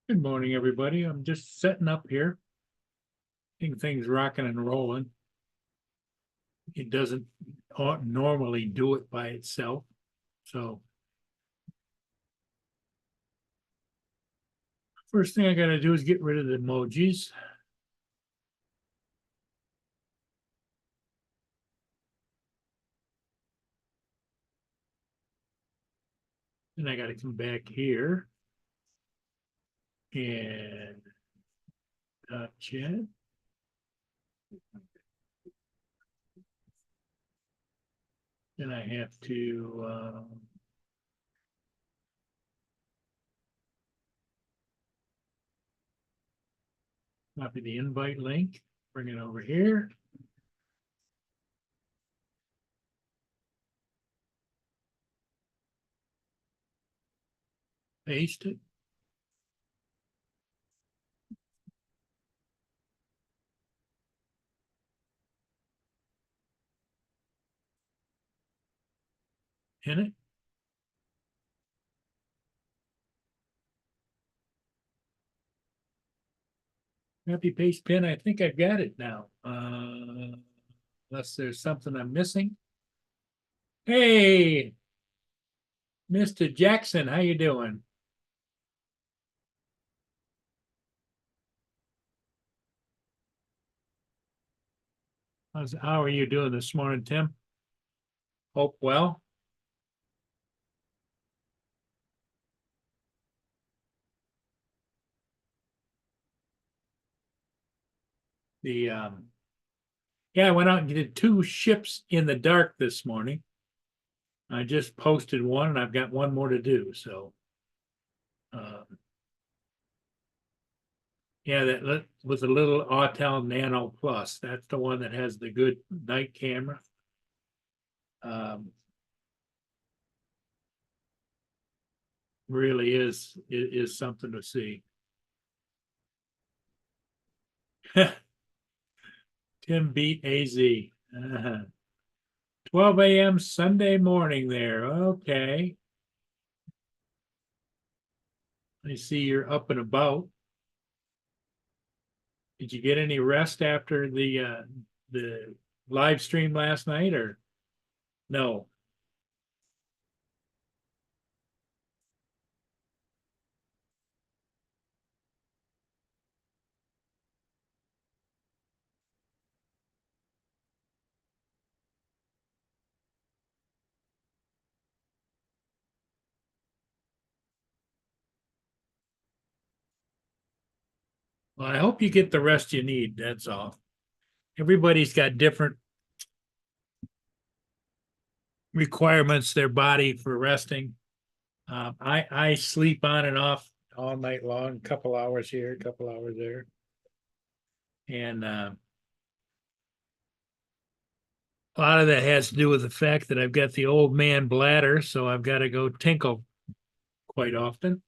Good morning, everybody. I'm just setting up here. Getting things rocking and rolling. It doesn't normally do it by itself. So first thing I gotta do is get rid of the emojis. Then I gotta come back here and chat. Then I have to copy the invite link, bring it over here. Paste it. In it. Copy paste pin. I think I've got it now. Unless there's something I'm missing. Hey, Mr. Jackson, how you doing? How are you doing this morning, Tim? Hope well. The Yeah, I went out and did two ships in the dark this morning. I just posted one and I've got one more to do. So uh, yeah, that was a little Autel Nano Plus. That's the one that has the good night camera. Um, really is something to see. Tim beat AZ. 12 a.m. Sunday morning there. Okay. I see you're up and about. Did you get any rest after the live stream last night or no? Well, I hope you get the rest you need. That's all. Everybody's got different requirements, their body for resting. I sleep on and off all night long, a couple hours here, a couple hours there. And a lot of that has to do with the fact that I've got the old man bladder, so I've got to go tinkle quite often.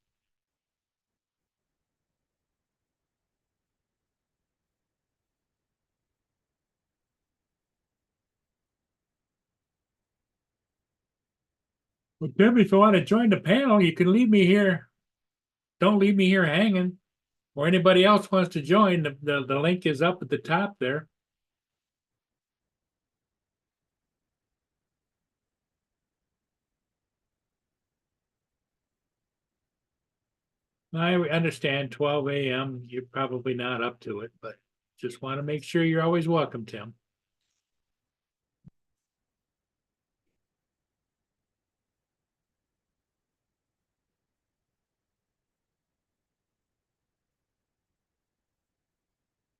Well, Tim, if you want to join the panel, you can leave me here. Don't leave me here hanging. Or anybody else wants to join, the link is up at the top there. I understand 12 a.m. You're probably not up to it, but just want to make sure you're always welcome, Tim.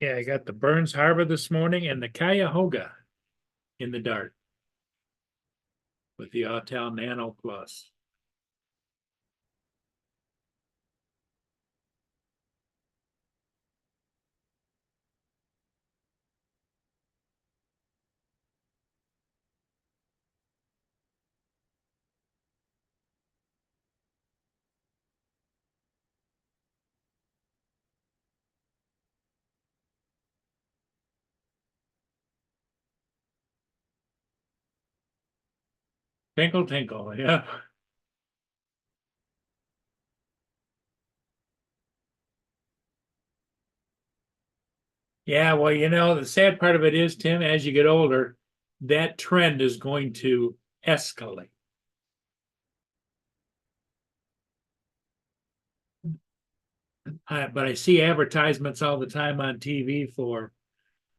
Yeah, I got the Burns Harbor this morning and the Cuyahoga in the dark with the Autel Nano Plus. Tinkle, tinkle, yeah. Yeah, well, the sad part of it is, Tim, as you get older, that trend is going to escalate. But I see advertisements all the time on TV for,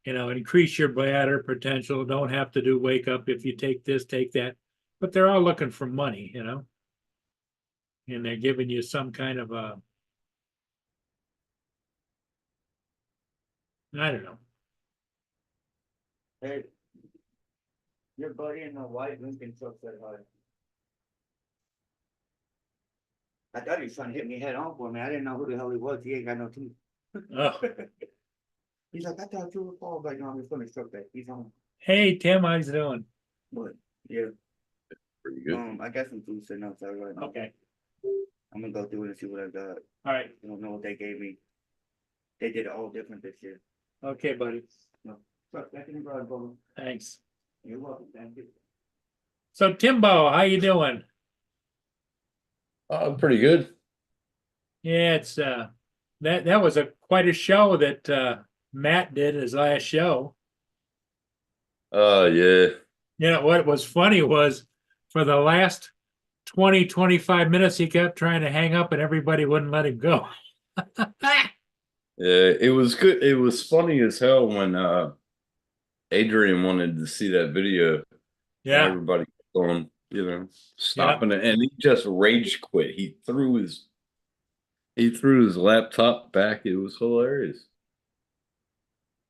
increase your bladder potential. Don't have to do wake up if you take this, take that. But they're all looking for money, and they're giving you some kind of I don't know. Hey, your buddy in the white Lincoln truck said hi. I thought he was trying to hit me head on for me. I didn't know who the hell he was. He ain't got no teeth. Oh, He's like, I thought you were Paul, but no, I'm just gonna truck that. He's on. hey, Tim, how's it doing? But yeah, Pretty good. I got some food sitting outside right now. Okay, I'm gonna go through it and see what I got. all right, I don't know what they gave me. They did it all different this year. okay, buddy. Truck back in the garage, brother. Thanks. You're welcome. Thank you. So, Timbo, how you doing? Pretty good. Yeah, it's that was quite a show that Matt did his last show. Yeah. What was funny was for the last 20-25 minutes he kept trying to hang up and everybody wouldn't let him go. Yeah, it was good. It was funny as hell when Adrian wanted to see that video. Yeah, Everybody kept on, stopping it, and he just rage quit. He threw his laptop back. It was hilarious.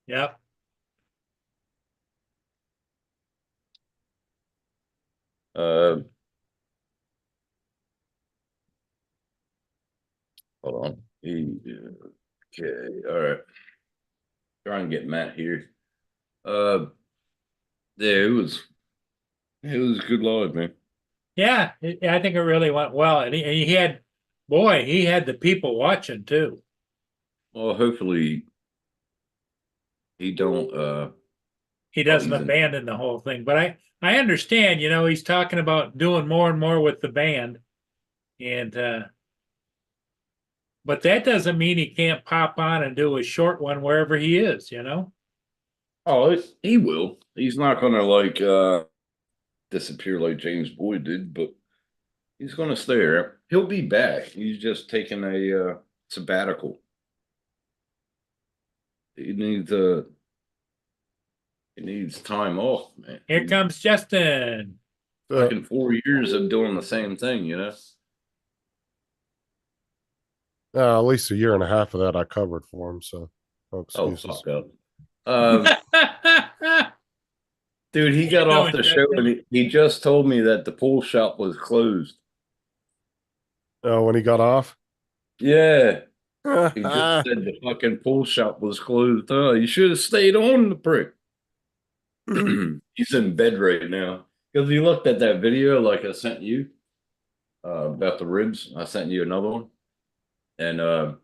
yeah. Uh, Hold on. Okay, all right. Try and get Matt here. Yeah, it was good lord, man. Yeah, I think it really went well, and he had, boy, he had the people watching too. Well, hopefully he don't He doesn't he's in- abandon the whole thing, but I understand. He's talking about doing more and more with the band, and but that doesn't mean he can't pop on and do a short one wherever he is. Oh, he will. He's not gonna disappear like James Boyd did, but he's gonna stay there. He'll be back. He's just taking a sabbatical. He needs time off, man. Here comes Justin. Fucking 4 years of doing the same thing, At least a year and a half of that I covered for him, so no Oh, excuses. fuck up. Dude, he got off the show and he just told me that the pool shop was closed. Oh, when he got off? Yeah. He just said the fucking pool shop was closed. Oh, you should have stayed on, the prick. He's in bed right now. Because he looked at that video like I sent you about the ribs. I sent you another one. And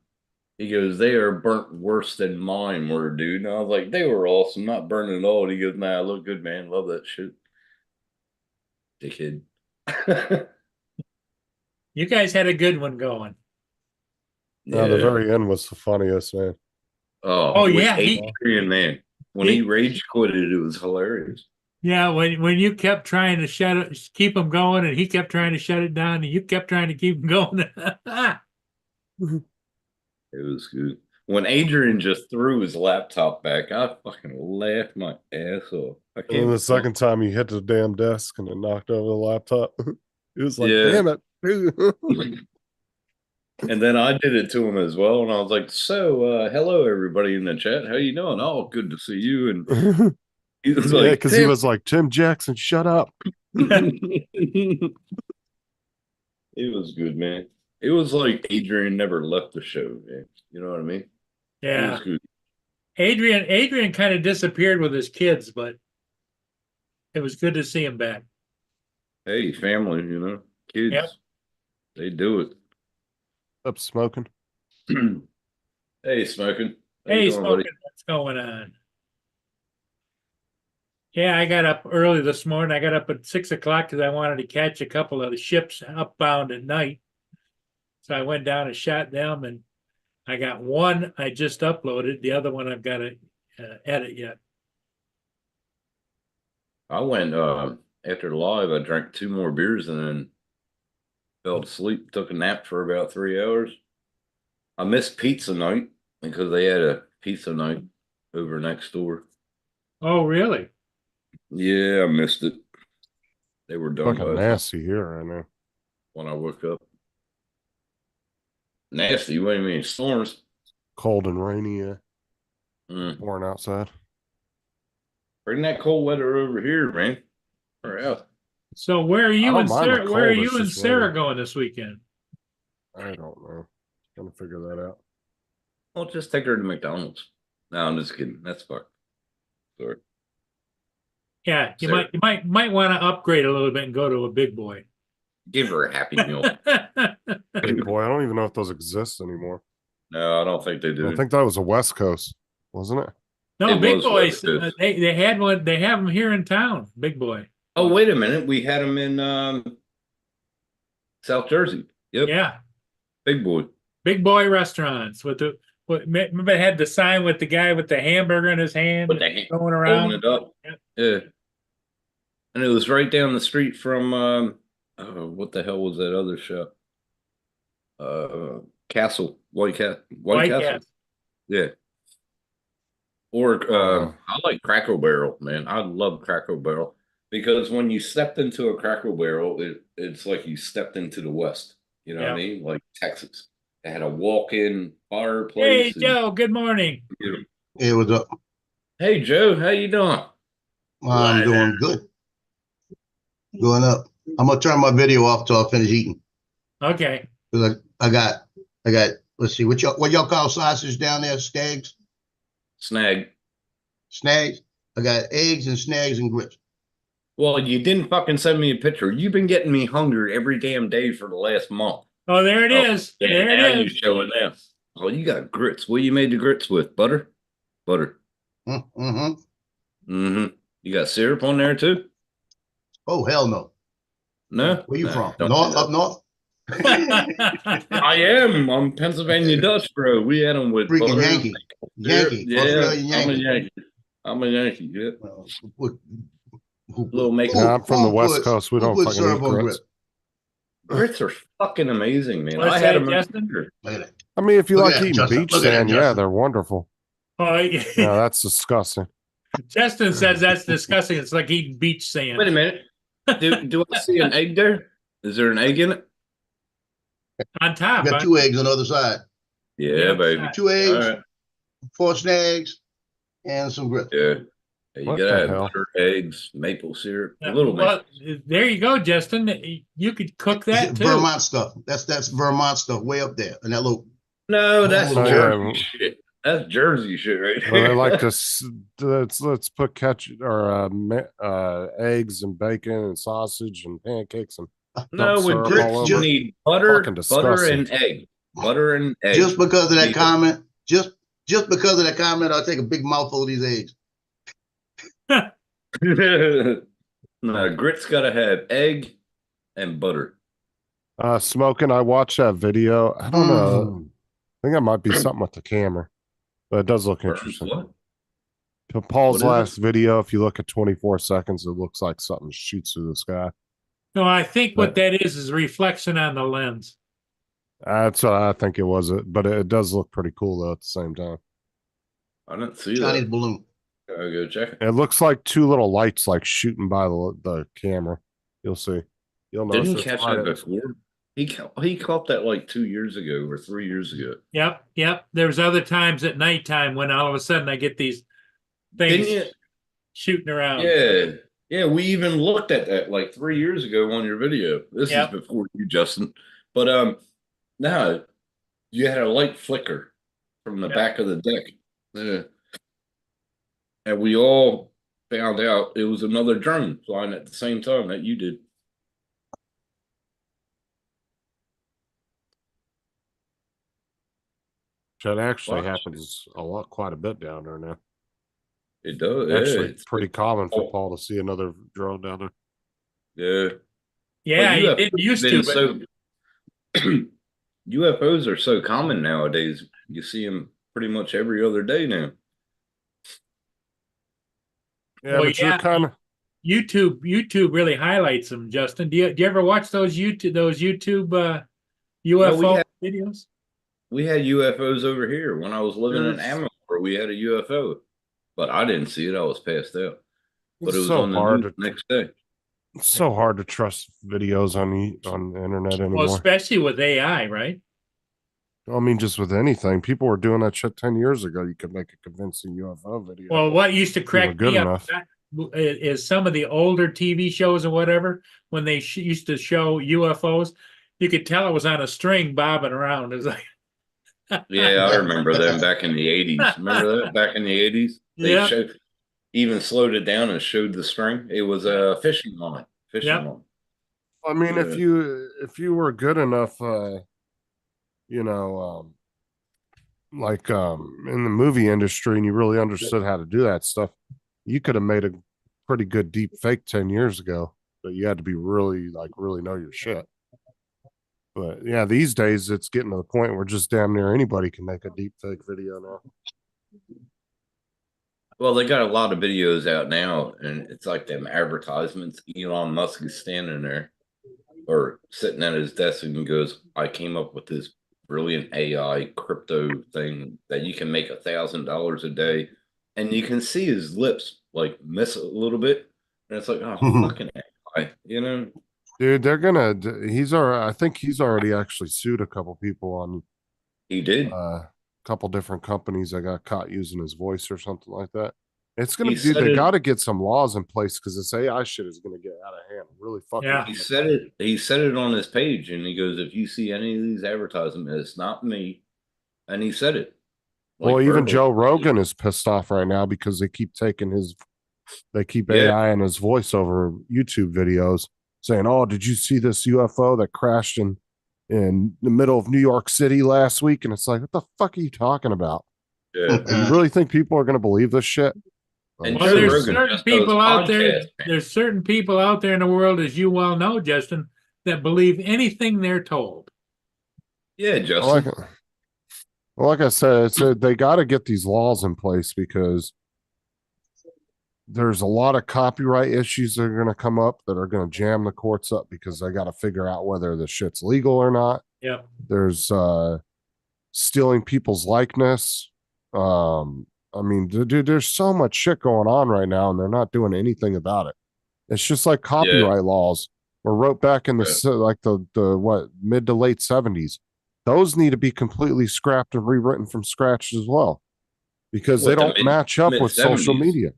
he goes, they are burnt worse than mine were, dude. And I was like, they were awesome, not burning at all. And he goes, nah, look good, man. Love that shit. Dickhead. You guys had a good one going. No, the very end was the funniest, man. Oh, yeah, Adrian, man. When he rage quitted, it was hilarious. Yeah, when you kept trying to keep him going, and he kept trying to shut it down, and you kept trying to keep him going. It was good. When Adrian just threw his laptop back, I fucking laughed my ass off. And then the second time he hit the damn desk and it knocked over the laptop. It was like, damn it. And then I did it to him as well. And I was like, so, hello, everybody in the chat. How you doing? Oh, good to see you. And he was like, because he was like, Tim Jackson, shut up. It was good, man. It was like Adrian never left the show, man. You know what I mean? Yeah. It was good. Adrian kind of disappeared with his kids, but it was good to see him back. Hey, family, kids. Yep. They do it. Up smoking. Hey, smoking. How Hey, you doing, Smoking, buddy? what's going on? Yeah, I got up early this morning. I got up at 6 o'clock because I wanted to catch a couple of the ships upbound at night. So I went down and shot them, and I got one I just uploaded. The other one I've got to edit yet. I went after the live. I drank 2 more beers and then fell asleep. Took a nap for about 3 hours. I missed pizza night because they had a pizza night over next door. Oh, really? Yeah, I missed it. They were done Fucking by nasty here right now. when I woke up. Nasty. What do you mean? Storms. Cold and rainy. Mm. Pouring outside. Bring that cold weather over here, man. Or else. So where are I you don't and mind the Sarah? Where are cold, it's you and just Sarah raining. going this weekend? I don't know. Trying to figure that out. Well, just take her to McDonald's. No, I'm just kidding. That's fucked. Sorry. Yeah, you Sarah. might want to upgrade a little bit and go to a big boy. Give her a Happy Meal. Big boy, I don't even know if those exist anymore. No, I don't think they do. I think that was a West Coast, wasn't it? No, It big was boys. what it is. They had one. They have them here in town. Big boy. Oh, wait a minute. We had them in South Jersey. Yep. Yeah, Big boy. big boy restaurants with the. Remember, it had the sign with the guy with the hamburger in his hand With the hand going holding around. it up. Yep. Yeah. And it was right down the street from oh, what the hell was that other shop? Castle. White Castle. Castle. Yeah. Or Oh. I like Cracker Barrel, man. I love Cracker Barrel because when you stepped into a Cracker Barrel, it's like you stepped into the West. You know what I Yeah. mean? Like Texas. They had a walk-in Hey, fireplace. Joe. Good morning. Hey, what's up? Hey, Joe, how you doing? I'm doing good. Going up. I'm gonna turn my video off till I finish eating. Okay. 'Cause I got. Let's see, what y'all call sausage down there? Stags, Snag. snags. I got eggs and snags and grits. Well, you didn't fucking send me a picture. You've been getting me hungry every damn day for the last month. Oh, there it is. Yeah, There now it you is. showing now. Oh, you got grits. What you made the grits with? Butter? Butter. Mm-hmm. Mm-hmm. You got syrup on there too? Oh hell no. No? Where you No, from? don't do North? that. Up north? I am. I'm Pennsylvania Dutch, bro. We had them with Freaking butter. Yankee. Yankee. Yeah, Australian I'm a Yankee. Yankee. I'm a Yankee. Yeah. Well, who Little make- Yeah, I'm from the West puts- Coast. We who don't puts fucking syrup eat on grits. Grits are fucking amazing, man. What's I had that, them. Justin? Look at that. I mean, if you Look like at that, eating Justin. beach Look at that, sand, yeah, Justin. they're wonderful. Oh, No, that's disgusting. Justin says that's disgusting. It's like eating beach sand. Wait a minute. Do I see an egg there? Is there an egg in it? On top. I got huh? 2 eggs on the other side. Yeah, Yeah, baby. 2 eggs, All right. 4 snags, and some grits. Yeah. You What gotta the have hell? butter, eggs, maple syrup, a Yeah, little well, maple. there you go, Justin. You could cook that too. Vermont stuff. That's Vermont stuff way up there. And that little No, that's Oh, Jersey yeah. shit. That's Jersey shit right Well, they there. like to let's put ketchup or eggs and bacon and sausage and pancakes and No, dump with syrup grits all you over. need butter, Fucking butter disgusting. and egg. Butter and egg. just because of that Yeah. comment, just because of that comment, I'll take a big mouthful of these eggs. No, grits gotta have egg and butter. Smoking. I watched that video. I don't know. Mm. I think that might be something with the camera, but it does look interesting. What? Paul's What is it? last video, if you look at 24 seconds, it looks like something shoots through the sky. No, I think what But- that is reflection on the lens. That's what I think it was, but it does look pretty cool though at the same time. I didn't see Chinese that. balloon. Gotta go check it. It looks like 2 little lights like shooting by the camera. You'll see. You'll notice. Didn't he it's catch right that at- before? He caught that like 2 years ago or 3 years ago. Yep. There's other times at nighttime when all of a sudden I get these things Didn't you? shooting around. Yeah. Yeah, we even looked at that like 3 years ago on your video. This Yep. is before you, Justin. But no, you had a light flicker from the Yep. back of the deck. Yeah. And we all found out it was another drone flying at the same time that you did. That actually Watch. happens quite a bit down there now. It does. Yeah, Actually, it's pretty common for Oh. Paul to see another drone down there. yeah. Yeah, But you didn't used to, been but so UFOs are so common nowadays. You see them pretty much every other day now. Yeah, Well, but you're yeah. kind of YouTube really highlights them, Justin. Do you ever watch those YouTube No, we UFO had videos? we had UFOs over here when I was living in There's- Amador. We had a UFO, but I didn't see it. I was passed out. But it it's was so on the hard news to next day. it's so hard to trust videos on the internet Well, anymore. especially with AI, right? I mean, just with anything, people were doing that shit 10 years ago. You could make a convincing UFO video. Well, what used to if you were crack good me up enough. is some of the older TV shows or whatever, when they used to show UFOs, you could tell it was on a string bobbing around. It was like, Yeah, I remember them back in the 80s. Remember that back in the 80s? They Yeah. showed even slowed it down and showed the string. It was a fishing line. Fishing Yep. line. I mean, if you were good enough, you know, like in the movie industry, and you really understood how to do that stuff, you could have made a pretty good deep fake 10 years ago. But you had to be really know your shit. But yeah, these days it's getting to the point where just damn near anybody can make a deep fake video now. Well, they got a lot of videos out now, and it's like them advertisements. Elon Musk is standing there or sitting at his desk and goes, I came up with this brilliant AI crypto thing that you can make $1,000 a day. And you can see his lips like miss a little bit. And it's like, oh, fucking AI, you know? Dude, I think he's already actually sued a couple people on He did. a couple different companies that got caught using his voice or something like that. It's gonna He dude, said they it- got to get some laws in place because this AI shit is gonna get out of hand really fucking. Yeah. He said it. He said it on his page, and he goes, "If you see any of these advertisements, it's not me." And he said it. Well, even verbally. Joe Rogan is pissed off right now because they keep Yeah. AI in his voice over YouTube videos saying, "Oh, did you see this UFO that crashed in the middle of New York City last week?" And it's like, what the fuck are you talking about? Yeah. And you really think people are going to believe this shit? And Well, Joe there's Rogan certain just people does out there. podcasts, man. There's certain people out there in the world, as you well know, Justin, that believe anything they're told. Yeah, Well, Justin. like I said, they got to get these laws in place because there's a lot of copyright issues that are going to come up that are going to jam the courts up because they got to figure out whether the shit's legal or not. Yep. There's stealing people's likeness. I mean, dude, there's so much shit going on right now, and they're not doing anything about it. It's just like copyright laws were wrote back in the mid to late 70s. Those need to be completely scrapped and rewritten from scratch as well because they don't match up with social mid-70s? media.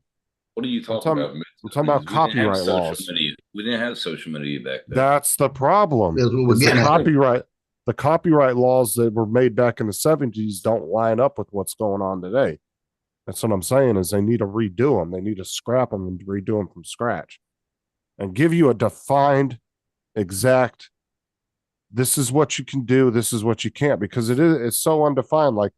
What are you talking talking- about? I'm talking about copyright laws. We didn't have social media back then. That's the problem. That's what we're is getting at. The copyright laws that were made back in the 70s don't line up with what's going on today. That's what I'm saying is they need to redo them. They need to scrap them and redo them from scratch and give you a defined, exact, this is what you can do, this is what you can't, because it's so undefined. Like,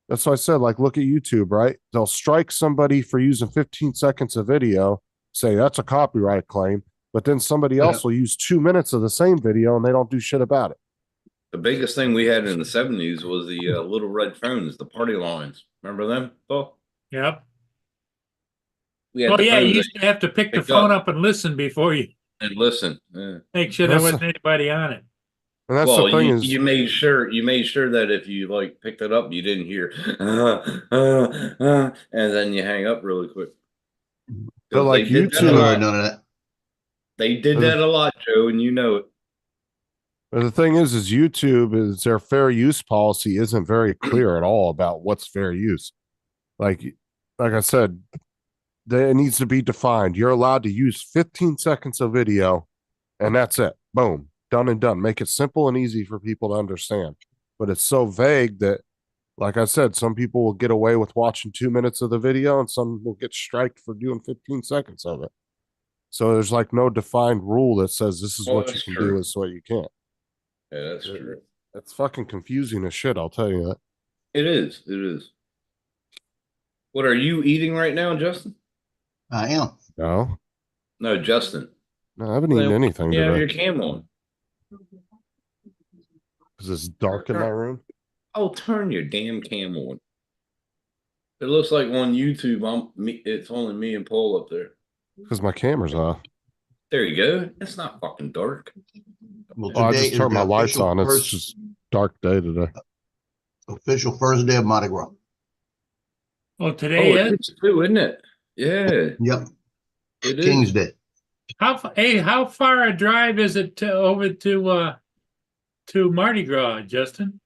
that's what I said, like, look at YouTube, right? They'll strike somebody for using 15 seconds of video, say that's a copyright claim, but then somebody else will use 2 minutes of the same video and they don't do shit about it. The biggest thing we had in the 70s was the little red phones, the party lines. Remember them, Paul? Yep. We had Oh the yeah, you phones used to have to pick the pick phone up. up and listen before you and listen. Yeah. make sure there That's- wasn't anybody on it. And that's Well, the thing you made sure that if you like picked it up, you didn't hear, and then you hang up really quick. But like they did that a Never YouTube- heard lot. none of that. They did that a lot, Joe, and you know it. But the thing is YouTube is their fair use policy isn't very clear at all about what's fair use. Like I said, it needs to be defined. You're allowed to use 15 seconds of video, and that's it. Boom, done and done. Make it simple and easy for people to understand. But it's so vague that, like I said, some people will get away with watching 2 minutes of the video, and some will get striked for doing 15 seconds of it. So there's like no defined rule that says this is Well, what you that's can true. do, this is what you can't. Yeah, that's true. It's fucking confusing as shit, I'll tell you that. It is. It is. What are you eating right now, Justin? I am. No, No, Justin. I haven't eaten anything You have today your cam on. because it's dark in my room. Oh, turn your damn cam on. It looks like on YouTube, it's only me and Paul up there. Because my camera's off. There you go. It's not fucking dark. Well, Oh, I today just is turned the my lights official on. It's first- just dark day today. Official first day of Mardi Gras. Well, today Oh, is it's too, isn't it? Yeah, Yep, it King's is. Day. how far a drive is it over to Mardi Gras, Justin?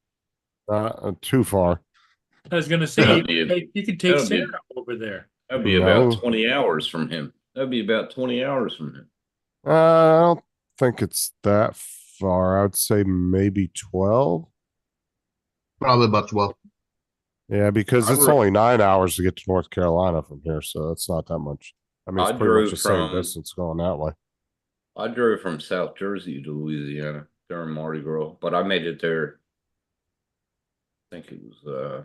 Too far. I was gonna say That'll be you could take that'll be- Sarah over there. That'd be No. about 20 hours from him. That'd be about 20 hours from him. I don't think it's that far. I would say maybe 12. Probably about 12. Yeah, because I it's re- only 9 hours to get to North Carolina from here, so it's not that much. I mean, it's I pretty much drove the same from- distance going that way. I drove from South Jersey to Louisiana during Mardi Gras, but I made it there. I think it was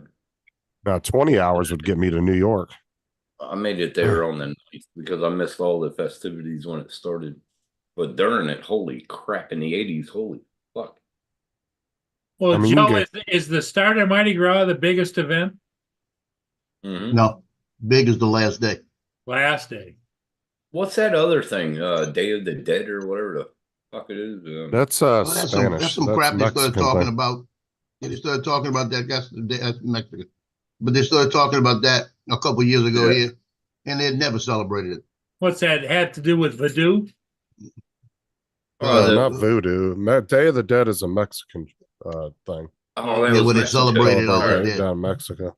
Now, 20 hours would get me to New York. I made it there on the 9th because I missed all the festivities when it started. But during it, holy crap, in the 80s, holy fuck. Well, I mean, you Joe, can is the start of Mardi Gras the biggest event? Mhm. No, big is the last day. Last day. What's that other thing? Day of the Dead or whatever the fuck it is. That's Well, that's Spanish. some That's crap they started Mexican talking thing. about. Yeah, they started talking about that. That's Mexico. But they started talking about that a couple years ago Yeah. here, and they had never celebrated it. What's that had to do with voodoo? Oh, Not voodoo. Day of the Dead is a Mexican thing. Oh, that Yeah, was where they Mexico. celebrated all All the right. dead. down in Mexico.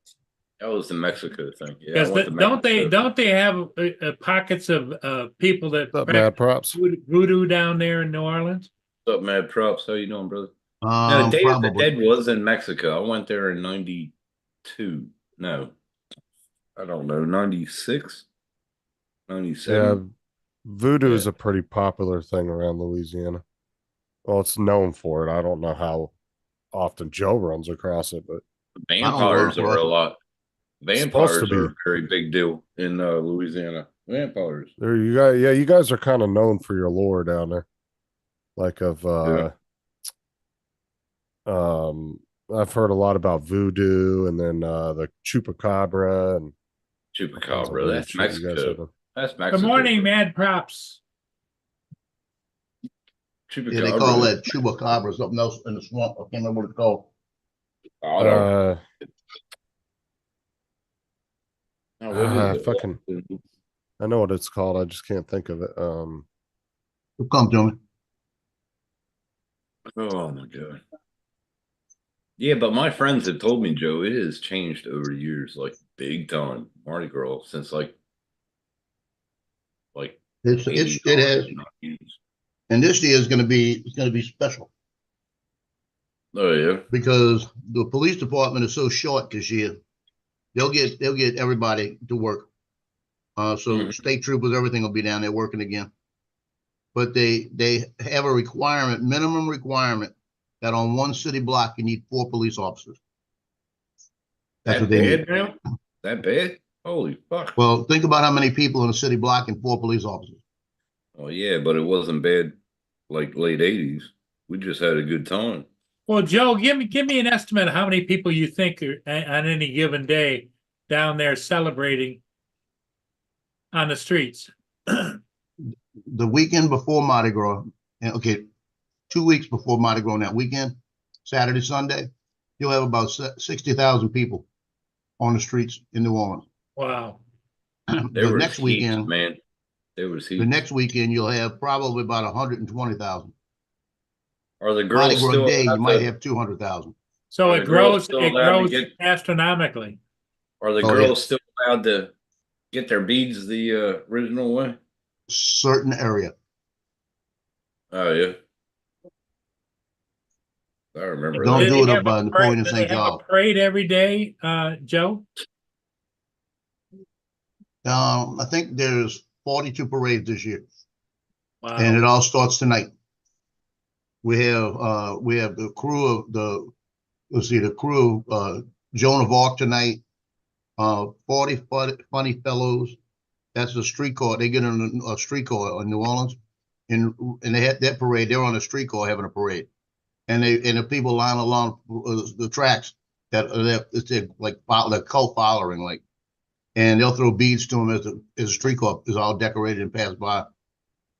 That was the Mexico thing. Yeah, I Because went to don't they Mexico. have pockets of people that What's up, practice Mad Props? voodoo down there in New Orleans? What's up, Mad Props? How you doing, brother? No, Day of the Probably. Dead was in Mexico. I went there in 92. No, I don't know, 96, 97. Yeah, voodoo is Yeah. a pretty popular thing around Louisiana. Well, it's known for it. I don't know how often Joe runs across it, but Vampires run are a across it. lot. Supposed to Vampires are a be. very big deal in Louisiana. Vampires. there you guys are kind of known for your lore down there. Like I've heard a lot about voodoo and then the chupacabra and Chupacabra. That's shit you guys Mexico. have. That's Mexico. Good morning, Mad Props. Chupacabra. Yeah, they call that chupacabra or something else in the swamp. I can't remember what it's called. I don't know. What is it? I know what it's called. I just can't think of it. It'll come to me. Oh my god. Yeah, but my friends have told me, Joe, it has changed over the years, like big time. Mardi Gras since like It 80s, has, 90s. and this year is going to be special Oh yeah. because the police department is so short this year. They'll get everybody to work. So Mhm. state troopers, everything will be down there working again. But they have a minimum requirement that on one city block you need 4 police officers. That's That what they bad need. now? That bad? Holy fuck. Well, think about how many people in a city block and 4 police officers. Oh yeah, but it wasn't bad like late 80s. We just had a good time. Well, Joe, give me an estimate of how many people you think are on any given day down there celebrating on the streets. The weekend before Mardi Gras, and okay, 2 weeks before Mardi Gras, that weekend, Saturday, Sunday, you'll have about 60,000 people on the streets in New Orleans. Wow. There The was next heaps, weekend, man. There was heaps. the next weekend, you'll have probably about 120,000. Are the Mardi girls Gras still Day, you allowed might to- have 200,000. So Are it the girls grows still allowed to get- astronomically. Are the Oh, girls yeah. still allowed to get their beads the original way? Certain area. Oh yeah. I remember Don't that. do it up have by a Napoleon and parade- do St. they have a Charles. parade every day, Joe? I think there's 42 parades this year, and Wow. it all starts tonight. We have the crew of Joan of Arc tonight. 40 funny fellows. That's a streetcar. They get on a streetcar in New Orleans, and they had that parade. They're on a streetcar having a parade, and the people line along the tracks that it's like they're cult following, like and they'll throw beads to them as a street car is all decorated and pass by.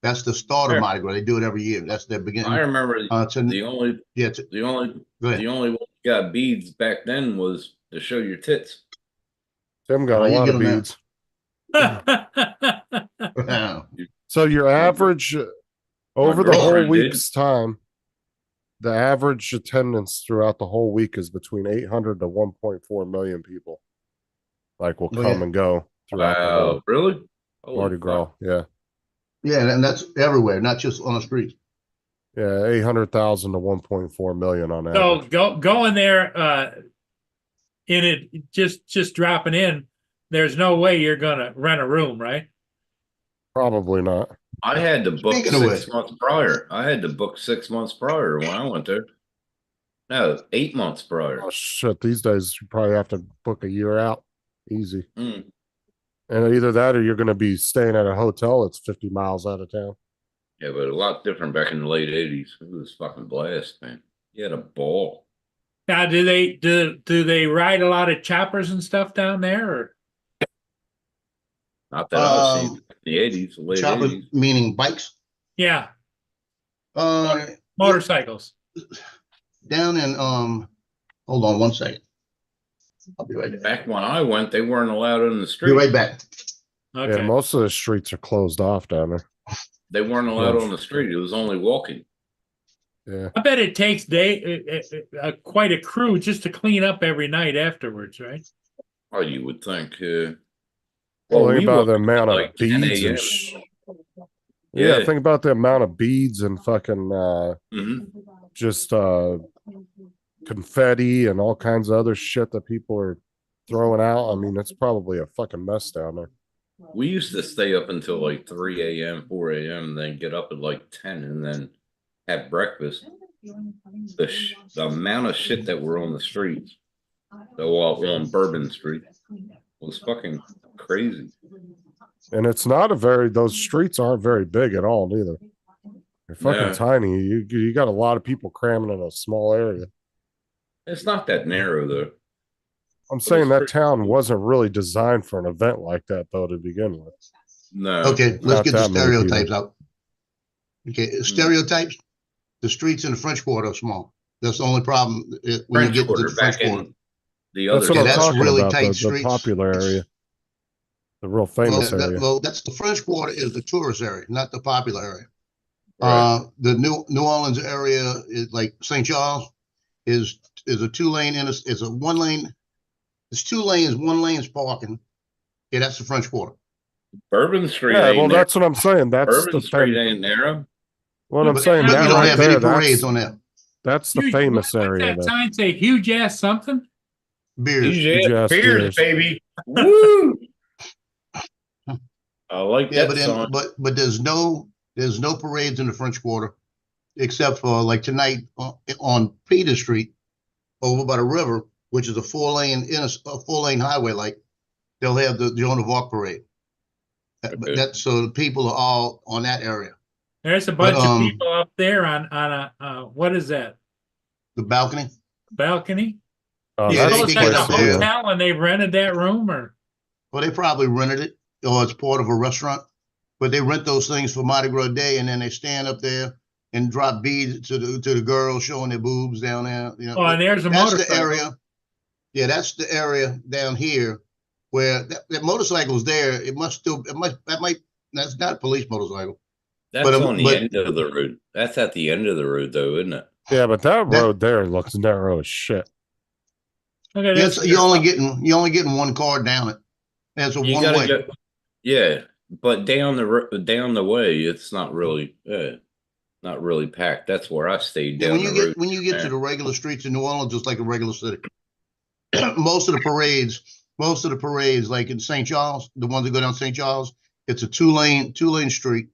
That's the start of Yeah. Mardi Gras. They do it every year. That's their beginning. I remember to- the only Yeah, the only go ahead. the only one that got beads back then was to show your tits. Tim got Oh, a you lot get of 'em now. beads. So your average over the whole girlfriend did. week's time, the average attendance throughout the whole week is between 800 to 1.4 million people. Like will Oh, come yeah. and go throughout the whole Wow, really? Holy Mardi fuck. Gras. Yeah. Yeah, and that's everywhere, not just on the streets. Yeah. 800,000 to 1.4 million on So average. going there, in it, just dropping in, there's no way you're gonna rent a room, right? Probably not. I had to book Speaking of 6 months prior. I had to book 6 months prior when I went there. No, 8 months prior. Oh shit. These days you probably have to book a year out. Easy. Mm. And either that or you're going to be staying at a hotel that's 50 miles out of town. Yeah, but a lot different back in the late 80s. It was fucking blast, man. You had a ball. Now, do they ride a lot of choppers and stuff down there, or Not that I've seen Um, in the 80s, the late Choppers 80s. meaning bikes. yeah, Uh, motorcycles? down in hold on one second. I'll be right back. Back when I went, they weren't allowed in the Be street. right back. Okay. Yeah, most of the streets are closed off down there. They weren't allowed Yeah. on the street. It was only walking. Yeah. I bet it takes quite a crew just to clean up every night afterwards, right? Oh, you would think. Well, think we about the woke up amount at of like 10 beads a.m. and yeah, Yeah. think about the amount of beads and fucking Mhm. just confetti and all kinds of other shit that people are throwing out. I mean, it's probably a fucking mess down there. We used to stay up until like 3 a.m., 4 a.m., and then get up at like 10 and then have breakfast. The amount of shit that were on the streets, on Bourbon Street, was fucking crazy. And it's not those streets aren't very big at all, neither. They're fucking No. tiny. You got a lot of people cramming in a small area. It's not that narrow though. I'm saying that pretty town cool. wasn't really designed for an event like that, though, to begin with. No. Okay, let's Not get the that many people. stereotypes out. Okay, stereotypes. The streets in the French Quarter are small. That's the only problem when French you get to Quarter the French back Quarter. in the other That's what Yeah, I'm that's talking really about. tight The streets. popular area, the real Well, famous area. that's the French Quarter is the tourist area, not the popular area. Right. The New Orleans area is like St. Charles is a 2-lane is a 1-lane. It's 2 lanes, 1 lane's parking. Yeah, that's the French Quarter. Bourbon Street Yeah, ain't well, narrow. that's what I'm saying. That's Bourbon the Street thing. ain't narrow. What I'm But saying, you But that you don't right have there, any parades that's on that. that's the Huge- famous what's area. that There. sign say? Huge ass something? Beers. Yeah, ass beers, beers. baby. Woo! I like Yeah, that song. but there's no parades in the French Quarter, except for like tonight on Peter Street, over by the river, which is a 4-lane highway. Like they'll have the Joan of Arc parade. But Okay. that's so the people are all on that area. There's a bunch of um, people up there on a what is that, The balcony. balcony? Oh, Yeah, that's So the it's they like get a place up to there. do it. hotel and they rented that room, or Well, they probably rented it, or it's part of a restaurant. But they rent those things for Mardi Gras Day, and then they stand up there and drop beads to the girls showing their boobs down there. You know, oh, and there's a that's motorcycle. the area. Yeah, that's the area down here where that motorcycle's there. That's not a police motorcycle. That's but, on the but- end of the road. That's at the end of the road, though, isn't it? Yeah, but that That- road there looks narrow as shit. Look at Yes, this. you're only getting one car down it. And it's a You one gotta way. go. Yeah, but down the way, it's not really packed. That's where I stayed Yeah, down the road. when you get to there. the regular streets in New Orleans, just like a regular city. most of the parades, like in St. Charles, the ones that go down St. Charles, it's a 2-lane street.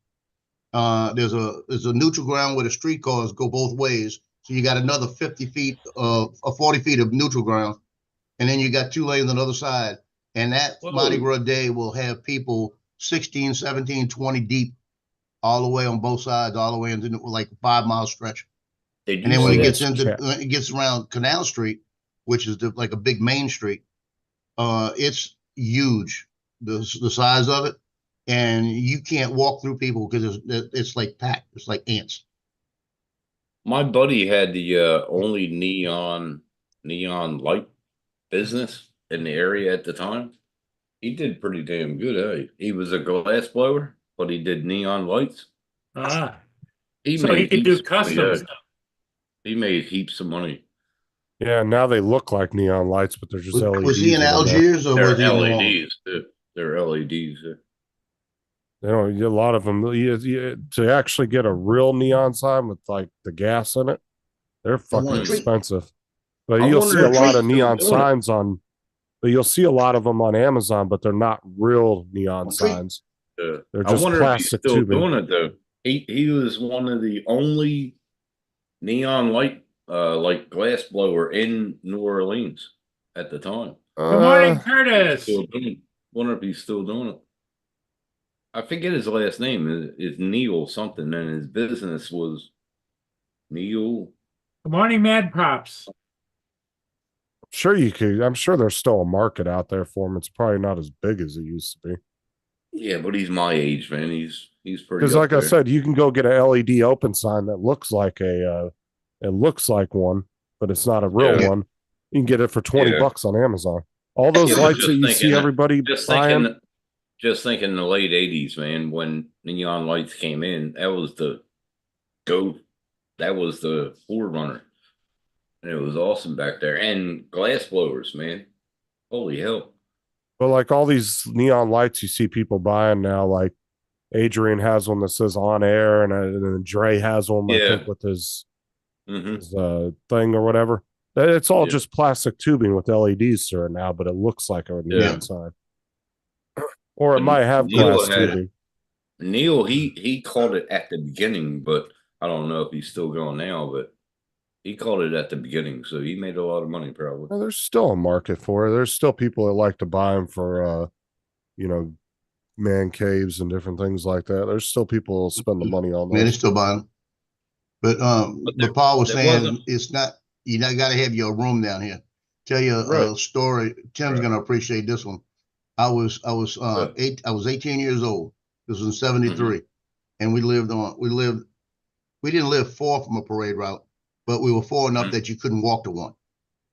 There's a neutral ground where the streetcars go both ways. So you got another 50 feet or 40 feet of neutral ground. And then you got 2 lanes on the other side. And that Whoa. Mardi Gras Day will have people 16, 17, 20 deep all the way on both sides, all the way into like a 5-mile stretch. Did And you then when see it that? when it gets around Canal Street, which is like a big main street, it's huge. the size of it, and you can't walk through people because it's like packed. It's like ants. My buddy had the only neon light business in the area at the time. He did pretty damn good. He was a glass blower, but he did neon lights. Ah, He so he made can do heaps of money, custom yeah. stuff. He made heaps of money. Yeah, now they look like neon lights, but they're just LEDs. Was he in that are there. Algiers or They're was he in New Orleans? LEDs. They're LEDs. They don't. A lot of them to actually get a real neon sign with like the gas in it, they're fucking want a treat. expensive. But I you'll wonder see a if lot he's of still neon doing it. signs on. But you'll see a lot of them on Amazon, but they're not real neon Okay. signs. Yeah. They're I just wonder if he's plastic still tubing. doing it though. He was one of the only neon light like glass blower in New Orleans at the time. Good morning, Uh, Curtis. Still doing it. Wonder if he's still doing it. I forget his last name is Neil something, and his business was Neil. Good morning, Mad Props. sure you could. I'm sure there's still a market out there for them. It's probably not as big as it used to be. Yeah, but he's my age, man. He's pretty. Because, up like I there. said, you can go get a LED open sign that looks like it looks like one, but it's not a real Yeah. one. You can get it for $20 Yeah. on Amazon. All those Yeah, but lights just that you see thinking that- everybody just buying. thinking, just thinking the late '80s, man, when neon lights came in, that was the go. That was the forerunner, and it was awesome back there. And glass blowers, man, holy hell! But like all these neon lights you see people buying now, like Adrian has one that says on air, and then Dre has one, I Yeah. think, with his, Hmm. his thing or whatever. It's all Yeah. just plastic tubing with LEDs through it now, but it looks like a neon Yeah. sign. Or it But might have Neil glass had- tubing. Neil, he called it at the beginning, but I don't know if he's still going now. But he called it at the beginning, so he made a lot of money probably. Well, there's still a market for it. There's still people that like to buy them for, man caves and different things like that. There's still people who spend the money on Man, those. it's still buying them. But there- Paul was there saying wasn't- it's not, you not got to have your room down here. Tell you a Right. story. Tim's Right. gonna appreciate this one. I was Yeah. I was 18 years old. This was in 73. And we didn't live far from a parade route, but we were far enough Mhm. that you couldn't walk to one.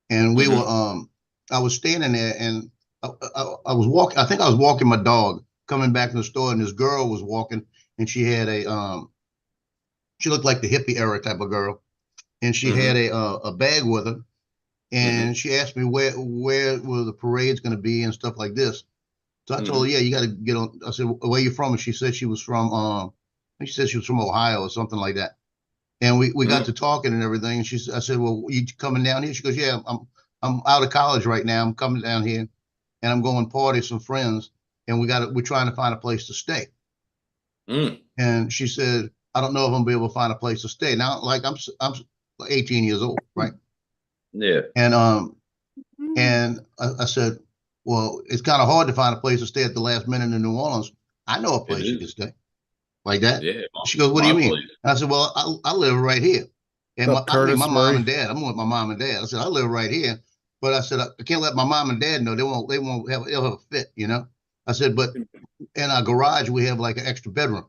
And we Mhm. were I was standing there and I was walking, I think I was walking my dog coming back from the store, and this girl was walking, and she had she looked like the hippie era type of girl, and she had a bag with her, and she asked me where the parade's going to be and stuff like this. So I told her, yeah, you got to get on. I said, where you from? And she said she was from I think she said she was from Ohio or something like that. And we got to talking and everything. And I said, well, you coming down here? She goes, yeah, I'm out of college right now. I'm coming down here, and I'm going party with some friends, and we're trying to find a place to stay. Mm. And she said, I don't know if I'm gonna be able to find a place to stay. Now, like I'm 18 years old, right? Yeah. And I said, well, it's kind of hard to find a place to stay at the last minute in New Orleans. I know a place you can stay like that. Yeah. She goes, what do you My mean? place. And I said, well, I live right here. And What's up, I mean, Curtis my Murray? mom and dad, I'm with my mom and dad. I said, I live right here. But I said, I can't let my mom and dad know. They'll have a fit, you know? I said, but in our garage, we have like an extra bedroom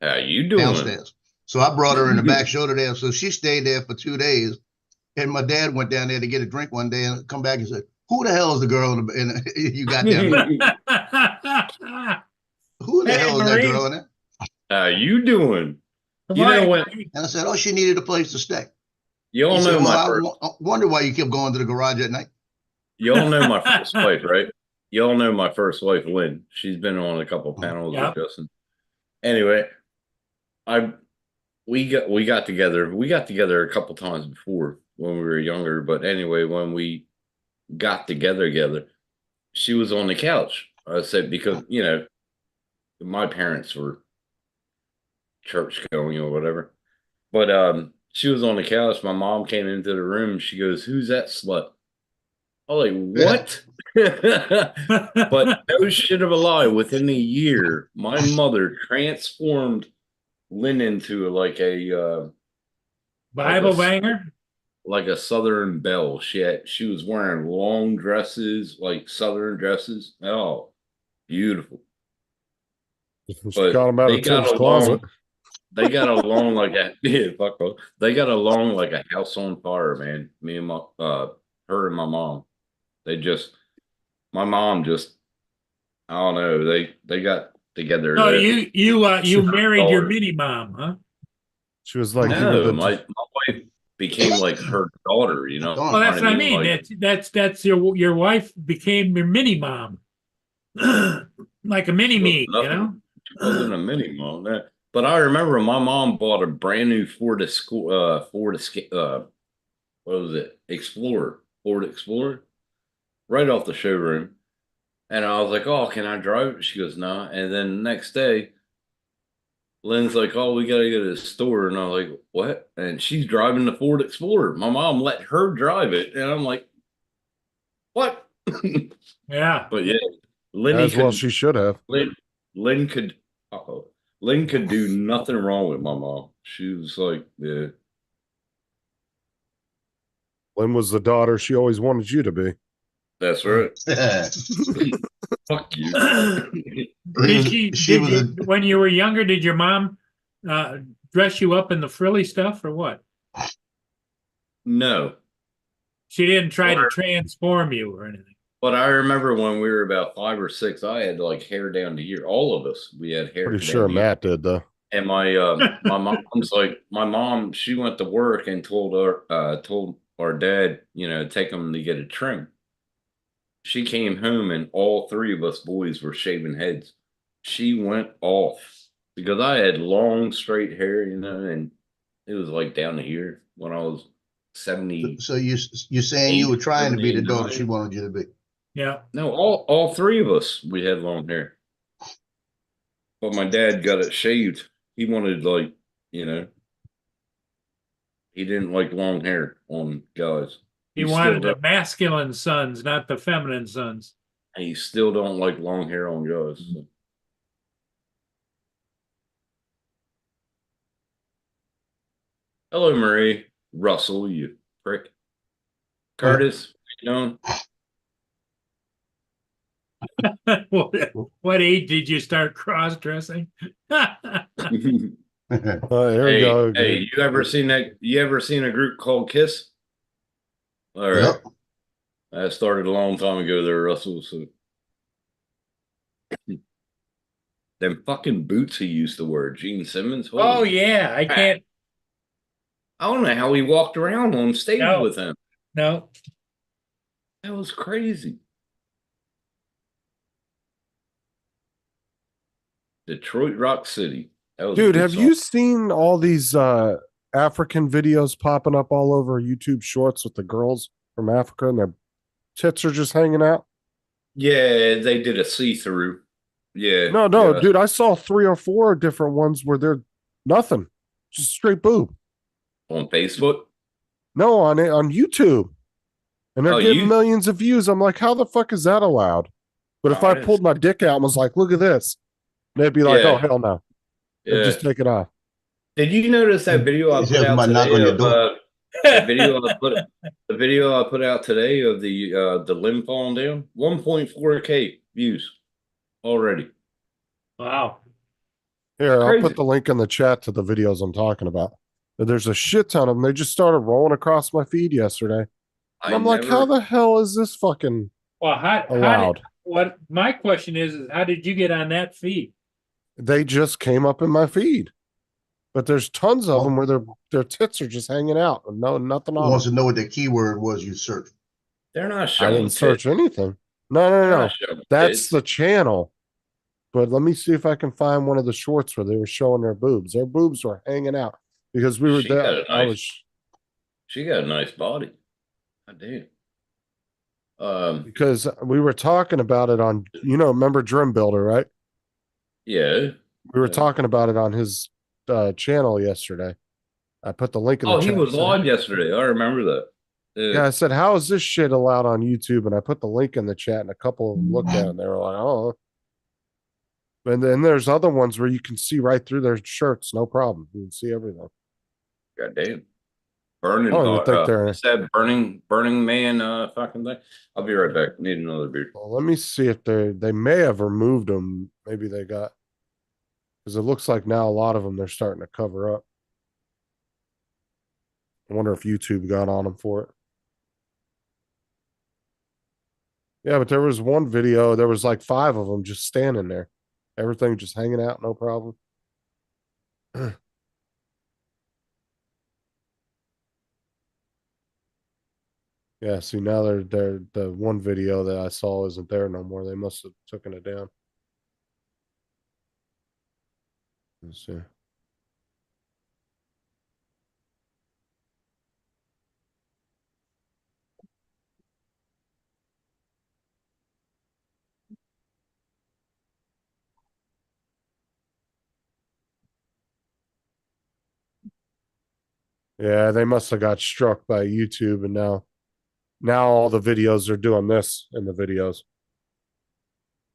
How you doing? downstairs. So I brought her in the back, showed her there. So she stayed there for 2 days. And my dad went down there to get a drink one day and come back and said, who the hell is the girl you got down there? Who the Hey, hell is that Marie. girl in there? How you doing? Good You know morning. what? And I said, oh, she needed a place to stay. You all He said, know my well, first. I wonder why you kept going to the garage at night. You all know my first wife, right? You all know my first wife, Lynn. She's been on a couple panels Yep. with Justin. Anyway, we got together. We got together a couple times before when we were younger. But anyway, when we got together, she was on the couch. I said because my parents were church going or whatever. But she was on the couch. My mom came into the room. She goes, "Who's that slut?" I was like, "What?" But no shit of a lie. Within a year, my mother transformed Lynn into like a Bible banger. like a Southern belle. She was wearing long dresses, like Southern dresses. Oh, beautiful. Just But got him out they of got Tim's closet. along. They got along like a yeah, fuck off. They got along like a house on fire, man. Me and my her and my mom. They just my mom just I don't know. They got together. No, That you married your daughter. mini mom, huh? She was like, you were No, the my wife became like her daughter. You know, Well, that's what what I mean. Like, That's your wife became your mini mom, like a mini she was me, you know. nothing. She wasn't a mini mom. But I remember my mom bought a brand new what was it? Ford Explorer, right off the showroom. And I was like, "Oh, can I drive it?" She goes, "No." And then the next day, Lynn's like, "Oh, we gotta go to the store," and I was like, "What?" And she's driving the Ford Explorer. My mom let her drive it, and I'm like, "What?" Yeah. But yeah, Lenny as well. could She should have. Lynn could Lynn could do nothing wrong with my mom. She was like, yeah, Lynn was the daughter she always wanted you to be. that's right. She Fuck you. was a, when you were younger, did your mom dress you up in the frilly stuff or what? No. She didn't try to Or- transform you or anything. But I remember when we were about 5 or 6, I had like hair down to here. All of us, we had hair Pretty down sure to here. Matt did though. And my mom's like my mom, she went to work and told our dad, take him to get a trim. She came home and all three of us boys were shaving heads. She went off because I had long straight hair, and it was like down to here when I was 70. so you're saying you were trying to be the daughter she 79. wanted you to be. Yeah. No, all three of us, we had long hair. But my dad got it shaved. He wanted he didn't like long hair on guys. He wanted the masculine sons, not the feminine sons. He still don't like long hair on guys. So. Hello, Marie. Russell, you prick. Curtis, what What age did you start cross dressing? you doing? There we go. Hey, you ever seen a group called Kiss? All right. Yep. That started a long time ago there, Russell. So them fucking boots he used to wear, Gene Simmons. Oh yeah, I can't. I don't know how he walked around on stage with him. No. That was crazy. Detroit Rock City. That was Dude, have you seen all these African videos popping up all over YouTube Shorts with the girls from Africa and their tits are just hanging out? Yeah, they did a see-through. Yeah. No, yeah. dude, I saw 3 or 4 different ones where they're nothing, just straight boob. On Facebook? No, on YouTube, and they're getting millions of views. I'm like, how the fuck is that allowed? But if I pulled my dick out and was like, look at this, they'd be like, oh hell no, yeah. Just take it off. Did you notice that video I put out today? The video I put out today of the limb falling down, 1.4K views already. Wow. Here, I'll put the link in the chat to the videos I'm talking about. There's a shit ton of them. They just started rolling across my feed yesterday. And I'm like, how the hell is this fucking allowed? What my question is how did you get on that feed? They just came up in my feed. But there's tons of them where their tits are just hanging out. Nothing on Wants them. to know what the keyword was you searched. They're not showing. I didn't search anything. No. That's the channel. But let me see if I can find one of the shorts where they were showing their boobs. Their boobs were hanging out because we were there. She got a nice body. God damn. Because we were talking about it on, remember Dream Builder, right? Yeah. We were talking about it on his channel yesterday. I put the link in the chat. He was live yesterday. I remember that. Yeah, I said, how is this shit allowed on YouTube? And I put the link in the chat and a couple of them looked at it and they were like, oh. And then there's other ones where you can see right through their shirts, no problem. You can see everything. God damn. Burning, I don't even think they're. what's that Burning Man, fucking thing? I'll be right back. Need another beer. Well, let me see if they may have removed them. Maybe they got, because it looks like now a lot of them they're starting to cover up. I wonder if YouTube got on them for it. Yeah, but there was one video, there was like 5 of them just standing there. Everything just hanging out, no problem. Yeah, see now they're the one video that I saw isn't there no more. They must have taken it down. Let's see. Yeah, they must have got struck by YouTube, and now all the videos are doing this in the videos.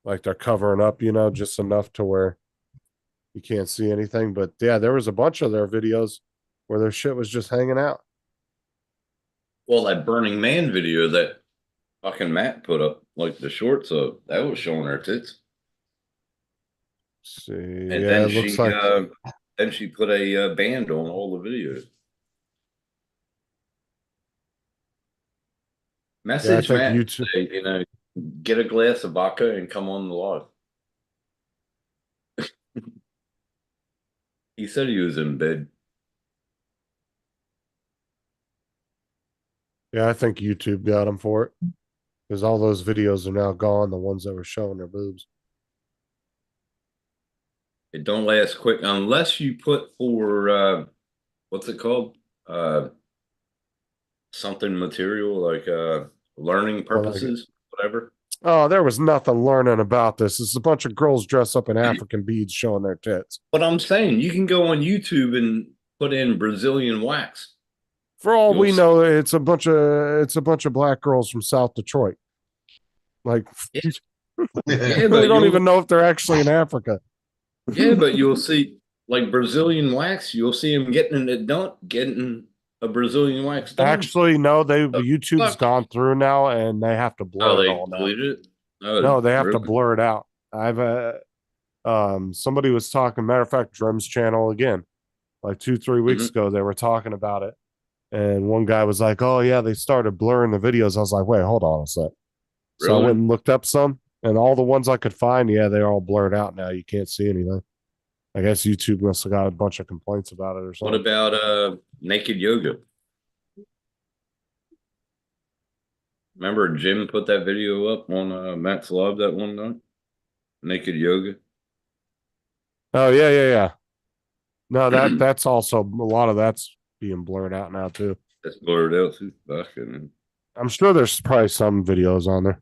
Like they're covering up, just enough to where you can't see anything. But yeah, there was a bunch of their videos where their shit was just hanging out. Well, that Burning Man video that fucking Matt put up, like the shorts of, that was showing her tits. Let's see, And yeah, then it looks she, like then she put a band on all the videos. Message think Matt, YouTube- say, get a glass of vodka and come on the live. He said he was in bed. yeah, I think YouTube got them for it because all those videos are now gone. The ones that were showing their boobs. It don't last quick unless you put for what's it called? Something material like learning purposes, whatever. Oh, there was nothing learning about this. It's a bunch of girls dressed up in African beads showing their tits. But I'm saying you can go on YouTube and put in Brazilian wax. For all You'll we see. know, it's a bunch of black girls from South Detroit. Like, Yeah. we but don't even know if they're actually in Africa. Yeah, but you'll see like Brazilian wax. You'll see them getting a Brazilian wax done. Actually, no, The YouTube's fuck? gone through now and they have to blur Oh, it they all now. deleted it. Oh, No, they have to really? blur it out. Somebody was talking, matter of fact, Drum's channel again, like 2-3 weeks ago, they were talking about it. And one guy was like, oh yeah, they started blurring the videos. I was like, wait, hold on a sec. So I Really? went and looked up some, and all the ones I could find, yeah, they're all blurred out now. You can't see anything. I guess YouTube must have got a bunch of complaints about it or What something. about naked yoga? Remember Jim put that video up on Matt's Live that one night? Naked yoga. Oh yeah. No, that's also a lot of that's being blurred out now too. That's blurred out too. Fucking. I'm sure there's probably some videos on there.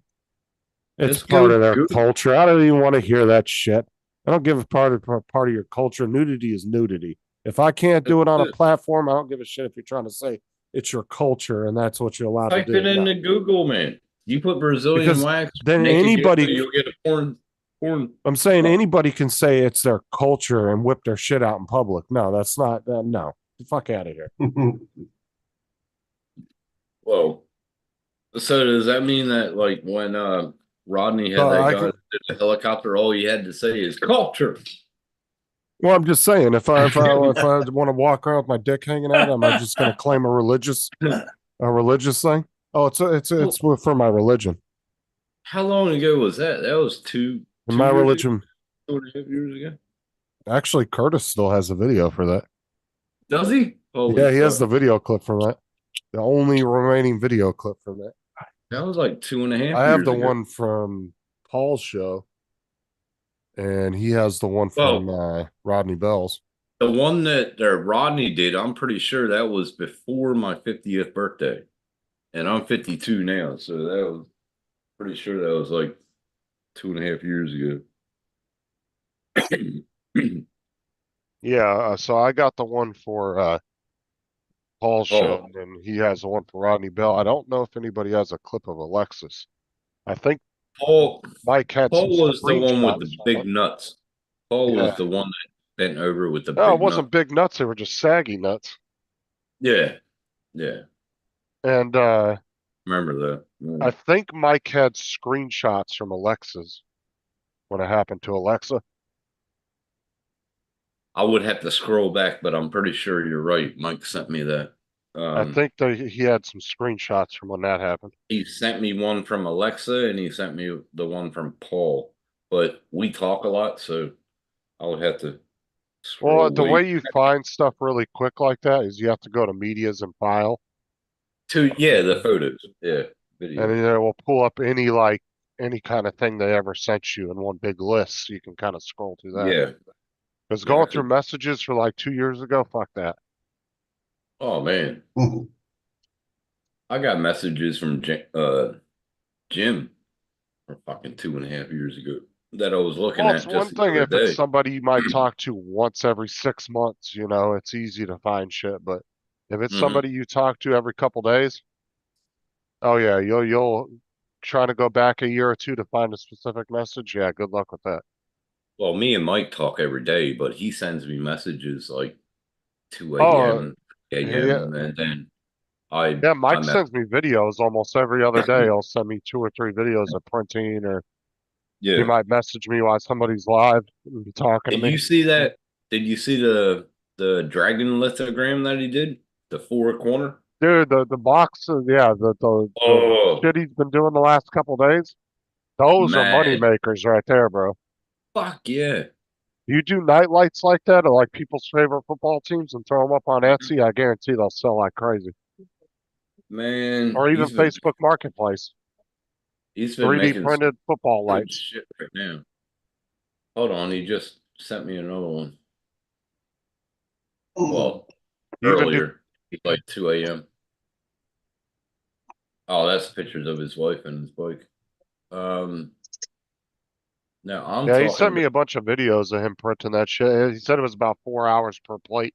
It's Just part go of their Google. culture. I don't even want to hear that shit. I don't give a part of your culture. Nudity is nudity. If I can't do it on a platform, I don't give a shit if you're trying to say it's your culture and that's what you're allowed Type to do. it into Google, man. You put Brazilian Because wax. then naked anybody- yoga, you'll get a porn. I'm saying Oh. anybody can say it's their culture and whip their shit out in public. No, that's not. No, the fuck out of here. Whoa. So does that mean that like when Rodney had No, that I guy can- in the helicopter, all you had to say is culture? Well, I'm just saying, if I want to walk around with my dick hanging out, am I just going to claim a religious thing? Oh, it's for my religion. How long ago was that? That was two My years religion. ago, 2.5 years ago. Actually, Curtis still has a video for that. Does he? Holy Yeah, he has the fuck. video clip from that. The only remaining video clip from that. That was like 2.5 I have years the ago. one from Paul's show, and he has the one from Rodney Bell's. The one that Rodney did, I'm pretty sure that was before my 50th birthday. And I'm 52 now, so that was pretty sure that was like 2.5 years ago. Yeah, so I got the one for Paul's show, and he has the one for Rodney Bell. I don't know if anybody has a clip of Alexis. I think Paul Mike had some was the one with the screenshots from big it. nuts. Paul Yeah. was the one that bent over with the No, big it wasn't nut. big nuts. They were just saggy nuts. Yeah. Yeah, And remember that. I Yeah. think Mike had screenshots from Alexa's when it happened to Alexa. I would have to scroll back, but I'm pretty sure you're right. Mike sent me that. I think that he had some screenshots from when that happened. He sent me one from Alexa and he sent me the one from Paul. But we talk a lot, so I would have to Well, scroll the way way you find stuff really quick like that is you have to go to medias and file, to yeah, the photos. Yeah, and video. then it will pull up any kind of thing they ever sent you in one big list. So you can kind of scroll through that. Yeah. Because Yeah. going through messages for like 2 years ago, fuck that. Oh man. I got messages from Jim from fucking 2.5 years ago that I was looking Well, it's at one just the thing other if it's day. somebody you might talk to once every 6 months, it's easy to find shit. But if it's Mhm. somebody you talk to every couple days, oh yeah, you'll try to go back a year or two to find a specific message. Yeah, good luck with that. Well, me and Mike talk every day, but he sends me messages like 2 Oh, a.m., yeah, and then I yeah. I Mike mess. sends me videos almost every other day. He'll send me 2 or 3 videos of printing, or he Yeah. might message me while somebody's live and be talking to Did me. you see that? Did you see the dragon lithogram that he did? The four corner? Dude, the boxes, yeah, the Oh shit he's been doing the last couple days, those are money man. makers right there, bro. Fuck yeah. You do night lights like that, or like people's favorite football teams, and throw them up on Etsy, I guarantee they'll sell like crazy. Man, Or even Facebook Marketplace, he's been 3D making some printed football good lights. shit right now. Hold on, he just sent me another one. Well, You even do, earlier, like 2 a.m. Oh, that's pictures of his wife and his bike. Um, now I'm yeah, he talking sent me about a bunch of videos of him printing that shit. He said it was about 4 hours per plate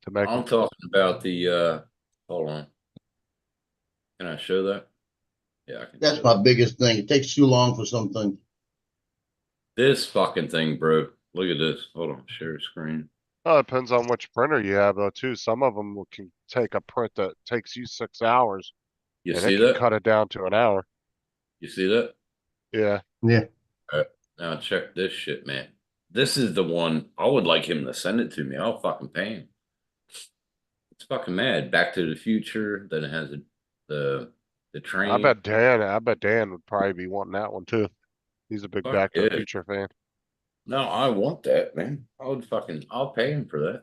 to make them. the hold on. Can I show that? Yeah, I can That's show my that. biggest thing. It takes too long for something. This fucking thing, bro. Look at this. Hold on, share screen. Well, it depends on which printer you have, though, too. Some of them can take a print that takes you 6 hours, You and it see can that? cut it down to an hour. You see that? Yeah. Yeah. All right. Now check this shit, man. This is the one I would like him to send it to me. I'll fucking pay him. It's fucking mad. Back to the Future. Then it has the I train. bet Dan would probably be wanting that one, too. He's a big Fuck Back to the yeah. Future fan. No, I want that, man. I'll pay him for that.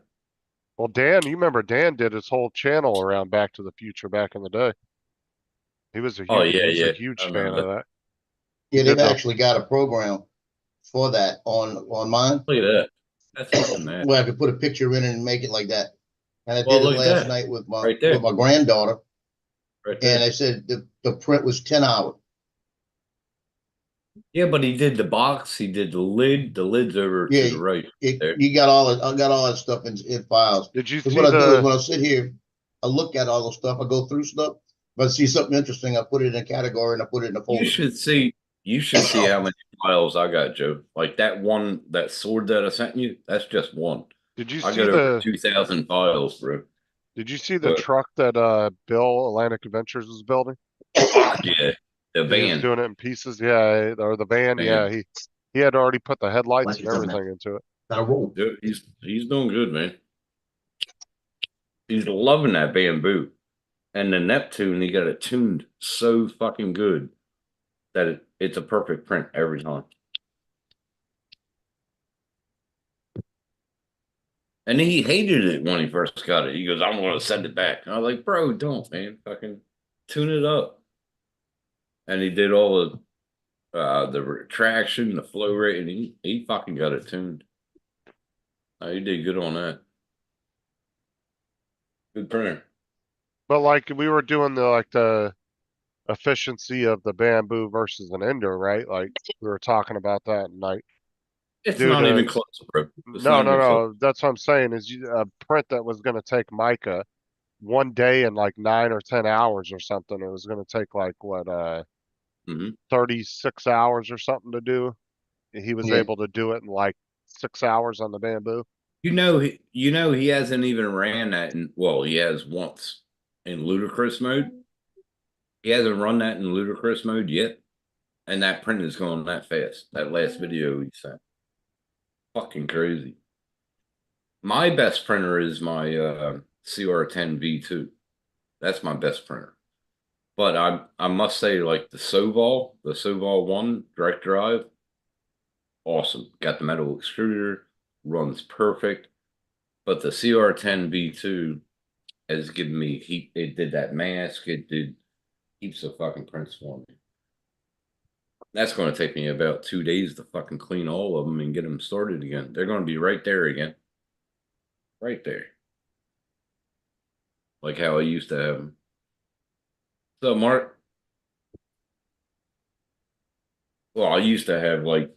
Well, Dan, you remember Dan did his whole channel around Back to the Future back in the day. He was a Oh huge, yeah, he was a yeah. I huge fan remember of that. that. He Yeah, they've did the actually got a program for that on mine Look at that. That's fucking mad. where I could put a picture in it and make it like that. And I Well, did it look at last that. night with Right with there. my granddaughter, Right and there. I said the print was 10 hours. Yeah, but he did the box. He did the lid. The lid's over to Yeah, the right it there. you got all it. I got all that stuff in files. Did you Because see what I do is the when I sit here, I look at all the stuff. I go through stuff. If I see something interesting, I put it in a category and I put it in a You folder. should see. You should see how many files I got, Joe. Like that one, that sword that I sent you. That's just one. did you I see got over the 2,000 files, bro. did you see the But truck that Bill Atlantic Adventures was building? fuck yeah, the He was van, doing it in pieces, yeah, or the van, yeah. man. He had already put the headlights Like and it's a everything into it. got a roll. Dude, he's doing good, man. He's loving that bamboo. And the Neptune, he got it tuned so fucking good that it's a perfect print every time. And he hated it when he first got it. He goes, "I'm going to send it back." And I was like, "Bro, don't, man. Fucking tune it up." And he did all the retraction, the flow rate, and he fucking got it tuned. He did good on that. Good printer. But like we were doing the efficiency of the bamboo versus an ender, right? Like we were talking about that night. It's Dude, not even close, bro. It's no, not no, even close. no. That's what I'm saying is a print that was going to take Micah one day in like 9 or 10 hours or something. It was going to take like what, Hmm 36 hours or something to do. He was Yeah. able to do it in like 6 hours on the bamboo. You know, he hasn't even ran that. Well, he has once. in ludicrous mode. He hasn't run that in ludicrous mode yet. And that print is going that fast. That last video he sent. Fucking crazy. My best printer is my CR10 V2. That's my best printer. But I must say, like the Soval 1 direct drive, awesome. Got the metal extruder, runs perfect. But the CR10 V2 has given me it did that mask, it did heaps of fucking prints for me. That's going to take me about 2 days to fucking clean all of them and get them started again. They're going to be right there again. Right there. Like how I used to have them. So, Mark. Well, I used to have like,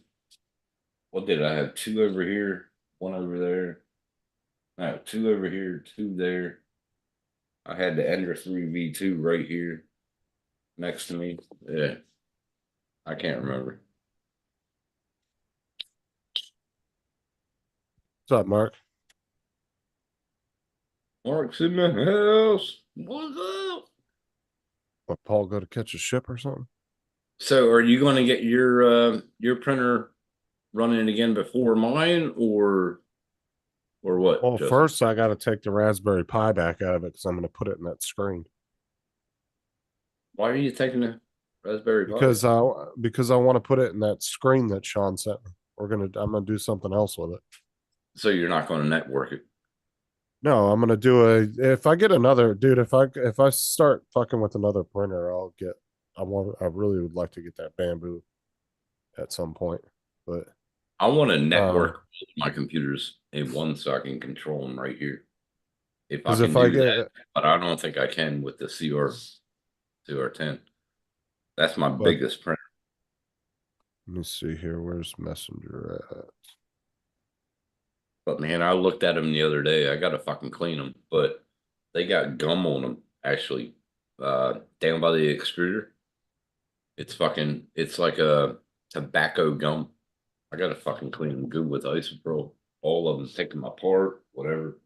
what did I have? 2 over here, 1 over there. No, 2 over here, 2 there. I had the Ender 3 V2 right here next to me. Yeah. I can't remember. What's up, Mark? Mark's in the house. What's up? What, Paul go to catch a ship or something? So, are you going to get your printer running again before mine, or what? Well, Justin? first I got to take the Raspberry Pi back out of it because I'm going to put it in that screen. Why are you taking the Raspberry Pi? Because I want to put it in that screen that Sean sent me. I'm gonna do something else with it. So you're not going to network it. No, I'm gonna do if I get another dude, if I start fucking with another printer, I really would like to get that Bamboo at some point. But I want to network my computers in one so I can control them right here. If I can do that, but I don't think I can with the CR10. That's my biggest printer. Let me see here. Where's Messenger at? But man, I looked at them the other day. I gotta fucking clean them, but they got gum on them actually. Down by the extruder. It's like a tobacco gum. I gotta fucking clean them good with isopropyl. All of them, take them apart, whatever.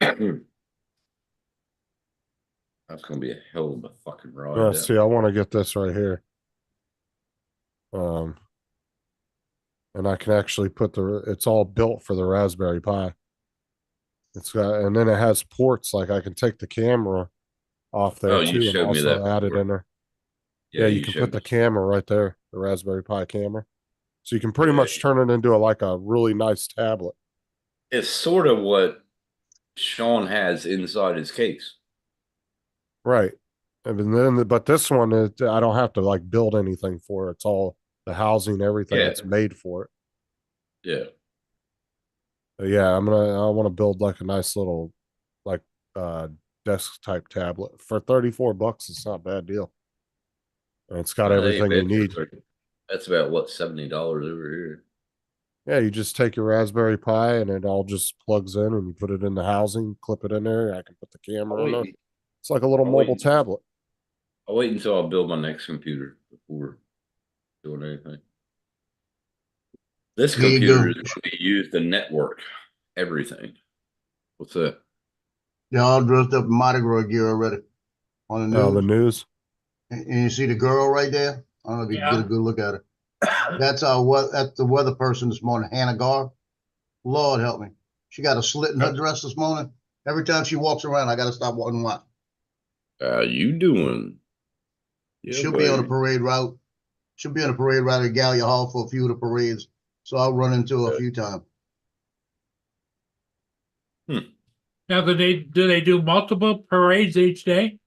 That's gonna be a hell of a fucking ride. See, I want to get this right here. And I can actually it's all built for the Raspberry Pi. And then it has ports, like I can take the camera off there too and also add it in there. Yeah, you can put the camera right there, the Raspberry Pi camera. So you can pretty much turn it into like a really nice tablet. It's sort of what Sean has inside his case. Right. And then, but this one, I don't have to like build anything for it. It's all the housing, everything. It's made for it. Yeah. Yeah, I want to build like a nice little like desk type tablet for $34. It's not a bad deal. And it's got everything you need. That's about what, $70 over here. Yeah, you just take your Raspberry Pi and it all just plugs in and you put it in the housing, clip it in there. I can put the camera on it. It's like a little mobile tablet. I'll wait until I build my next computer before doing anything. This computer is going to be used to network everything. What's that? They're all dressed up in Mardi Gras gear already on the news. Oh, the news. And you see the girl right there? I don't know if you can get a good look at her. That's the weather person this morning, Hannah Gar. Lord help me. She got a slit in her dress this morning. Every time she walks around, I got to stop and watch. How you doing? Yeah, she'll be on a parade route. She'll be on a parade route at Gallia Hall for a few of the parades. So I'll run into her a few times. Now, do they do multiple parades each day?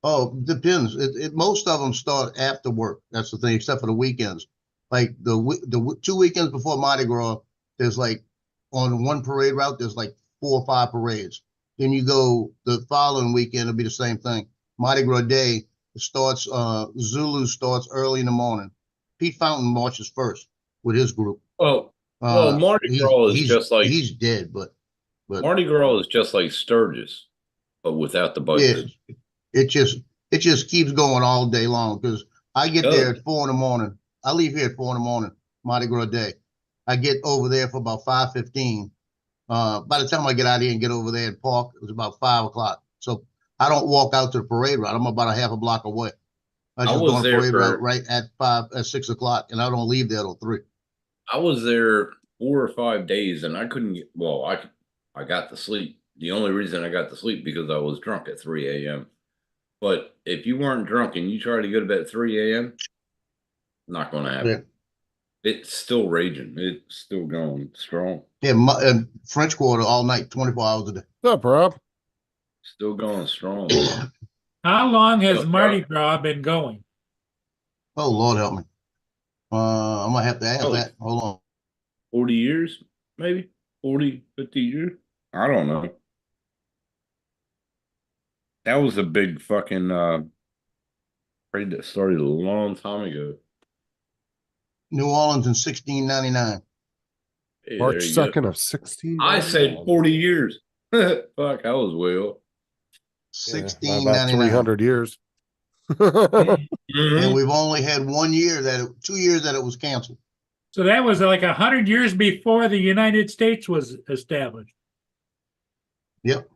Oh, depends. Most of them start after work. That's the thing, except for the weekends. Like the 2 weekends before Mardi Gras, there's like on one parade route, there's like 4 or 5 parades. Then you go the following weekend, it'll be the same thing. Mardi Gras Day starts. Zulu starts early in the morning. Pete Fountain marches first with his group. Oh, well, Mardi Gras is just like he's dead, but Mardi Gras is just like Sturgis, but without the bikes. Yeah, it just keeps going all day long because I get there at 4 in the morning. I leave here at 4 in the morning, Mardi Gras Day. I get over there for about 5:15. By the time I get out here and get over there and park, it was about 5 o'clock. So I don't walk out to the parade route. I'm about a half a block away. I I just go was on the there parade for- route right at 6 o'clock, and I don't leave there till 3. I was there 4 or 5 days, and I couldn't get. Well, I got to sleep. The only reason I got to sleep because I was drunk at 3 a.m. But if you weren't drunk and you try to go to bed at 3 a.m., not going to happen. Yeah. It's still raging. It's still going strong. Yeah, and French Quarter all night, 24 hours a day. What's up, Rob? Still going strong. How long has Oh, Mardi Gras been going? Oh, Lord help me. I'm gonna have to ask Oh. that. Hold on. 40 years, maybe 40, 50 years. I don't know. That was a big fucking parade that started a long time ago. New Orleans in 1699. Hey, March there you go. 2nd of 16. I said 40 years. Fuck, I was way off. Yeah, about 1699. 300 years. Mhm. And we've only had 1 year 2 years that it was canceled. So that was like 100 years before the United States was established. Yep.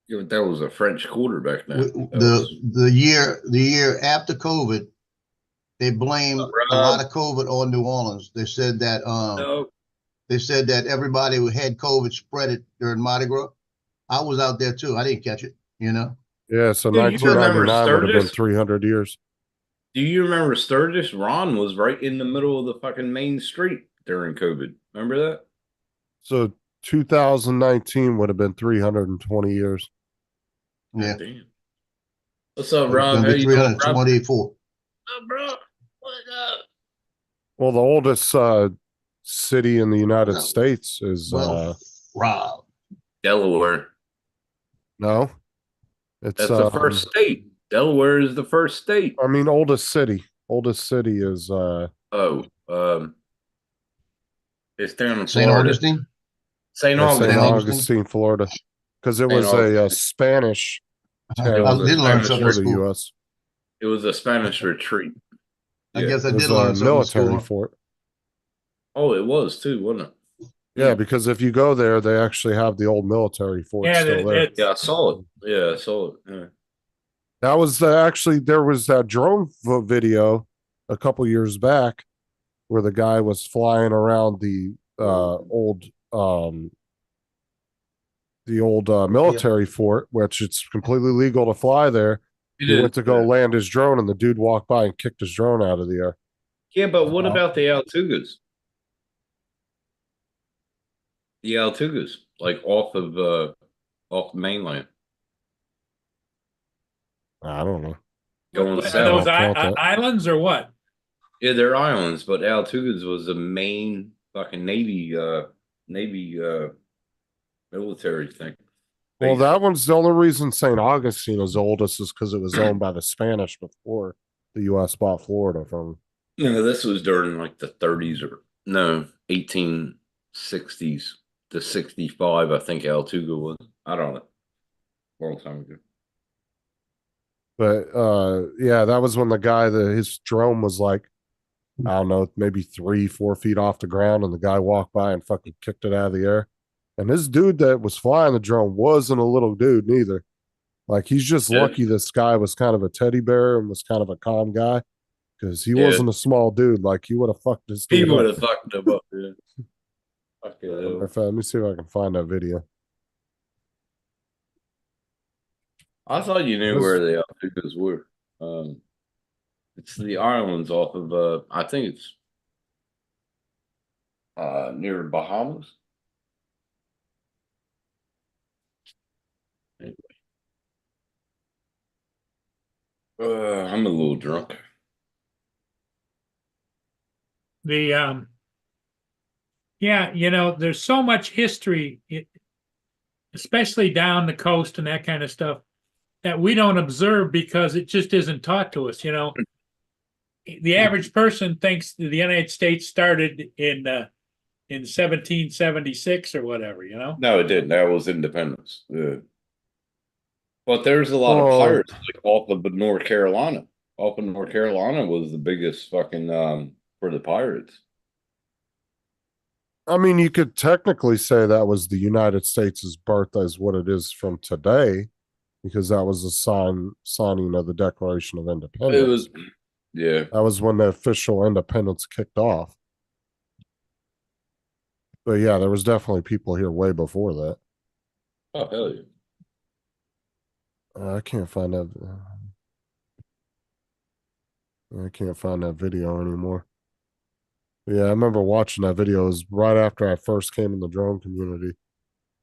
Yeah, but that was a French Quarter back then. The year after COVID, they blamed a lot of COVID on New Orleans. They said that No, everybody who had COVID spread it during Mardi Gras. I was out there too. I didn't catch it, you know. Yeah, so Do you remember 1999 would have been Sturgis? 300 years. do you remember Sturgis? Ron was right in the middle of the fucking main street during COVID. Remember that? So 2019 would have been 320 years. Yeah. Damn. What's up, It's Rob? gonna How be you doing, Rob? 324. What's up, bro? What's up? Well, the oldest city in the United States is Well, Rob. Delaware. no. It's That's the first state. Delaware is the first state. I mean, oldest city. Oldest city is Oh, it's down in St. Florida. Augustine. St. St. Augustine. Augustine, Florida, because it St. was a Augustine. Spanish I town was a did learn Spanish something for in the school. U.S. It was a Spanish retreat. I Yeah. guess I It was did learn a something in military school. fort. Oh, it was too, wasn't it? Yeah, because if you go there, they actually have the old military fort Yeah, still there. Yeah, I saw it. Yeah, I saw it. Yeah. That was actually there was that drone video a couple years back where the guy was flying around the old military fort, which it's completely legal to fly there. He went to go land his drone, and the dude walked by and kicked his drone out of the air. Yeah, but what about the Altugas? The Altugas, like off the mainland, I don't know. going Are south. those Count that. islands or what? Yeah, they're islands, but Altugas was the main fucking Navy military thing. Well, Base. that one's the only reason St. Augustine is oldest is because it was owned by the Spanish before the U.S. bought Florida from. No, this was during like the 30s or no 1860s to 65. I think Altuga was. I don't know. Long time ago. But yeah, that was when the guy his drone was like, I don't know, maybe 3-4 feet off the ground, and the guy walked by and fucking kicked it out of the air. And this dude that was flying the drone wasn't a little dude neither. Like he's just Yeah. lucky this guy was kind of a teddy bear and was kind of a calm guy, because he Yeah. wasn't a small dude. Like he would have fucked this He dude would up. have fucked him up. Yeah. Fucking hell. Let me see if I can find that video. I thought you knew This- where the Altugas were. It's the islands off of I think it's near Bahamas. Anyway. I'm a little drunk. The yeah, there's so much history, especially down the coast and that kind of stuff, that we don't observe because it just isn't taught to us. The average person thinks the United States started in 1776 or whatever. No, it didn't. That was independence. Yeah. But there's a lot of Oh. pirates like off of North Carolina. Off of North Carolina was the biggest fucking for the pirates. I mean, you could technically say that was the United States' birth as what it is from today. because that was the signing of the Declaration of Independence. It was, yeah. That was when the official independence kicked off. But yeah, there was definitely people here way before that. Oh hell yeah. I can't find that. I can't find that video anymore. Yeah, I remember watching that video. It was right after I first came in the drone community.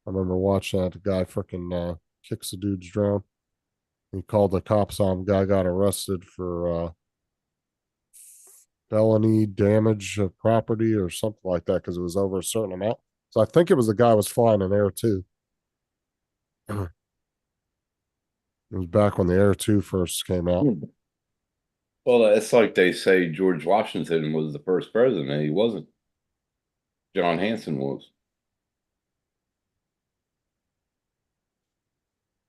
I remember watching that. The guy freaking kicks the dude's drone. He called the cops on him. Guy got arrested for felony damage of property or something like that because it was over a certain amount. So I think it was the guy was flying in Air 2. It was back when the Air 2 first came out. Well, it's like they say George Washington was the first president. He wasn't. John Hanson was.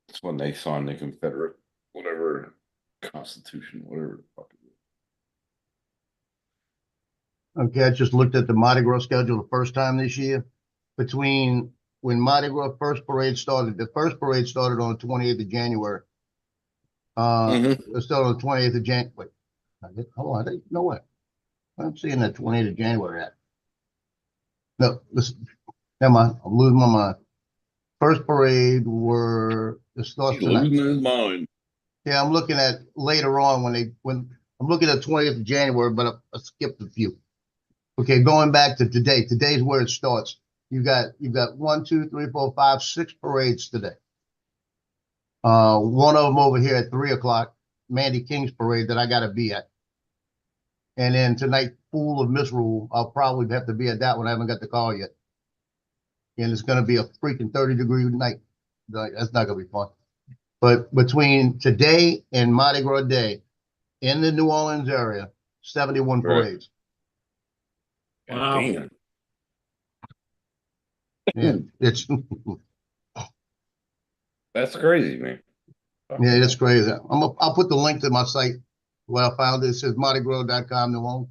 That's when they signed the Confederate, whatever, Constitution, whatever the fuck it is. Okay, I just looked at the Mardi Gras schedule the first time this year. Between when Mardi Gras first parade started, the first parade started on the 28th of January. It started on the 28th of January. Wait, hold on, no way. I'm seeing that 28th of January at. No, listen, never mind. I'm losing my mind. First parade it starts He's tonight. losing his mind. Yeah, I'm looking at later on when I'm looking at 20th of January, but I skipped a few. Okay, going back to today. Today's where it starts. You've got 1, 2, 3, 4, 5, 6 parades today. One of them over here at 3:00, Mandy King's parade that I gotta be at. And then tonight, Fool of Misrule, I'll probably have to be at that one. I haven't got the call yet. And it's gonna be a freaking 30-degree night. That's not gonna be fun. But between today and Mardi Gras Day, in the New Orleans area, 71 Right. parades. Wow. Damn. Yeah, it's That's crazy, man. yeah, it's crazy. I'll put the link to my site where I found it. It says mardigras.com New Orleans.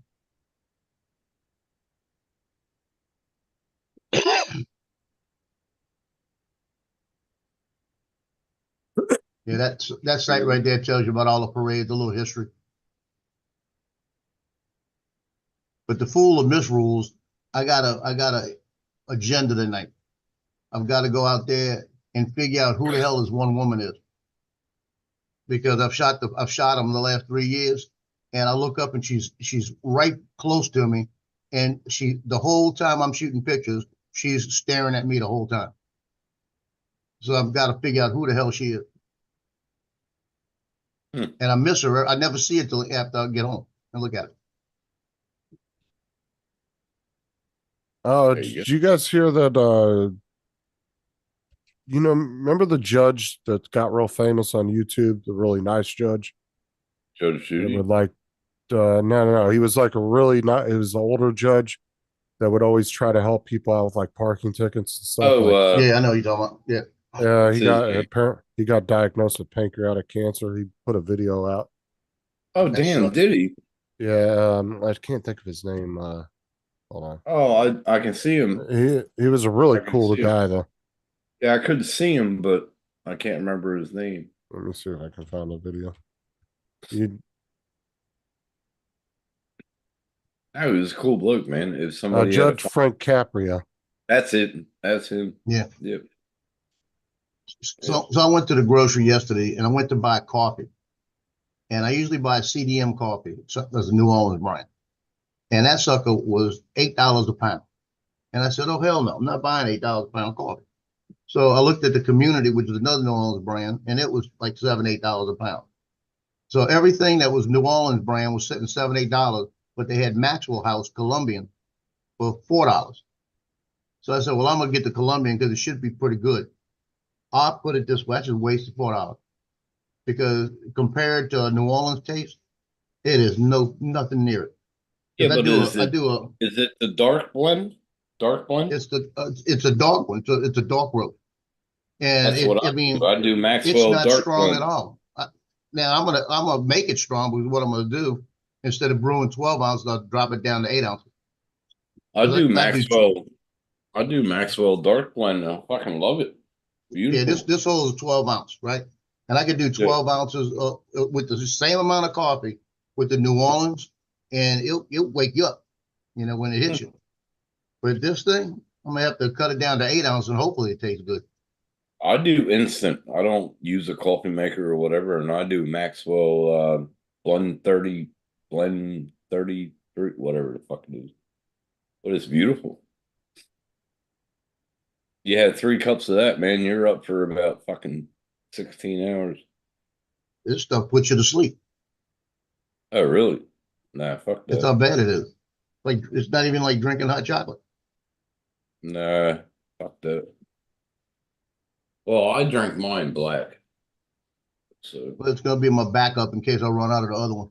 Yeah, that site right there tells you about all the parades, a little history. But the Fool of Misrules, I got a agenda tonight. I've got to go out there and figure out who the hell this one woman is. Because I've shot them the last 3 years, and I look up and she's right close to me, and the whole time I'm shooting pictures, she's staring at me the whole time. So I've got to figure out who the hell she is. And I miss her. I never see it till after I get home and look at it. Oh, There you did you guys hear that? Remember the judge that got real famous on YouTube, the really nice judge? Judge That Judy. would like, no. He was like a really not. He was an older judge that would always try to help people out with like parking tickets and stuff. Oh, Yeah, I know what you're talking about. Yeah. yeah, Says- he got diagnosed with pancreatic cancer. He put a video out. oh, That damn, sucks. did he? Yeah, I can't think of his name. Hold Oh, I can see him. on. He was a really I can cool see him. guy though. Yeah, I couldn't see him, but I can't remember his name. Let me see if I can find the video. You Oh, he was a cool bloke, man. If somebody had a Judge Frank Caprio. that's it. That's him. Yeah. Yep. So I went to the grocery yesterday and I went to buy coffee. And I usually buy CDM coffee. So there's a New Orleans brand. And that sucker was $8 a pound. And I said, oh, hell no, I'm not buying $8 a pound coffee. So I looked at the Community, which is another New Orleans brand, and it was like $7, $8 a pound. So everything that was New Orleans brand was sitting $7, $8, but they had Maxwell House Colombian for $4. So I said, well, I'm going to get the Colombian because it should be pretty good. I'll put it this way, I just wasted $4 because compared to a New Orleans taste, it is nothing near it. Yeah, 'Cause but is it the dark blend? Dark blend? it's a dark one. So it's a dark roast. And That's what I mean, do. I do it's Maxwell not dark strong blend. at all. Now I'm gonna make it strong because what I'm gonna do instead of brewing 12 ounces, I'll drop it down to 8 ounces. I do That'd be- Maxwell. I do Maxwell dark blend. I fucking love it. Beautiful. Yeah, this whole is 12 ounce, right? And I could do 12 ounces with the same amount of coffee with the New Orleans, and it'll wake you up, you know, when it hits you. But this thing, I'm gonna have to cut it down to 8 ounces, and hopefully it tastes good. I do instant. I don't use a coffee maker or whatever, and I do Maxwell blend 33, whatever the fuck it is. But it's beautiful. You had 3 cups of that, man. You're up for about fucking 16 hours. This stuff puts you to sleep. Oh, really? Nah, fuck That's that. how bad it is. Like, it's not even like drinking hot chocolate. Nah, fuck that. Well, I drank mine black. So But it's gonna be my backup in case I run out of the other one.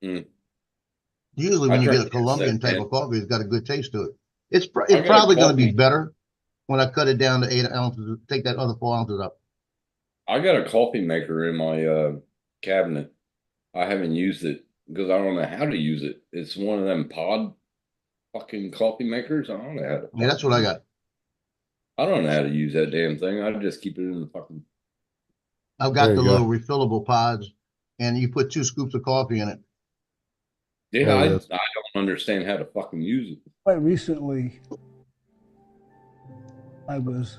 Mm. Usually I when you get a drank Colombian instant, type man. of coffee, it's got a good taste to it. It's I got a probably gonna be coffee. better when I cut it down to 8 ounces, take that other 4 ounces up. I got a coffee maker in my cabinet. I haven't used it because I don't know how to use it. It's one of them pod fucking coffee makers. I don't know how to. Yeah, that's what I got. I don't know how to use that damn thing. I just keep it in the fucking. I've got There the you little go. refillable pods, and you put 2 scoops of coffee in it. Yeah, There I it is. don't understand how to fucking use it. Quite recently, I was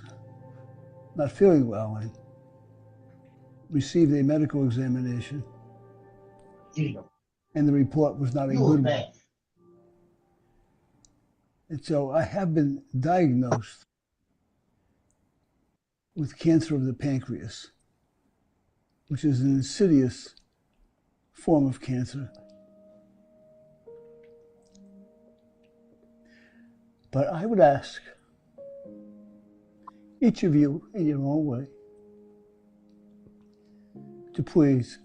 not feeling well and received a medical examination, and the report was not a good one. And so I have been diagnosed with cancer of the pancreas, which is an insidious form of cancer. But I would ask each of you in your own way to please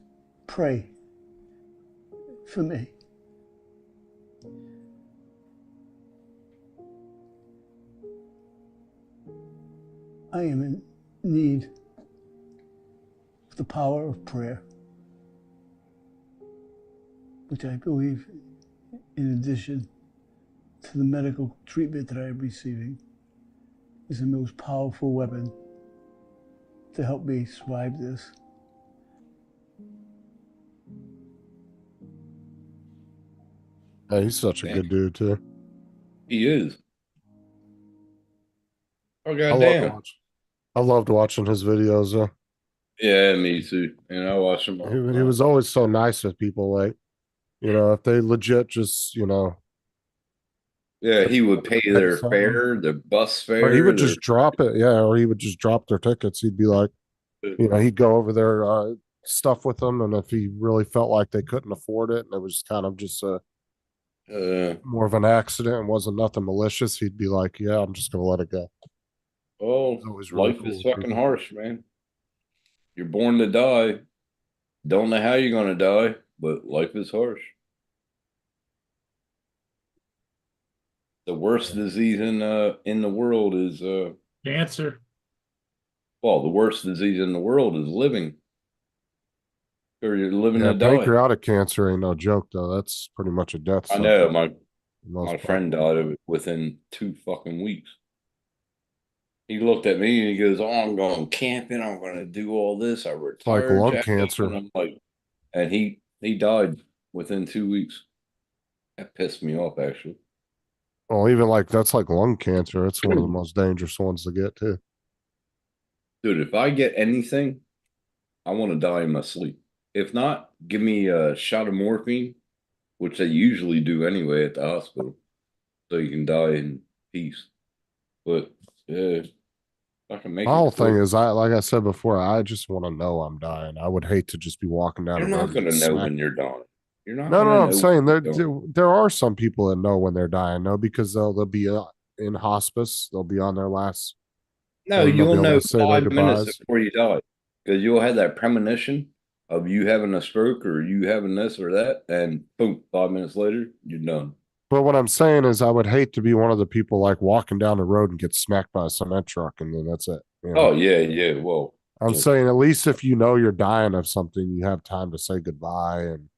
pray for me. I am in need of the power of prayer, which I believe, in addition to the medical treatment that I am receiving, is the most powerful weapon to help me survive this. Yeah, he's such a good dude too. He is. Oh I loved goddamn. watching his videos. Yeah, me too. And I watch him all the He time. was always so nice with people. Like, you know, if they legit just, you know, Yeah, he would pay their something. fare, their bus fare. or he would their- just drop it. Yeah, or he would just drop their tickets. He'd be like, you know, he'd go over their stuff with them, and if he really felt like they couldn't afford it, and it was kind of just more of an accident and wasn't nothing malicious, he'd be like, "Yeah, I'm just gonna let it go." well, It's always really life cool is with fucking people. harsh, man. You're born to die. Don't know how you're gonna die, but life is harsh. The worst disease in the world is Cancer. well, the worst disease in the world is living. Or you're living Yeah, to die. pancreatic cancer ain't no joke though. That's pretty much a death I sentence know for my the most part. friend died of it within 2 fucking weeks. He looked at me and he goes, "Oh, I'm going camping. I'm going to do all this. I retired." lung Jack." cancer. And I'm like, and he died within 2 weeks. That pissed me off, actually. Well, even like that's like lung cancer. It's one of the most dangerous ones to get too. Dude, if I get anything, I want to die in my sleep. If not, give me a shot of morphine, which they usually do anyway at the hospital, so you can die in peace. But yeah, I can make My it whole quick. thing is, like I said before, I just want to know I'm dying. I would hate to just be walking down You're the road. not going to know when you're dying. You're not. No, gonna no, I'm know saying when you're dying. there are some people that know when they're dying, though, because they'll be in hospice. They'll be on their last. No, and they'll you'll be able know to say their 5 minutes goodbyes. before you die, because you'll have that premonition of you having a stroke or you having this or that, and boom, 5 minutes later, you're done. But what I'm saying is, I would hate to be one of the people like walking down the road and get smacked by a cement truck, and then that's it. You know? Oh yeah, yeah. Well, I'm yeah. saying at least if you know you're dying of something, you have time to say goodbye, and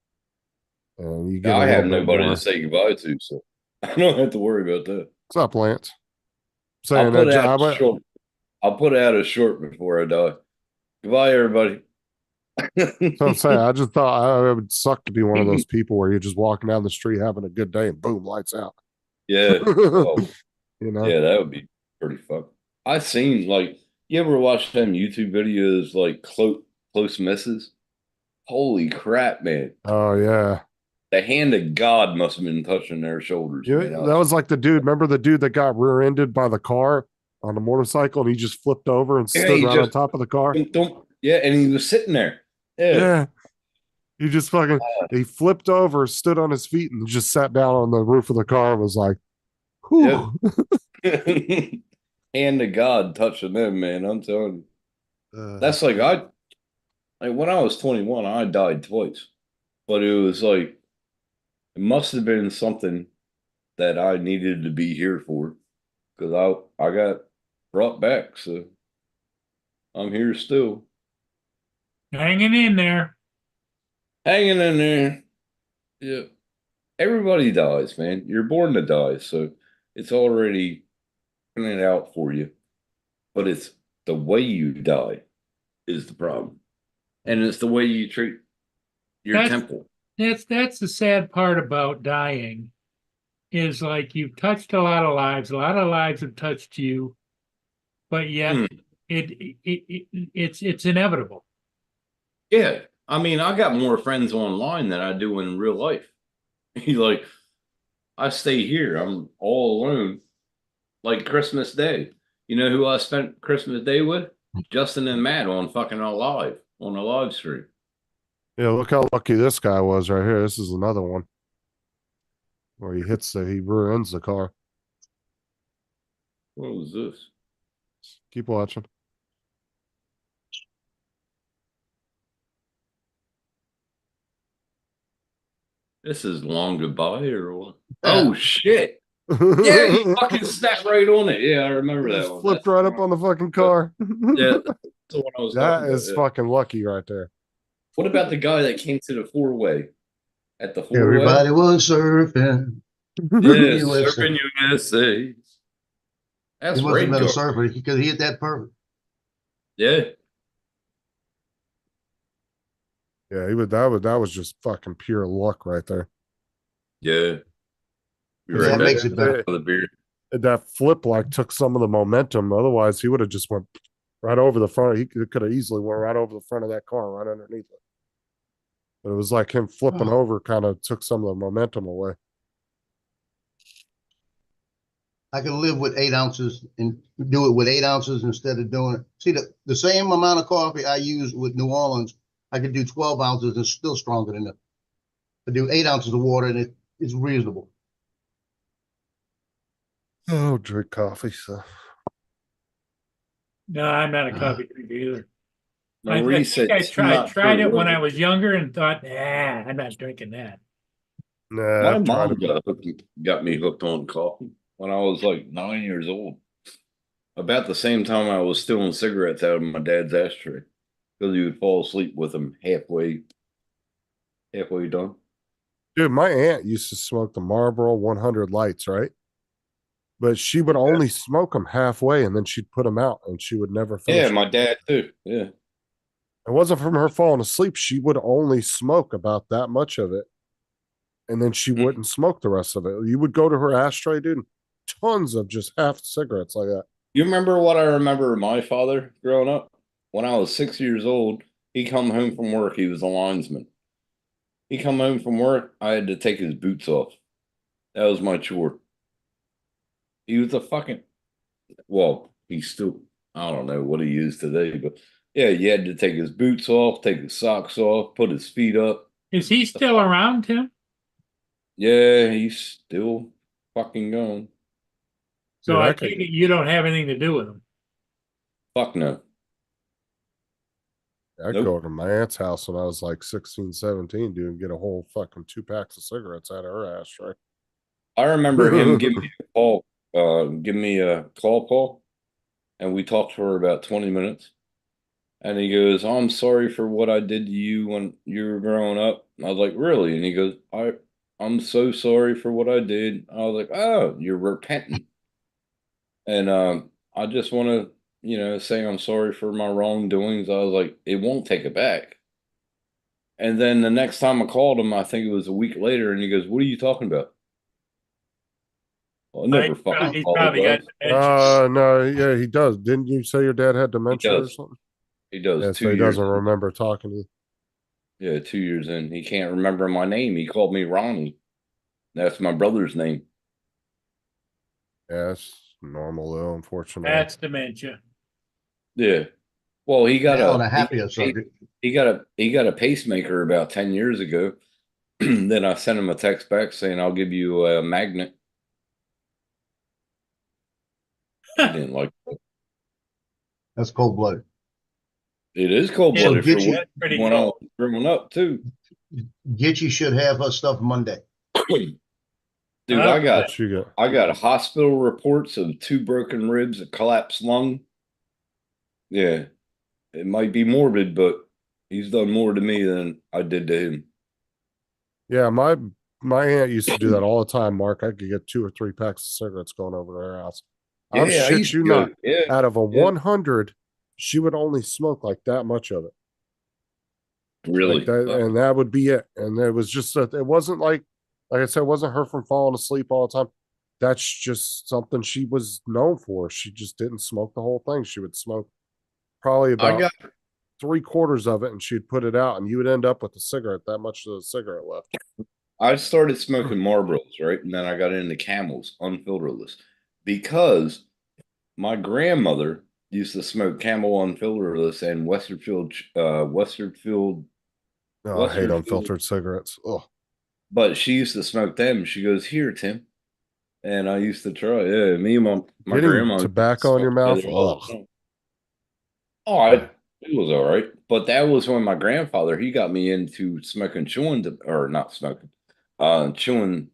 you get. I a have little bit nobody more. to say goodbye to, so I don't have to worry about that. What's up, Lance? I'll Saying put that out a short. I'll put out a short before I die. Goodbye, everybody. So I'm saying, I just thought it would suck to be one of those people where you're just walking down the street having a good day and boom, lights out. Yeah. Oh, You know? yeah, that would be pretty fun. I seen like you ever watch them YouTube videos like close misses? Holy crap, man. Oh yeah. The hand of God must have been touching their shoulders, Yeah, man. that was like the dude. Remember the dude that got rear-ended by the car on a motorcycle and he just flipped over and Yeah, stood he right on just top of the car? yeah, and he was sitting there. Yeah. Yeah. He just fucking he flipped over, stood on his feet, and just sat down on the roof of the car and was like, whew. Yep. Hand of God touching them, man. I'm telling you. Uh, That's like when I was 21, I died twice. But it was like it must have been something that I needed to be here for. Because I got brought back, so I'm here still. Hanging in there. Hanging in there. Yeah. Everybody dies, man. You're born to die, so it's already printed out for you. But it's the way you die is the problem. And it's the way you treat your That's- temple. That's the sad part about dying, is like you've touched a lot of lives have touched you, but yet Hmm. it's inevitable. Yeah. I mean, I got more friends online than I do in real life. Like, I stay here. I'm all alone. Like Christmas Day. You know who I spent Christmas Day with? Justin and Matt on a live stream. yeah, look how lucky this guy was right here. This is another one where he rear ends the car. What was this? Keep watching. This is long goodbye or what? Oh shit. Yeah, he fucking snapped right on it. Yeah, I remember that Just one. flipped That's right up on the fucking car. Yeah, that's the one I was That talking is about. Yeah. fucking lucky right there. What about the guy that came to the four-way at the four-way? Everybody was surfing. Yeah, USA. Surfing USA. That's He must have been a Radgar. surfer because he hit that perfect. Yeah. Yeah, that was just fucking pure luck right there. Yeah. Be Yeah, right that back makes it to better. the beer. That flip like took some of the momentum. Otherwise, he would have just went right over the front. He could have easily went right over the front of that car, right underneath it. But it was like him flipping over kind of took some of the momentum away. I can live with 8 ounces and do it with 8 ounces instead of doing it. See, the same amount of coffee I use with New Orleans, I could do 12 ounces and still stronger than it. I do 8 ounces of water and it's reasonable. Oh, drink coffee. So No, I'm not a coffee drinker either. I Marie think said I it's tried not tried it true. when I was younger and thought, I'm not drinking that. nah, My I've tried mom it. got me hooked on coffee when I was like 9 years old. About the same time I was stealing cigarettes out of my dad's ashtray because he would fall asleep with them halfway done. Dude, my aunt used to smoke the Marlboro 100 lights, right? But she would only smoke them halfway and then she'd put them out and she would never finish. Yeah, them. my dad too. Yeah. It wasn't from her falling asleep. She would only smoke about that much of it. And then she wouldn't smoke the rest of it. You would go to her ashtray, dude, tons of just half cigarettes like that. You remember what I remember of my father growing up? When I was 6 years old, he come home from work. He was a linesman. He come home from work. I had to take his boots off. That was my chore. He was a fucking, well, he's still, I don't know what he is today, but yeah, you had to take his boots off, take his socks off, put his feet up. Is he still around, Tim? Yeah, he's still fucking going. So Dude, I I could- take it you don't have anything to do with him. Fuck no. I'd Nope. go to my aunt's house when I was like 16, 17, dude, and get a whole fucking 2 packs of cigarettes out of her ashtray. I remember him giving me a call, call, and we talked for about 20 minutes. And he goes, I'm sorry for what I did to you when you were growing up. I was like, really? And he goes, I'm so sorry for what I did. I was like, oh, you're repentant. And I just want to say I'm sorry for my wrongdoings. I was like, it won't take it back. And then the next time I called him, I think it was a week later, and he goes, "What are you talking about?" Well, I never fucking He's probably got apologized. dementia. No, yeah, he does. Didn't you say your dad had He dementia or does. something? He does. Yeah, 2 so he years. doesn't remember talking to you. Yeah, 2 years in, he can't remember my name. He called me Ronnie. That's my brother's name. Yeah, it's normal though, unfortunately. That's dementia. Yeah. Well, he got Now on a a happier subject, he got a pacemaker about 10 years ago. Then I sent him a text back saying I'll give you a magnet. He didn't like it. that's cold blooded. It is cold Yeah, blooded so for get you- what pretty when I cold. was growing up too. Gitchy should have her stuff Monday. Dude, Huh? What you got? I got hospital reports of 2 broken ribs, a collapsed lung. Yeah. It might be morbid, but he's done more to me than I did to him. Yeah, my aunt used to do that all the time, Mark. I could get 2 or 3 packs of cigarettes going over to her house. I'm Yeah, I shit used you to go. not. Yeah. Out of a Yeah. 100, she would only smoke like that much of it. Really? Like that, and that would be it. And it was just that it wasn't like I said, it wasn't her from falling asleep all the time. That's just something she was known for. She just didn't smoke the whole thing. She would smoke probably I about got 3/4 of it, and she'd put it out, and you would end up with a cigarette, that much of the cigarette left. I started smoking Marlboros, right? And then I got into Camels, unfilterless, because my grandmother used to smoke Camel unfilterless and Westerfield, Oh, I hate Westerfield, unfiltered cigarettes. Oh, but she used to smoke them. She goes, "Here, Tim," and I used to try. Yeah, me and my getting grandma used to tobacco in your smoke mouth. together all the Ugh. time. Oh, it was all right, but that was when my grandfather he got me into smoking or not smoking, chewing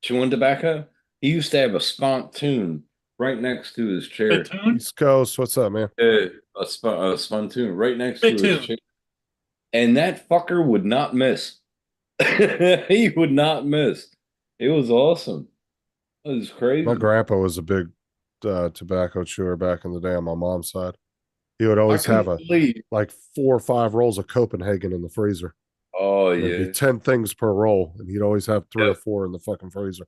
tobacco. He used to have a spontoon right next to his chair. Spittoon? East Coast, what's up, man? A spontoon right next to his Spittoon. chair, and that fucker would not miss. He would not miss. It was awesome. It was crazy. My grandpa was a big tobacco chewer back in the day on my mom's side. He would I always have couldn't believe. like 4 or 5 rolls of Copenhagen in the freezer. Oh There'd yeah. be 10 things per roll, and he'd always have 3 Yeah. or 4 in the fucking freezer.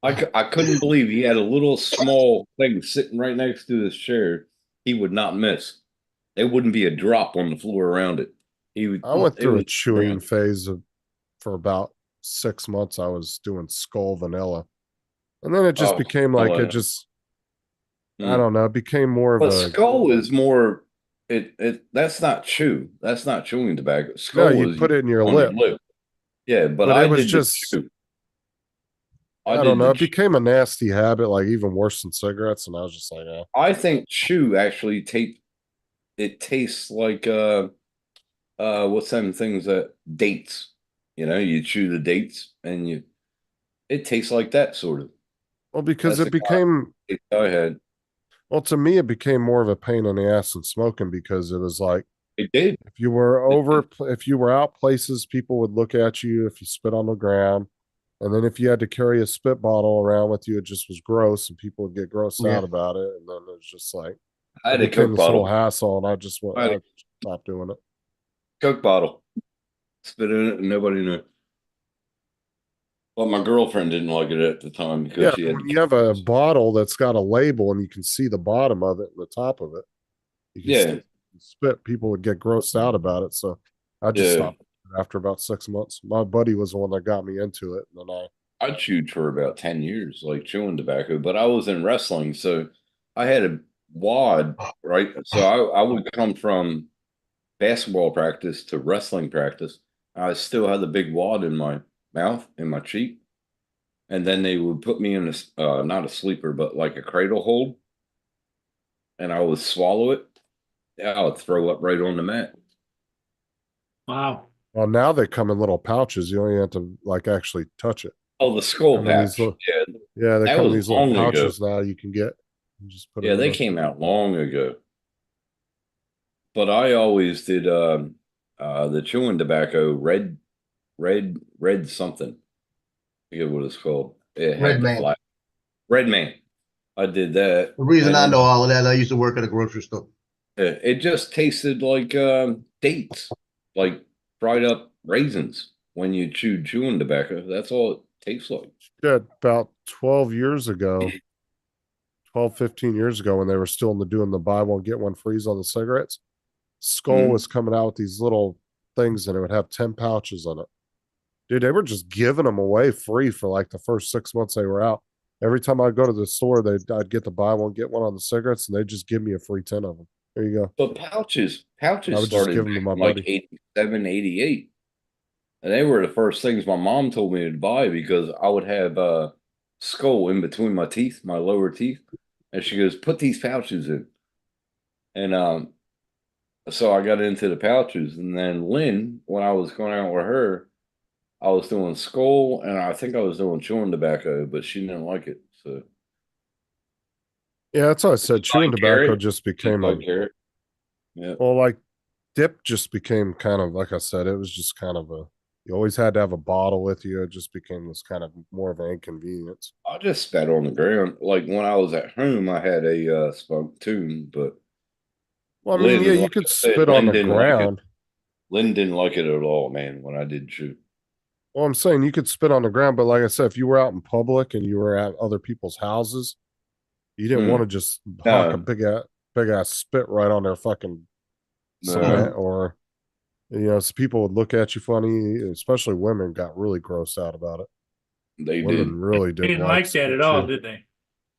I couldn't believe he had a little small thing sitting right next to his chair. He would not miss. There wouldn't be a drop on the floor around it. He would. I went it through a was chewing grand. phase for about 6 months. I was doing Skull Vanilla, and then it just Oh, became like vanilla. it just I Mm. don't know. It became more of But a skull is more. It that's not chew. That's not chewing tobacco. no. Skull You is put it in your on lip, your lip. Yeah, but but I it was did just the chew. I did don't know. the It became a nasty habit, like even worse than cigarettes. And I was just like, I think chew actually tastes like what's them things that dates. You chew the dates and it tastes like that sort of. well, because That's it the became taste I had. well to me, it became more of a pain in the ass than smoking because it was like It did. if you were if you were out places, people would look at you if you spit on the ground. And then if you had to carry a spit bottle around with you, it just was gross and people would get grossed Yeah. out about it. And then it was just like, I it had a became Coke this whole bottle. hassle. And I I had a stopped doing it. Coke bottle. Spit in it and nobody knew. But my girlfriend didn't like it at the time because Yeah. she had When you have a bottle that's got a label and you can see the bottom of it and the top of it, you can Yeah. see spit, people would get grossed out about it. So I just Yeah. stopped after about 6 months. My buddy was the one that got me into it. And then I chewed for about 10 years, like chewing tobacco, but I was in wrestling. So I had a wad, right? So I would come from basketball practice to wrestling practice. I still had the big wad in my mouth, in my cheek. And then they would put me in a, not a sleeper, but like a cradle hold. And I would swallow it. I would throw up right on the mat. Wow. well, now they come in little pouches. You only have to like actually touch it. Oh, the skull Come in these patch. little- Yeah. Yeah, they That come in was these little long ago. pouches now you can get. You just put it Yeah, in they there. came out long ago. But I always did the chewing tobacco red something. I forget what it's called. It had Red the Man. flag. Red Man. I did that. The reason I And, know all of that, I used to work at a grocery store. it just tasted like dates, like fried up raisins when you chew chewing tobacco. That's all it tastes like. Yeah, about 12 years ago, 12, 15 years ago, when they were still in the doing the buy one, get one freeze on the cigarettes, Skull Mhm. was coming out with these little things and it would have 10 pouches on it. Dude, they were just giving them away free for like the first 6 months they were out. Every time I'd go to the store, I'd get the buy one, get one on the cigarettes, and they'd just give me a free 10 of them. There you go. But pouches I would just started give them to back my in like buddy. 87, 88. And they were the first things my mom told me to buy because I would have skull in between my teeth, my lower teeth. And she goes, put these pouches in. And so I got into the pouches. And then Lynn, when I was going out with her, I was doing skull and I think I was doing chewing tobacco, but she didn't like it. So Yeah, that's why I said chewing like tobacco carrot, just became a, like carrot. Yeah. well, like dip just became kind of, like I said, it was just kind of a, you always had to have a bottle with you. It just became this kind of more of an inconvenience. I just spat on the ground. Like when I was at home, I had a smoke too, but Well, I mean, yeah, you like could I said, spit on the Lynn didn't like it. ground. Lynn didn't like it at all, man, when I did chew. Well, I'm saying you could spit on the ground, but like I said, if you were out in public and you were at other people's houses, you didn't want to just hawk a No. big ass spit right on their fucking No. cement, or so people would look at you funny. Especially women got really grossed out about it. They Women did. really They didn't didn't like that spit at all, chew. did they?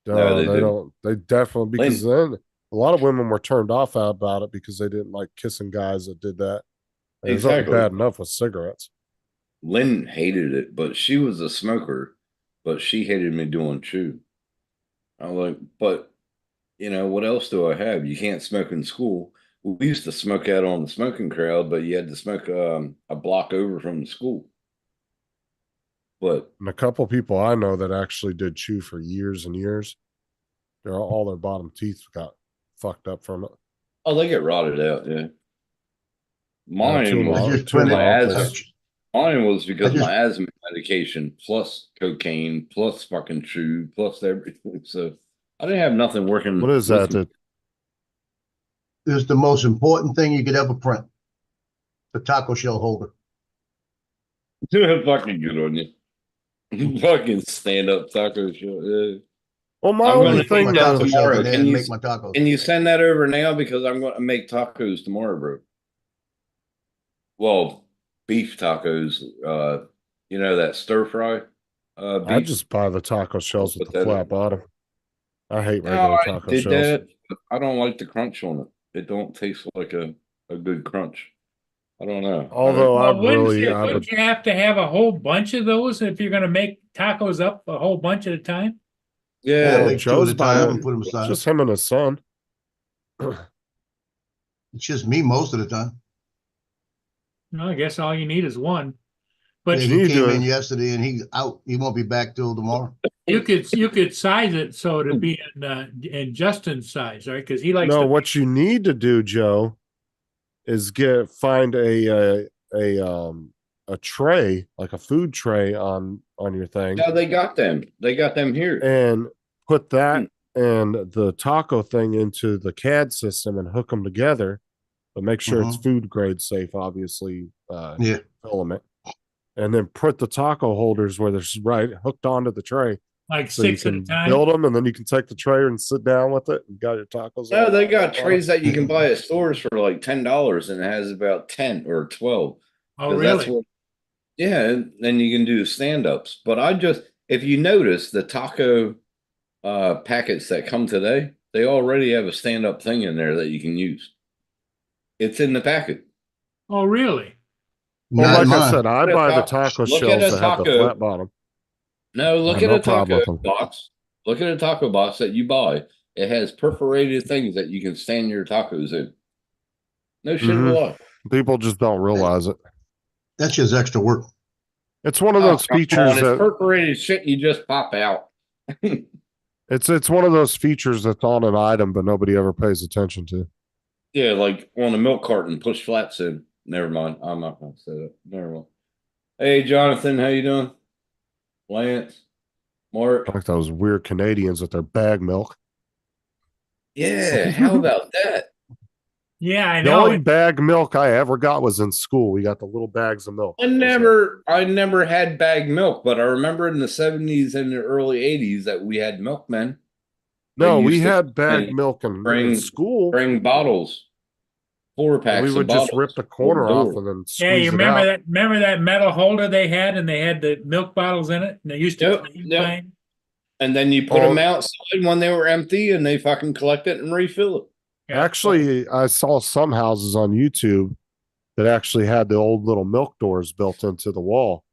No, No, they they didn't. don't. They definitely, because then a lot of women were turned off about it because they didn't like kissing guys that did that. And it was already Exactly. bad enough with cigarettes. Lynn hated it, but she was a smoker, but she hated me doing chew. I was like, but what else do I have? You can't smoke in school. We used to smoke out on the smoking crowd, but you had to smoke a block over from the school. But And a couple people I know that actually did chew for years and years, all their bottom teeth got fucked up from it. oh, they get rotted out, yeah. Two Mine of I was my- just two of my my asthma. uncles. Mine was because I just- my asthma medication plus cocaine plus fucking chew plus everything. So I didn't have nothing working. What is that? with It's the most important thing you could ever print. The taco shell holder. me. Fucking good on you. Fucking stand up taco show. Yeah. Well, my I'm only gonna thing my take though, that taco shells tomorrow. in there Can and you make my tacos. Can you send that over now because I'm going to make tacos tomorrow, bro? Well, beef tacos. That stir fry. I Beef. just buy the taco shells with Put the that flat in. bottom. I hate No, regular I taco did shells. that. But I don't like the crunch on it. It don't taste like a good crunch. I don't know. Although Well, wouldn't I would, you have to have a whole bunch of those if you're going to make tacos up a whole bunch at a time? Yeah, yeah, like two at Joe's a time buying and put them aside. just him and his son. It's just me most of the time. No, I guess all you need is one. But Yeah, you he need came to- in yesterday and he's out. He won't be back till tomorrow. you could size it so to be in Justin's size, right? Because he likes No, to what you need to do, Joe, is find a tray, like a food tray on your thing, no, they got them. They got them here. and put that and the taco thing into the CAD system and hook them together, but make sure it's food grade safe, obviously. Yeah. Filament, and then put the taco holders where they're hooked onto the tray, like so you 6 at a can time. build them, and then you can take the tray and sit down with it and got your tacos. No, all they on got the trays bottom. that you can buy at stores for like $10 and it has about 10 or 12. Oh, 'Cause really? yeah, and then you can do stand-ups. But if you notice the taco packets that come today, they already have a stand-up thing in there that you can use. It's in the packet. Oh, really? Well, Not like I mine. said, I Look at buy the that- taco look at shells a that have the taco. flat bottom. No, look have at no a problem taco with them. box. Look at a taco box that you buy. It has perforated things that you can stand your tacos in. No shit Mhm. of a lie. People just don't realize it. That's just extra work. It's one of Oh, those come features on, it's that perforated shit you just pop out. it's one of those features that's on an item, but nobody ever pays attention to. Yeah, like on a milk carton, push flaps in. Never mind. I'm not gonna say that. Never mind. Hey Jonathan, how you doing? Lance. Mark. Like those weird Canadians with their bag milk. Yeah, how about that? Yeah, I The know. only bag milk I ever got was in school. We got the little bags of milk. I never had bag milk, but I remember in the 70s and the early 80s that we had milkmen. No, They we used to had bag bring- milk in bring school. Bring bottles, 4-packs. We would of just bottles rip the to corner door. off and then Yeah, you squeeze it remember out. that? Remember that metal holder they had, and they had the milk bottles in it, and they used to Yep, clean yep. fine? And then you put Oh. them outside when they were empty, and they fucking collect it and refill it. Yeah. Actually, I saw some houses on YouTube that actually had the old little milk doors built into the wall.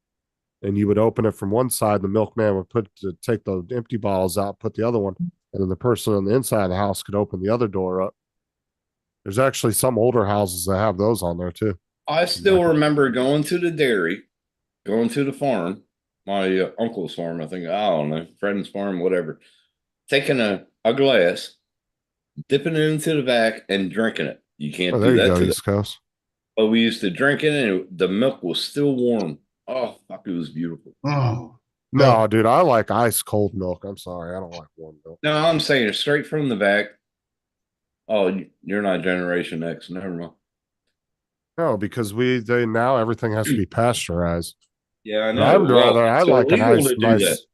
And you would open it from one side, the milkman would take the empty bottles out, put the other one, and then the person on the inside of the house could open the other door up. There's actually some older houses that have those on there too. I still remember going to the dairy, going to the farm, my uncle's farm, I think, I don't know, friend's farm, whatever, taking a glass, dipping it into the back, and drinking it. You can't Oh, do there you that go, today. East Coast. But we used to drink it, and the milk was still warm. Oh, fuck, it was beautiful. Oh, No, dude, I like ice cold milk. I'm sorry, I don't like warm milk. No, I'm saying straight from the back. Oh, you're not Generation X. Never mind. No, because now everything has to be pasteurized. Yeah, I And know. I would rather I it's like a illegal nice to do that. nice.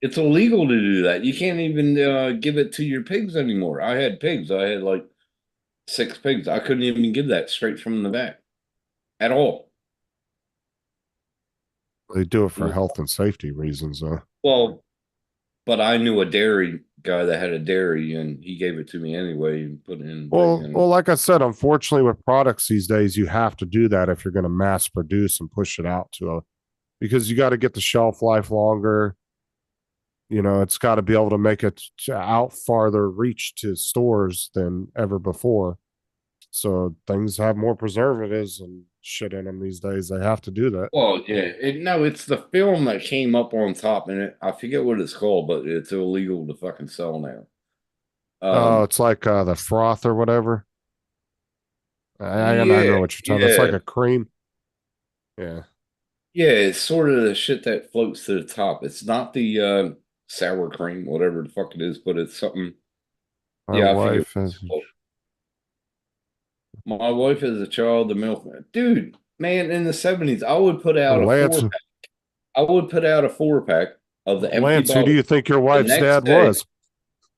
It's illegal to do that. You can't even give it to your pigs anymore. I had pigs. I had like 6 pigs. I couldn't even give that straight from the back at all. They do it for Yeah. health and safety reasons, though. Well, but I knew a dairy guy that had a dairy, and he gave it to me anyway and put it in. Well, like I said, unfortunately, with products these days, you have to do that if you're going to mass produce and push it out because you got to get the shelf life longer. You know, it's got to be able to make it out farther reach to stores than ever before. So things have more preservatives and shit in them these days. They have to do that. Well, yeah, it's the film that came up on top, and I forget what it's called, but it's illegal to fucking sell now. Oh, it's like the froth or whatever. I know what you're talking. It's like a cream. Yeah. Yeah, it's sort of the shit that floats to the top. It's not the sour cream, whatever the fuck it is, but it's something. My Yeah, I wife forget what has. it's called. My wife is a child of milkman. Dude, man, in the 70s, I would put out Lance, 4-pack. I would put out a 4-pack of the empty Lance, who bottle. do you think your wife's next dad day- was?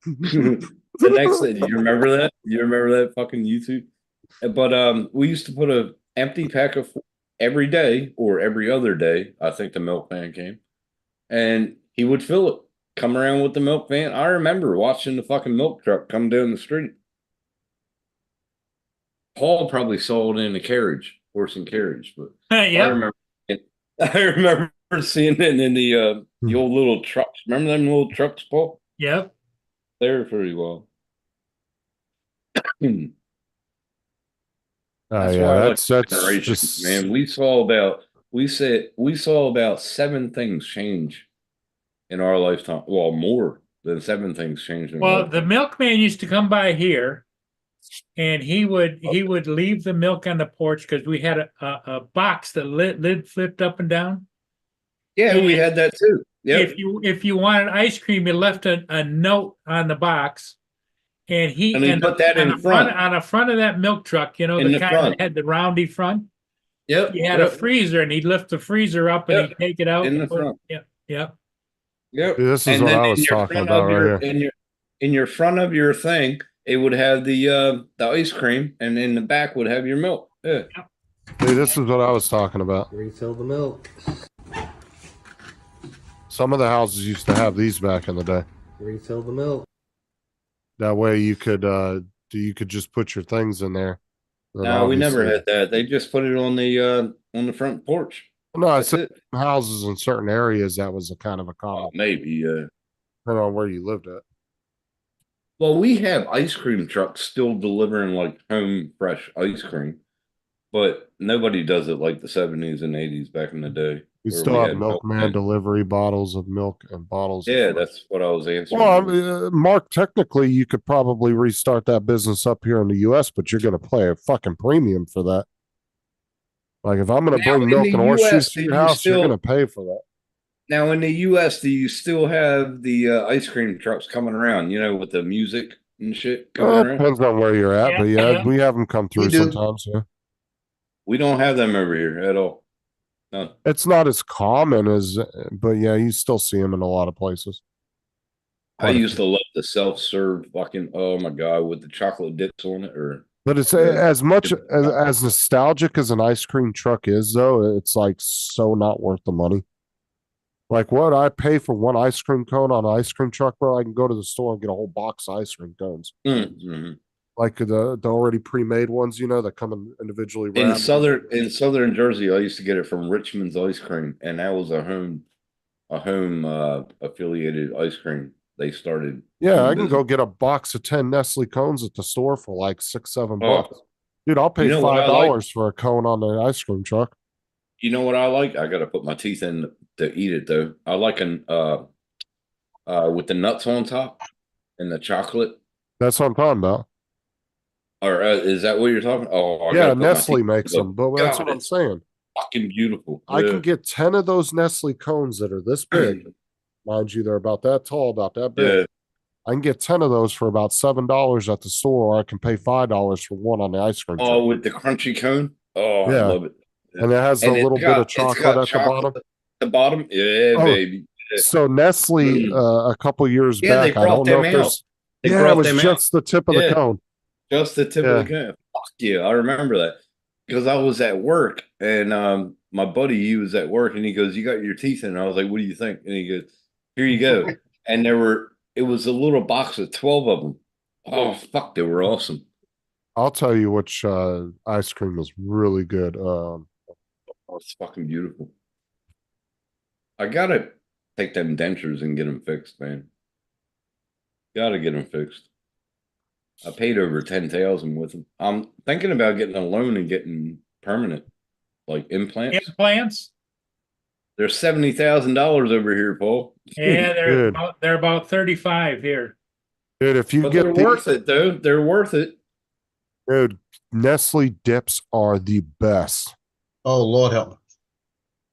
The next day, do you remember that? You remember that fucking YouTube? But we used to put a empty pack of every day or every other day. I think the milkman came, and he would fill it. Come around with the milk van. I remember watching the fucking milk truck come down the street. Paul probably saw it in the carriage, horse and carriage, but I Yeah, remember. I remember seeing it in the old little trucks. Remember them little trucks, Paul? yep. They were pretty well. Oh That's yeah, why I like that's generation, just man. We saw about 7 things change in our lifetime. Well, more than 7 things changed in our Well, lifetime. the milkman used to come by here, and he would leave the milk on the porch because we had a box that lid flipped up and down. Yeah, we had that too. Yeah. If you wanted ice cream, you left a note on the box, and he put that in front. on the front of that milk truck. You know, In the the kind front. that had the roundy front. Yep. He had a freezer, and he'd lift the freezer up, and Yep. he'd take it out In and the put- front. Yep, yep. Yep. this is And what then I in was your talking front about of right here. in your front of your thing, it would have the ice cream, and in the back would have your milk. Yeah. Hey, this is what I was talking about. Refill the milk. Some of the houses used to have these back in the day. Refill the milk. That way you could just put your things in there. And No, we never obviously- had that. They just put it on the front porch. No, I That's said it. houses in certain areas that was a kind of a common, Maybe. depending on where you lived at. Well, we have ice cream trucks still delivering like home fresh ice cream, but nobody does it like the 70s and 80s back in the day. We where still have had milkman delivery bottles of milk and bottles. Yeah, of that's what I was answering. Well, I mean, Mark, technically, you could probably restart that business up here in the U.S., but you're going to pay a fucking premium for that. Like, if I'm going to Now, bring in milk the and horseshoes US, to do your you house, you're still- going to pay for that. Now in the US, do you still have the ice cream trucks coming around, with the music and shit coming around? Depends on where you're at, but yeah, we have them come through do. sometimes. Yeah, We don't have them over here at all. No. it's not as common as, but yeah, you still see them in a lot of places. I used to love the self-serve fucking, oh my God, with the chocolate dips on it or But it's Yeah. as much as nostalgic as an ice cream truck is, though. It's like so not worth the money. Like what I pay for one ice cream cone on an ice cream truck, bro. I can go to the store and get a whole box of ice cream cones, Mhm. like the already pre-made ones, that come in individually In wrapped. southern Jersey, I used to get it from Richmond's Ice Cream, and that was a home affiliated ice cream. They started. Yeah, I can business. go get a box of 10 Nestle cones at the store for like $6-7 Oh. bucks. Dude, I'll pay You know what I $5 like? for a cone on the ice cream truck. You know what I like? I got to put my teeth in to eat it though. I like an with the nuts on top and the chocolate. That's what I'm talking about. Or is that what you're talking? Oh, I Yeah, gotta put my Nestle teeth makes in. them, but that's God, what I'm it's saying. fucking beautiful. I Yeah. can get 10 of those Nestle cones that are this big. Mind you, they're about that tall, about that big. Yeah. I can get 10 of those for about $7 at the store, or I can pay $5 for one on the ice cream truck. Oh, with the crunchy cone. Oh, I Yeah. love it. And it has a And little bit of chocolate at the bottom. At the bottom. Yeah, Oh, baby. Yeah. So Nestle, a couple years Yeah, they back, I brought don't know them if out. there's. They Yeah, it brought was them out. just the tip of the Yeah. cone. Just the tip Yeah. of the cone. Fuck yeah, I remember that because I was at work and my buddy, he was at work and he goes, "You got your teeth in?" And I was like, "What do you think?" And he goes, "Here you go." And it was a little box of 12 of them. Oh fuck, they were awesome. I'll tell you which ice cream is really good. Oh, it's fucking beautiful. I gotta take them dentures and get them fixed, man. Gotta get them fixed. I paid over 10,000 with them. I'm thinking about getting a loan and getting permanent, like implants. Implants? They're $70,000 over here, Paul. Yeah, Good. they're about 35 here. Dude, if you But get they're worth it, though. They're worth it. dude, Nestle dips are the best. Oh, Lord help me.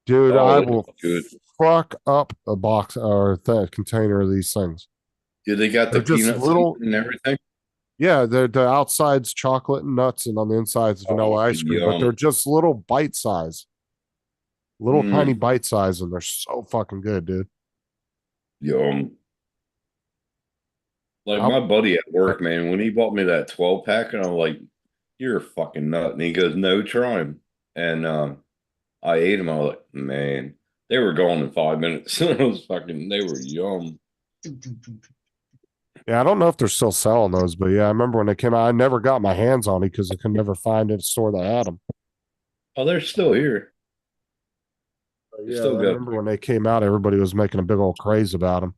Dude, Oh, I they're will good. fuck up a box or container of these things. Yeah, they got the They're just peanuts little- and everything. Yeah, the outside's chocolate and nuts, and on the inside's vanilla ice cream, but yum. they're just little bite size. Little Mm. tiny bite size, and they're so fucking good, dude. Yum. Like I'll- my buddy at work, man, when he bought me that 12 pack, and I'm like, "You're a fucking nut." And he goes, "No, try them." And I ate them. I was like, man, they were gone in 5 minutes. They were yum. Yeah, I don't know if they're still selling those, but yeah, I remember when they came out. I never got my hands on it because I could never find a store that had them. Oh, they're still here. Yeah, Still I good. remember when they came out, everybody was making a big old craze about them,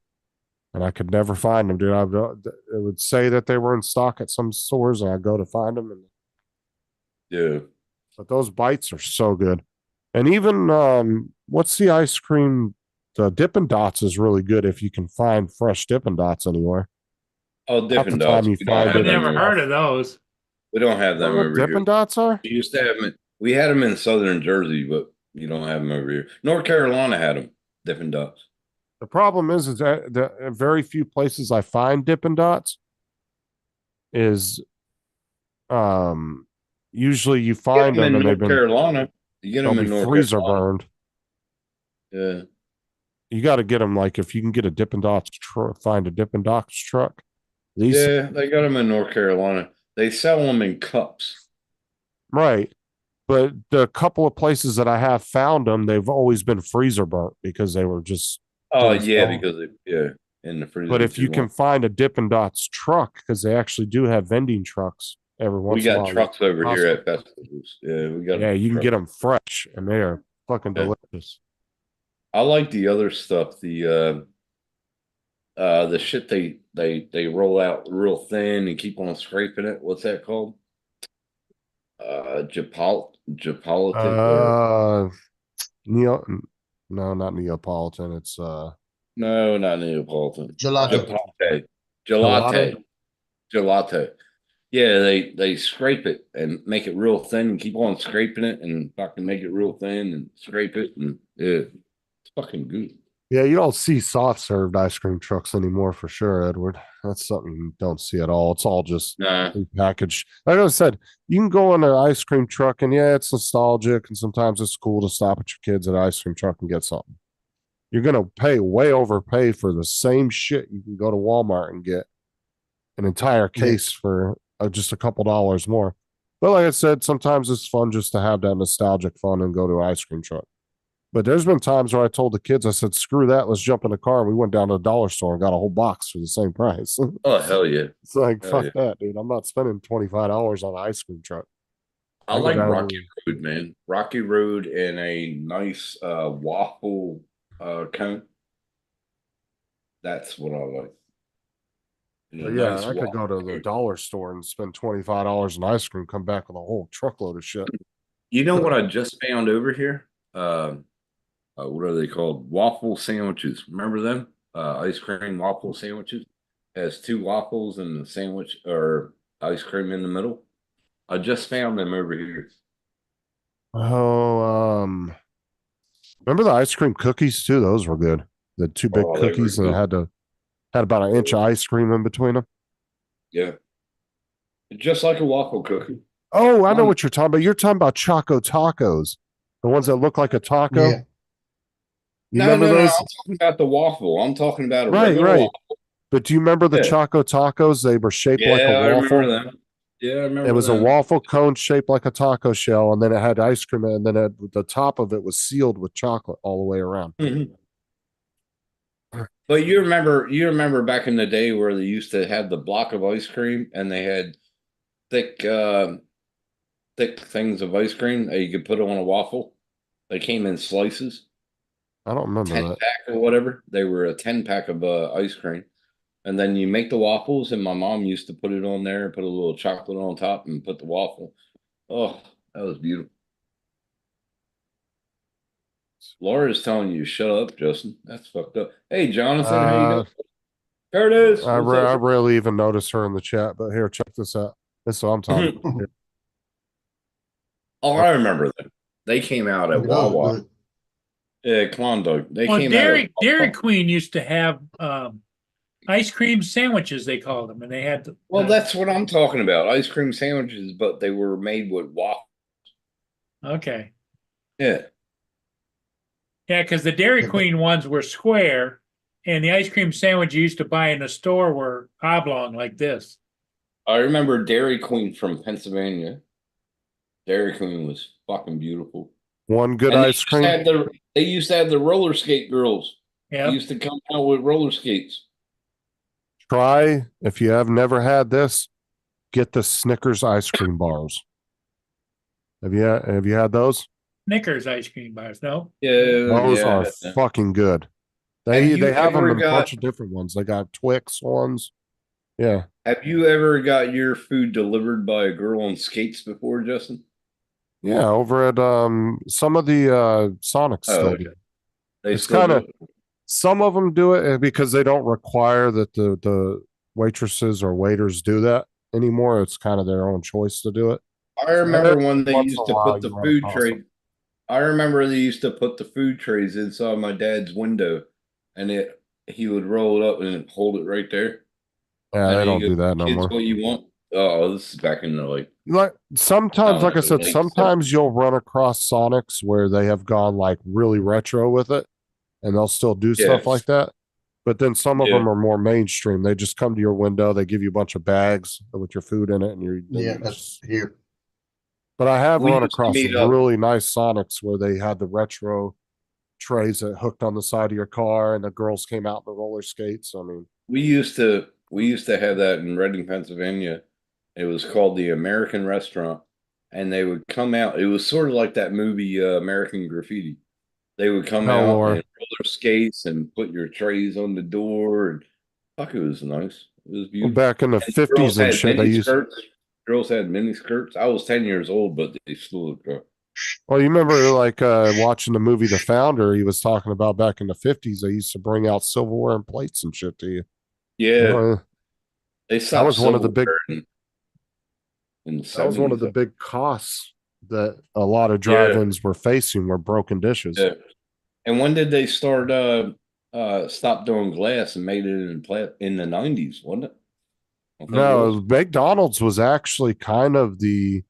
and I could never find them, dude. It would say that they were in stock at some stores, and I'd go to find them, Yeah. but those bites are so good. And even what's the ice cream? The Dippin' Dots is really good if you can find fresh Dippin' Dots anywhere. Oh, Half Dippin' the time Dots. you We don't find have I've it them never over- heard of those. We don't have them You know what over here. Dippin' Dots are? We used to have them. We had them in southern Jersey, but you don't have them over here. North Carolina had them. Dippin' Dots. The problem is that the very few places I find Dippin' Dots is usually you Get find them them in and they've North been Carolina. You get they'll them be in North freezer Carolina. burned. Yeah. You got to get them like if you can get a Dippin' Dots find a Dippin' Dots truck. These Yeah, they got them in North Carolina. They sell them in cups. right, but the couple of places that I have found them, they've always been freezer burnt because they were just. Oh Those yeah, don't. because in the freezer. But if you too can long. find a Dippin' Dots truck, because they actually do have vending trucks every We once in a got while. trucks over here Costco. at festivals. Yeah, we got. Yeah, you can trucks. get them fresh, and they are fucking Yeah. delicious. I like the other stuff. The shit they roll out real thin and keep on scraping it. What's that called? Japolitan. Neo, no, not Neapolitan. It's No, not Neapolitan. Gelato. Gelato. Yeah, they scrape it and make it real thin and keep on scraping it and fucking make it real thin and scrape it and yeah, it's fucking good. Yeah, you don't see soft served ice cream trucks anymore for sure, Edward. That's something you don't see at all. It's all just Nah. prepackaged. Like I said, you can go on an ice cream truck and yeah, it's nostalgic and sometimes it's cool to stop at your kids at an ice cream truck and get something. You're gonna pay way overpay for the same shit you can go to Walmart and get an entire Yeah. case for just a couple dollars more. But like I said, sometimes it's fun just to have that nostalgic fun and go to an ice cream truck. But there's been times where I told the kids, I said, screw that, let's jump in the car. And we went down to the dollar store and got a whole box for the same price. Oh hell yeah! It's like, Hell fuck yeah. that, dude. I'm not spending $25 on an ice cream truck. I I go like down Rocky Road, man. Rocky Road and a nice waffle cone. That's what I like. And a But yeah, nice I could go to waffle the cone. dollar store and spend $25 on ice cream, come back with a whole truckload of shit. You know what I just found over here? What are they called? Waffle sandwiches. Remember them? Ice cream waffle sandwiches. Has two waffles and the sandwich or ice cream in the middle. I just found them over here. Oh, remember the ice cream cookies too? Those were good. The two big Oh, they were cookies and it good. had about an inch of ice cream in between them. Yeah. Just like a waffle cookie. Oh, I know Um, what you're talking about. You're talking about Choco Tacos, the ones that look like a taco. Yeah. You No, remember no, no. those? I'm talking about the waffle. I'm talking about a Right, regular right. waffle. But do you remember the Yeah. Choco Tacos? They were shaped like a Yeah, I remember waffle. them. Yeah, I remember It was a them. waffle cone shaped like a taco shell, and then it had ice cream, and then the top of it was sealed with chocolate all the way around. Mhm. But you remember back in the day where they used to have the block of ice cream and they had thick thick things of ice cream that you could put on a waffle. They came in slices, I don't remember 10 that. pack or whatever. They were a 10 pack of ice cream. And then you make the waffles, and my mom used to put it on there and put a little chocolate on top and put the waffle. Oh, that was beautiful. Laura's telling you, shut up, Justin. That's fucked up. Hey, Jonathan, how you doing? Curtis, I what's up? rarely even notice her in the chat, but here, check this out. This is what I'm talking about. Here. Oh, I remember them. They came out at Look at those, Wawa. good. Yeah, come on, Doug. They Well, came out at Dairy Wawa. Queen used to have ice cream sandwiches, they called them, and they had the, Well, that's what I'm talking about. Ice cream sandwiches, but they were made with waffle. okay. Yeah. Yeah, because the Dairy Yeah, but- Queen ones were square, and the ice cream sandwich you used to buy in the store were oblong like this. I remember Dairy Queen from Pennsylvania. Dairy Queen was fucking beautiful. One good And ice cream. they used to have the roller skate girls. They Yeah, used to come out with roller skates. Try, if you have never had this, get the Snickers ice cream bars. Have you had those? Snickers ice cream bars. No, Yeah, Those yeah. are yeah. fucking good. Have They you have them ever in a got- bunch of different ones. They got Twix ones. Yeah. Have you ever got your food delivered by a girl on skates before, Justin? Yeah, over at some of the Sonics Oh, still okay. do. They It's still kinda- do it? Some of them do it because they don't require that the waitresses or waiters do that anymore. It's kind of their own choice to do it. I remember when they Once in used a to while put the you run food across tray. them. I remember they used to put the food trays inside my dad's window, and he would roll it up and hold it right there. Yeah, And they you don't go, do that no "Kids, more. what you want?" Oh, this is back in the Like sometimes, Oh, like I said, late sometimes 70s. you'll run across Sonics where they have gone like really retro with it, and they'll still do stuff Yes. like that. But then some of Yeah. them are more mainstream. They just come to your window, they give you a bunch of bags with your food in it, and you're Yeah, that's here. But I have We run used to across meet up. really nice Sonics where they had the retro trays that hooked on the side of your car, and the girls came out in the roller skates. I mean, We used to have that in Reading, Pennsylvania. It was called the American Restaurant, and they would come out. It was sort of like that movie American Graffiti. They would come Oh, out Lord. in roller skates and put your trays on the door, and fuck, it was nice. It was beautiful. back in the And 50s and had shit, they mini used. skirts. Girls had mini skirts. I was 10 years old, but they still looked good. Well, you remember like watching the movie The Founder? He was talking about back in the 50s, they used to bring out silverware and plates and shit to you. Yeah, Uh, they stopped was one of the big- silverware in the that was one of 70s. the big costs that a lot of drive-ins were facing were broken dishes. Yeah. And when did they start stopped doing glass and made it in the 90s, wasn't it? I think it No, was. McDonald's was actually kind of the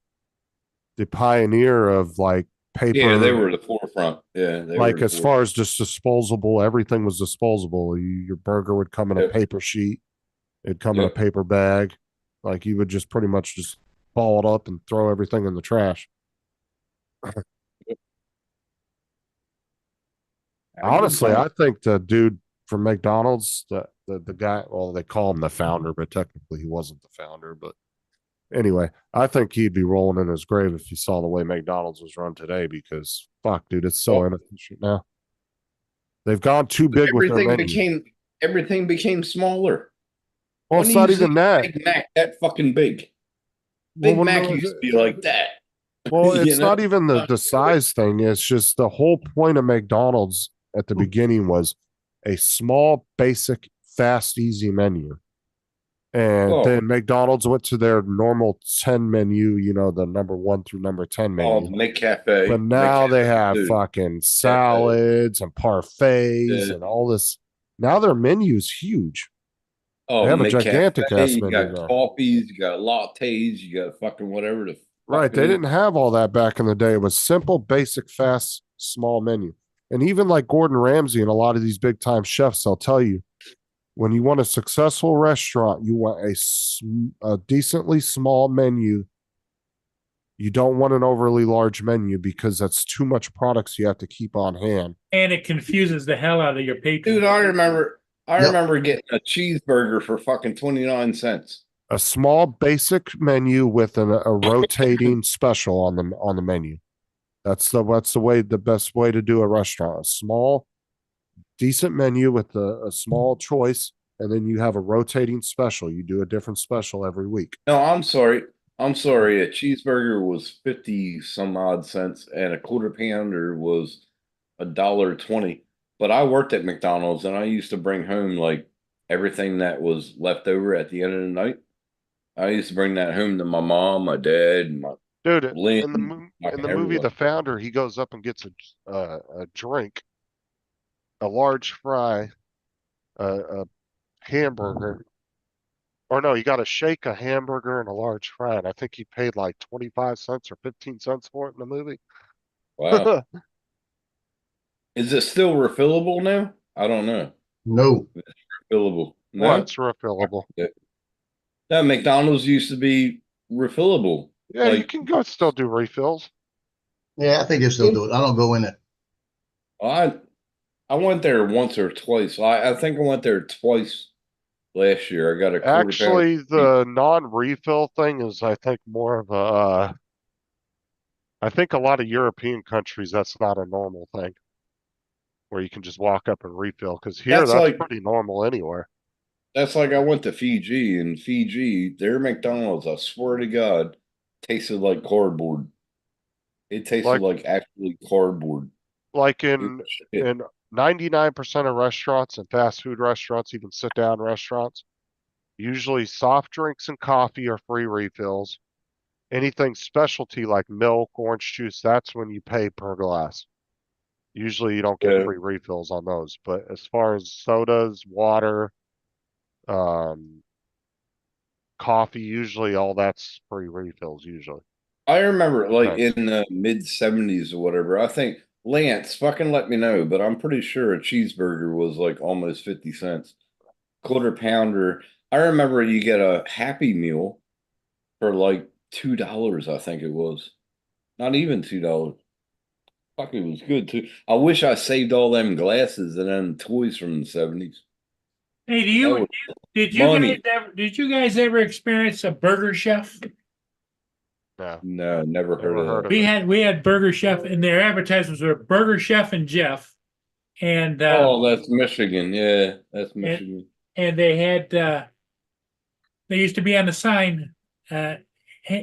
pioneer of like Yeah, they paper, were the forefront. Yeah, they were like the as far forefront. as just disposable, everything was disposable. Your burger would come in a Yep, paper sheet, it'd come in a yep. paper bag. Like you would just pretty much just ball it up and throw everything in the trash. I good Honestly, time. I think the dude from McDonald's, the guy, well, they call him the founder, but technically he wasn't the founder. But anyway, I think he'd be rolling in his grave if he saw the way McDonald's was run today because fuck, dude, it's so Well, inefficient now. They've gone too big with their everything menu. became everything became smaller. Well, When it's do you not see even that. Big Mac that fucking big? Well, Big when Mac the, used to be like that. well, You it's know? not even the size thing. It's just the whole point of McDonald's at the beginning was a small, basic, fast, easy menu. And Well, then McDonald's went to their normal 10 menu, the number 1 through number 10 oh, menu. But McCafe, now they McCafe have too. fucking Cafe. salads and parfaits Yeah. and all this. Now their menu's huge. They Oh, have a McCafe. gigantic ass You menu got now. coffees, you got lattes, you got fucking whatever the fuck Right. it They is. didn't have all that back in the day. It was simple, basic, fast, small menu. And even like Gordon Ramsay and a lot of these big time chefs, they'll tell you when you want a successful restaurant, you want a decently small menu. You don't want an overly large menu because that's too much products you have to keep on hand. And it confuses the hell out of your patrons. Dude, I Yep. remember getting a cheeseburger for fucking 29 cents. A small basic menu with a rotating special on the menu. That's the best way to do a restaurant. A small, decent menu with a small choice, and then you have a rotating special. You do a different special every week. No, I'm sorry. I'm sorry. A cheeseburger was 50 some odd cents and a quarter pounder was $1.20. But I worked at McDonald's and I used to bring home like everything that was left over at the end of the night. I used to bring that home to my mom, my dad, my Dude, Lynn, in the movie everyone. The Founder, he goes up and gets a drink, a large fry, a hamburger, or no, you got to shake, a hamburger, and a large fry. And I think he paid like 25 cents or 15 cents for it in the movie. Wow. Is it still refillable now? I don't know. No, Refillable. No? What's refillable? No, McDonald's used to be refillable. Yeah, you Like can go still do refills. yeah, I think they still do it. I don't go in it. I I went there once or twice. I think I went there twice last year. I got a quarter pounder. Actually, the non-refill thing is, I think, more of a. I think a lot of European countries that's not a normal thing where you can just walk up and refill. Because here, That's that's like pretty normal anywhere. I went to Fiji and Fiji, their McDonald's, I swear to God, tasted like cardboard. It tasted Like like actually cardboard. like It in was shit. in 99% of restaurants and fast food restaurants, even sit down restaurants, usually soft drinks and coffee are free refills. Anything specialty like milk, orange juice, that's when you pay per glass. Usually you don't get Yeah. free refills on those. But as far as sodas, water, um, coffee, usually all that's free refills usually. I remember like Depends. in the mid 70s or whatever. I think Lance fucking let me know, but I'm pretty sure a cheeseburger was like almost 50 cents. Quarter pounder. I remember you get a Happy Meal for like $2, I think it was. Not even $2. Fuck, it was good too. I wish I saved all them glasses and them toys from the 70s. Hey, That was money. did you guys ever experience a Burger Chef? No, No, never heard never of heard that. of it. We had Burger Chef, and their advertisements were Burger Chef and Jeff, and Oh, that's Michigan. Yeah, that's and, Michigan. and they had they used to be on the sign,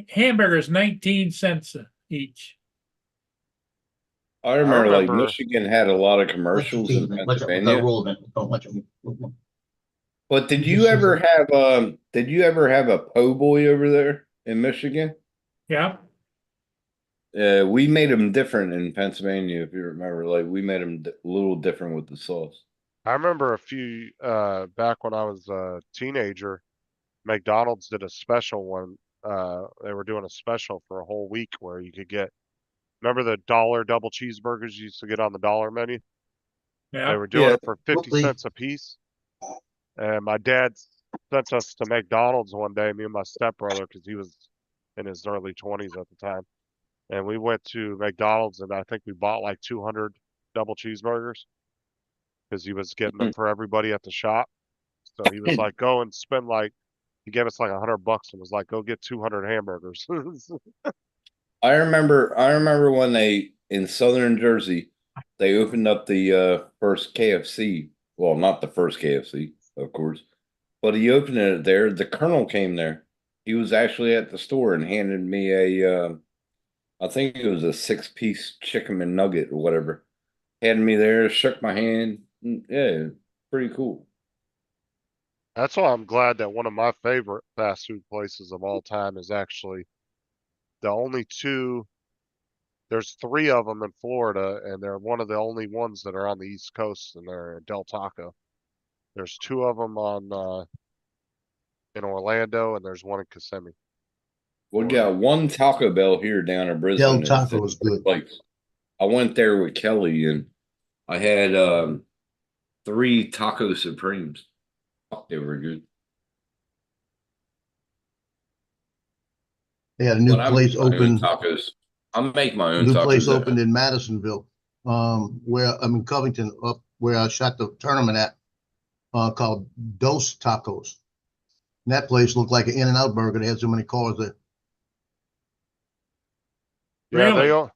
hamburgers 19 cents each. I remember like remember Michigan had a lot of Let's commercials see, in much of the Pennsylvania. roll, don't much of But did you ever have a po' boy over there in Michigan? Yeah. We made them different in Pennsylvania, if you remember. Like we made them a little different with the sauce. I remember a few back when I was a teenager, McDonald's did a special one. They were doing a special for a whole week where you could get, remember the dollar double cheeseburgers you used to get on the dollar menu? They Yeah, were doing Yeah. it for 50 cents a piece. And my dad sent us to McDonald's one day, me and my stepbrother, because he was in his early 20s at the time. And we went to McDonald's and I think we bought like 200 double cheeseburgers because he was getting them for everybody at the shop. So he was like, go and spend like, he gave us like $100 and was like, go get 200 hamburgers. I remember when they in southern Jersey they opened up the first KFC. Well, not the first KFC, of course, but he opened it there. The Colonel came there. He was actually at the store and handed me a I think it was a 6-piece chicken McNugget or whatever. Handed me there, shook my hand. Yeah, pretty cool. That's why I'm glad that one of my favorite fast food places of all time is actually the only two. There's 3 of them in Florida, and they're one of the only ones that are on the East Coast, and they're Del Taco. There's 2 of them on in Orlando, and there's one in Kissimmee. We got one Taco Bell here down in Brisbane. Del Taco is good. Like, I went there with Kelly and I had 3 Taco Supremes. Fuck, they were good. They had a new But I place make my own open. tacos. I make my own New tacos. place opened in Madisonville, where I'm in Covington, up where I shot the tournament at, called Dos Tacos. And that place looked like an In-N-Out burger. They had so many cars there. Yeah, Really?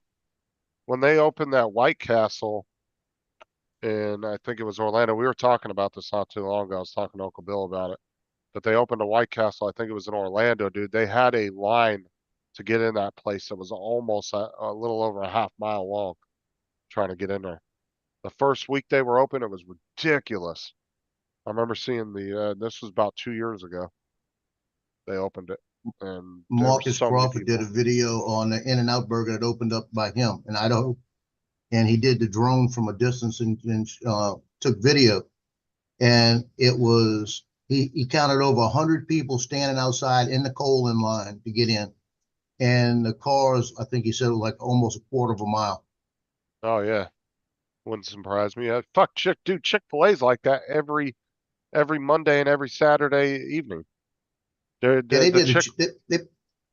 when they opened that White Castle in, I think it was Orlando, we were talking about this not too long ago. I was talking to Uncle Bill about it. But they opened a White Castle, I think it was in Orlando, dude. They had a line to get in that place that was almost a little over a half-mile long trying to get in there. The first week they were open, it was ridiculous. I remember seeing this was about 2 years ago. They opened it, and there were Marcus so many Crawford did a people. video on the In-N-Out burger that opened up by him in Idaho. And he did the drone from a distance and took video. And it was, he counted over 100 people standing outside in the coal-in line to get in. And the cars, I think he said, were like almost a quarter of a mile. Oh yeah, wouldn't surprise me. Fuck, dude, Chick-fil-A's like that every Monday and every Saturday evening. Yeah, they The did. Chick,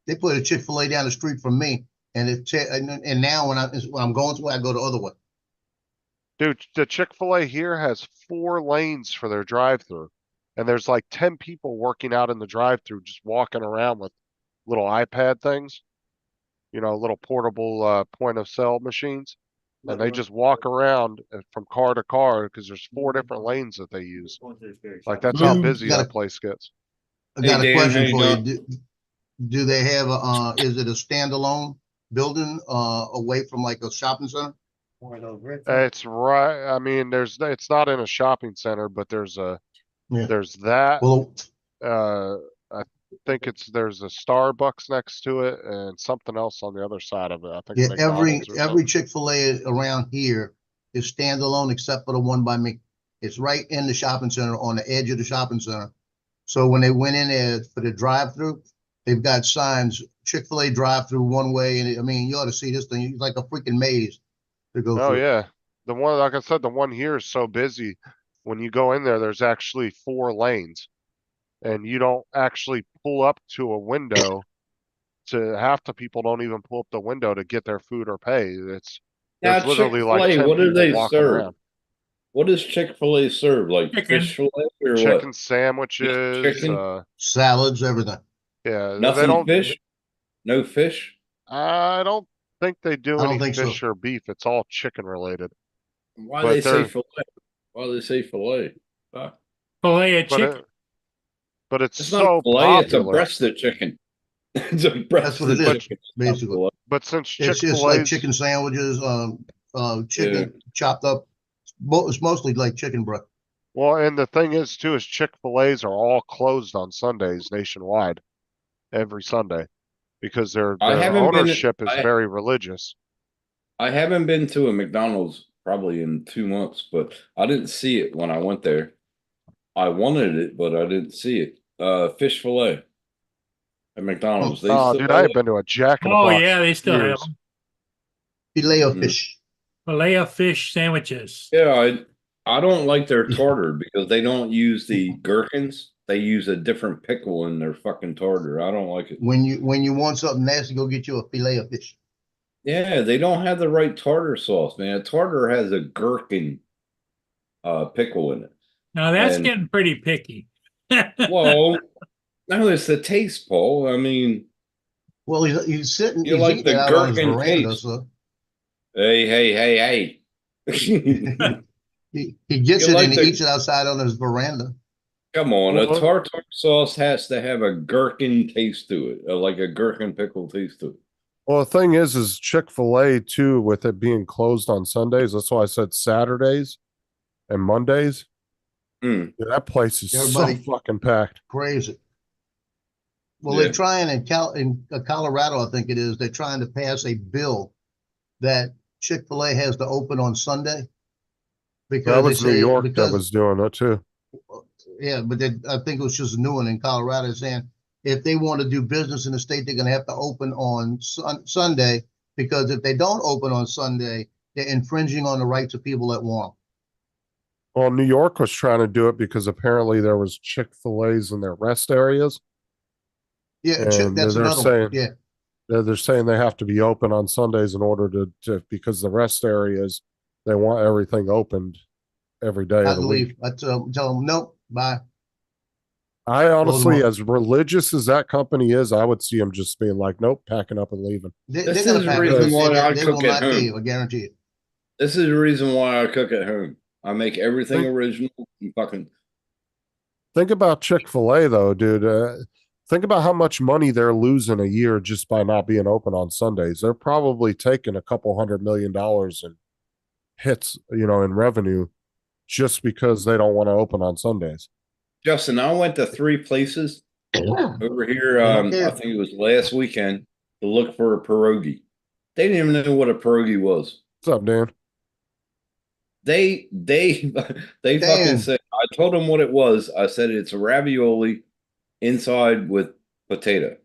They put a Chick-fil-A down the street from me, and and now when I'm going to, I go the other way. dude, the Chick-fil-A here has 4 lanes for their drive-through, and there's like 10 people working out in the drive-through, just walking around with little iPad things, little portable point of sale machines, and they just walk around from car to car because there's 4 different lanes that they use. Like that's how Boom. busy that place gets. I got Hey, a Dan, question how you for you. doing? Do they have is it a standalone building away from like a shopping center? It's right. I mean, it's not in a shopping center, but there's Yeah. that. Well, I think there's a Starbucks next to it and something else on the other side of it. I think yeah, McDonald's or every something. Chick-fil-A around here is standalone except for the one by me. It's right in the shopping center on the edge of the shopping center. So when they went in there for the drive-through, they've got signs, Chick-fil-A drive-through one way. And I mean, you ought to see this thing. It's like a freaking maze to go Oh through. yeah, the one, like I said, the one here is so busy. When you go in there, there's actually 4 lanes, and you don't actually pull up to a window. To half the people don't even pull up the window to get their food or pay. Now, There's literally like Chick-fil-A, 10 what do people they walking serve? around. What does Chick-fil-A serve? Like Chicken. fish fillet or Chicken what? sandwiches. Chicken? Salads, everything. Yeah, they Nothing don't. fish? No fish? I don't think they do I don't any think so. fish or beef. It's all chicken related. Why But they say they're- fillet? Why do they say fillet? Fillet of But chicken. but it's It's so not fillet, it's a popular. breasted chicken. It's a breasted what it is, chicken. It's not basically. fillet. But since It's just like Chick-fil-A's, chicken sandwiches, chicken chopped up. It's mostly like chicken breast. well, and the thing is too, is Chick-fil-A's are all closed on Sundays nationwide, every Sunday, because their I haven't been- ownership is I- very religious. I haven't been to a McDonald's probably in 2 months, but I didn't see it when I went there. I wanted it, but I didn't see it. Fish fillet at McDonald's. They Oh, still dude, have I ain't it? been to a Jack in the Oh, Box yeah, in they still have years. them. Filet of Mm. fish. Filet of fish sandwiches. Yeah, I don't like their tartar because they don't use the gherkins. They use a different pickle in their fucking tartar. I don't like it. When you want something nasty, go get you a filet of fish. Yeah, they don't have the right tartar sauce, man. Tartar has a gherkin pickle in it. Now that's And- getting pretty picky. Well, no, it's the taste, Paul. I mean, Well, he's sitting, You he's like eating the it out on his gherkin veranda, taste. so hey. he gets You it like and he the- eats it outside on his veranda. Come on, a Well- tartar sauce has to have a gherkin taste to it, like a gherkin pickle taste to it. Well, the thing is Chick-fil-A too, with it being closed on Sundays. That's why I said Saturdays and Mondays. Mm. Dude, that place is Everybody- so fucking packed. Crazy. Well, Yeah. they're trying in Colorado, I think it is, they're trying to pass a bill that Chick-fil-A has to open on Sunday. Because That they was New say- York because- that was doing it too. Yeah, but I think it was just a new one in Colorado saying if they want to do business in the state, they're gonna have to open on Sunday, because if they don't open on Sunday, they're infringing on the rights of people that want. Well, New York was trying to do it because apparently there was Chick-fil-A's in their rest areas. Yeah, And that's they're another saying- one. Yeah, They're saying they have to be open on Sundays in order to because the rest areas, they want everything opened every day I of the week. believe. I tell them, nope, bye. I honestly, up. as religious as that company is, I would see them just being like, nope, packing up and leaving. They're This gonna is the pack it. reason They say why that I they cook will at not pay home. you, I guarantee it. This is the reason why I cook at home. I make everything Think- original and fucking. Think about Chick-fil-A though, dude. Think about how much money they're losing a year just by not being open on Sundays. They're probably taking a couple $100 million in hits, in revenue just because they don't want to open on Sundays. Justin, I went to 3 places over here. They don't I care. think it was last weekend to look for a pierogi. They didn't even know what a pierogi was. What's up, Dan? They fucking Damn. said, I told them what it was. I said it's a ravioli inside with potato.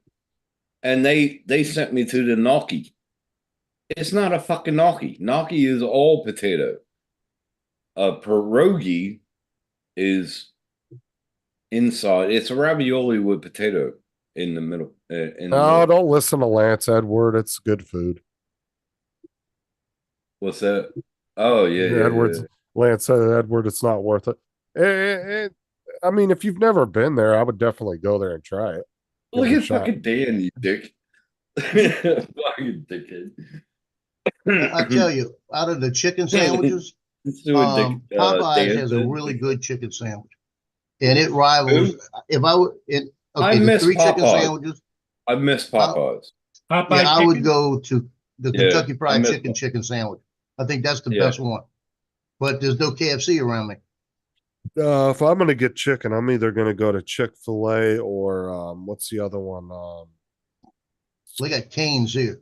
And they sent me to the gnocchi. It's not a fucking gnocchi. Gnocchi is all potato. A pierogi is inside. It's a ravioli with potato in the middle. In the No, middle. don't listen to Lance Edward. It's good food. What's that? Oh yeah. Edwards. Lance said Edward, it's not worth it. I mean, if you've never been there, I would definitely go there and try it. Give Look it a at shot. fucking Dan, you dick. Fucking dickhead. I tell you, out of the chicken sandwiches, Let's do a dick, Popeyes Dan has a said. really good chicken sandwich. And it rivals, if I would, I okay, the miss 3 chicken Popeyes. sandwiches, I miss Popeyes. Popeye yeah, I would chicken? go to the Yeah, Kentucky I Fried miss chicken sandwich. I think that's the Yeah. best one. But there's no KFC around me. If I'm gonna get chicken, I'm either gonna go to Chick-fil-A or what's the other one? They got Cane's here.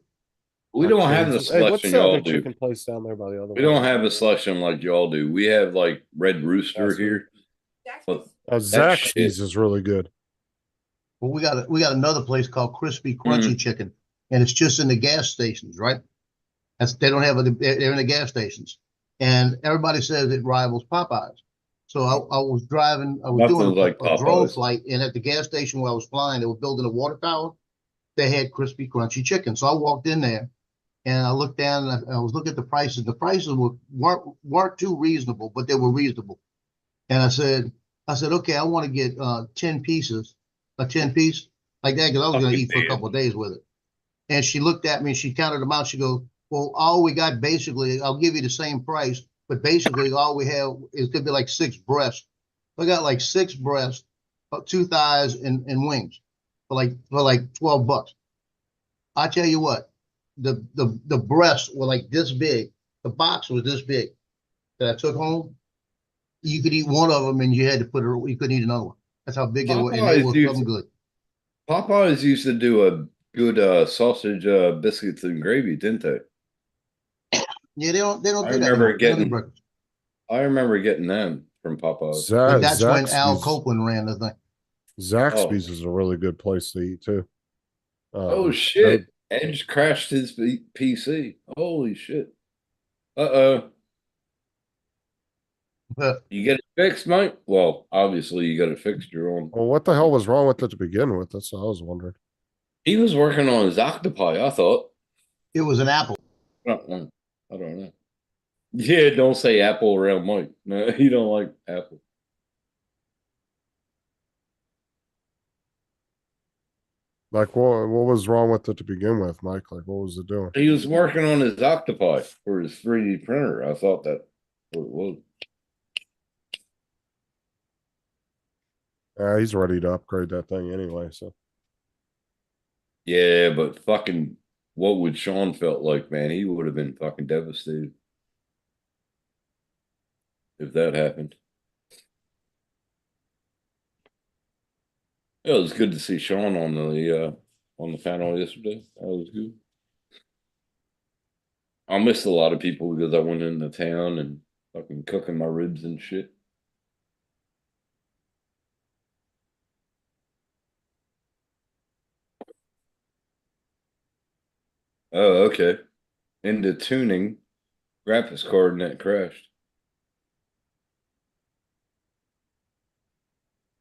We don't have the Hey, what's selection the y'all other do. chicken place down there by the other We don't have a selection like y'all do. We have like Red Rooster That's here. But Zaxby's is really good. Well, we got another place called Crispy Crunchy Chicken, and it's just in the gas stations, right? They don't have it. They're in the gas stations, and everybody says it rivals Popeyes. So I was driving. I was Nothing doing like a drone Popeyes. flight, and at the gas station where I was flying, they were building a water tower. They had Crispy Crunchy Chicken, so I walked in there, and I looked down, and I was looking at the prices. The prices weren't too reasonable, but they were reasonable. And I said, okay, I want to get 10 pieces, a 10-piece like that, because I was going to Fucking eat for a damn. couple of days with it. And she looked at me and she counted them out. She goes, well, all we got basically, I'll give you the same price, but basically all we have is could be like 6 breasts. I got like 6 breasts, 2 thighs, and wings for like $12. I tell you what, the breasts were like this big. The box was this big that I took home. You could eat one of them and you had to you couldn't eat another one. That's how big they were, and they Popeyes were used- something good. Popeyes used to do a good sausage biscuits and gravy, didn't they? Yeah, they don't I do that remember anymore. They don't do getting- breakfast. I remember getting them from Popeyes. But that's when Al Zaxby's, Copeland ran the thing. Zaxby's is a really good place to eat too. Oh shit! Edge crashed his PC. Holy shit! Uh-oh. But You get it fixed, mate? Well, obviously you got it fixed. You're on. Well, what the hell was wrong with it to begin with? That's what I was wondering. He was working on his octopi. I thought. it was an Apple. I don't know. Yeah, don't say Apple around Mike. No, he don't like Apple. Like, what was wrong with it to begin with, Mike? Like, what was it doing? He was working on his octopi for his 3D printer. I thought that what it was. He's ready to upgrade that thing anyway. So Yeah, but fucking, what would Sean felt like, man? He would have been fucking devastated if that happened. Yeah, it was good to see Sean on the panel yesterday. That was good. I missed a lot of people because I went into town and fucking cooking my ribs and shit. Oh, okay. Into tuning, graphics card and that crashed.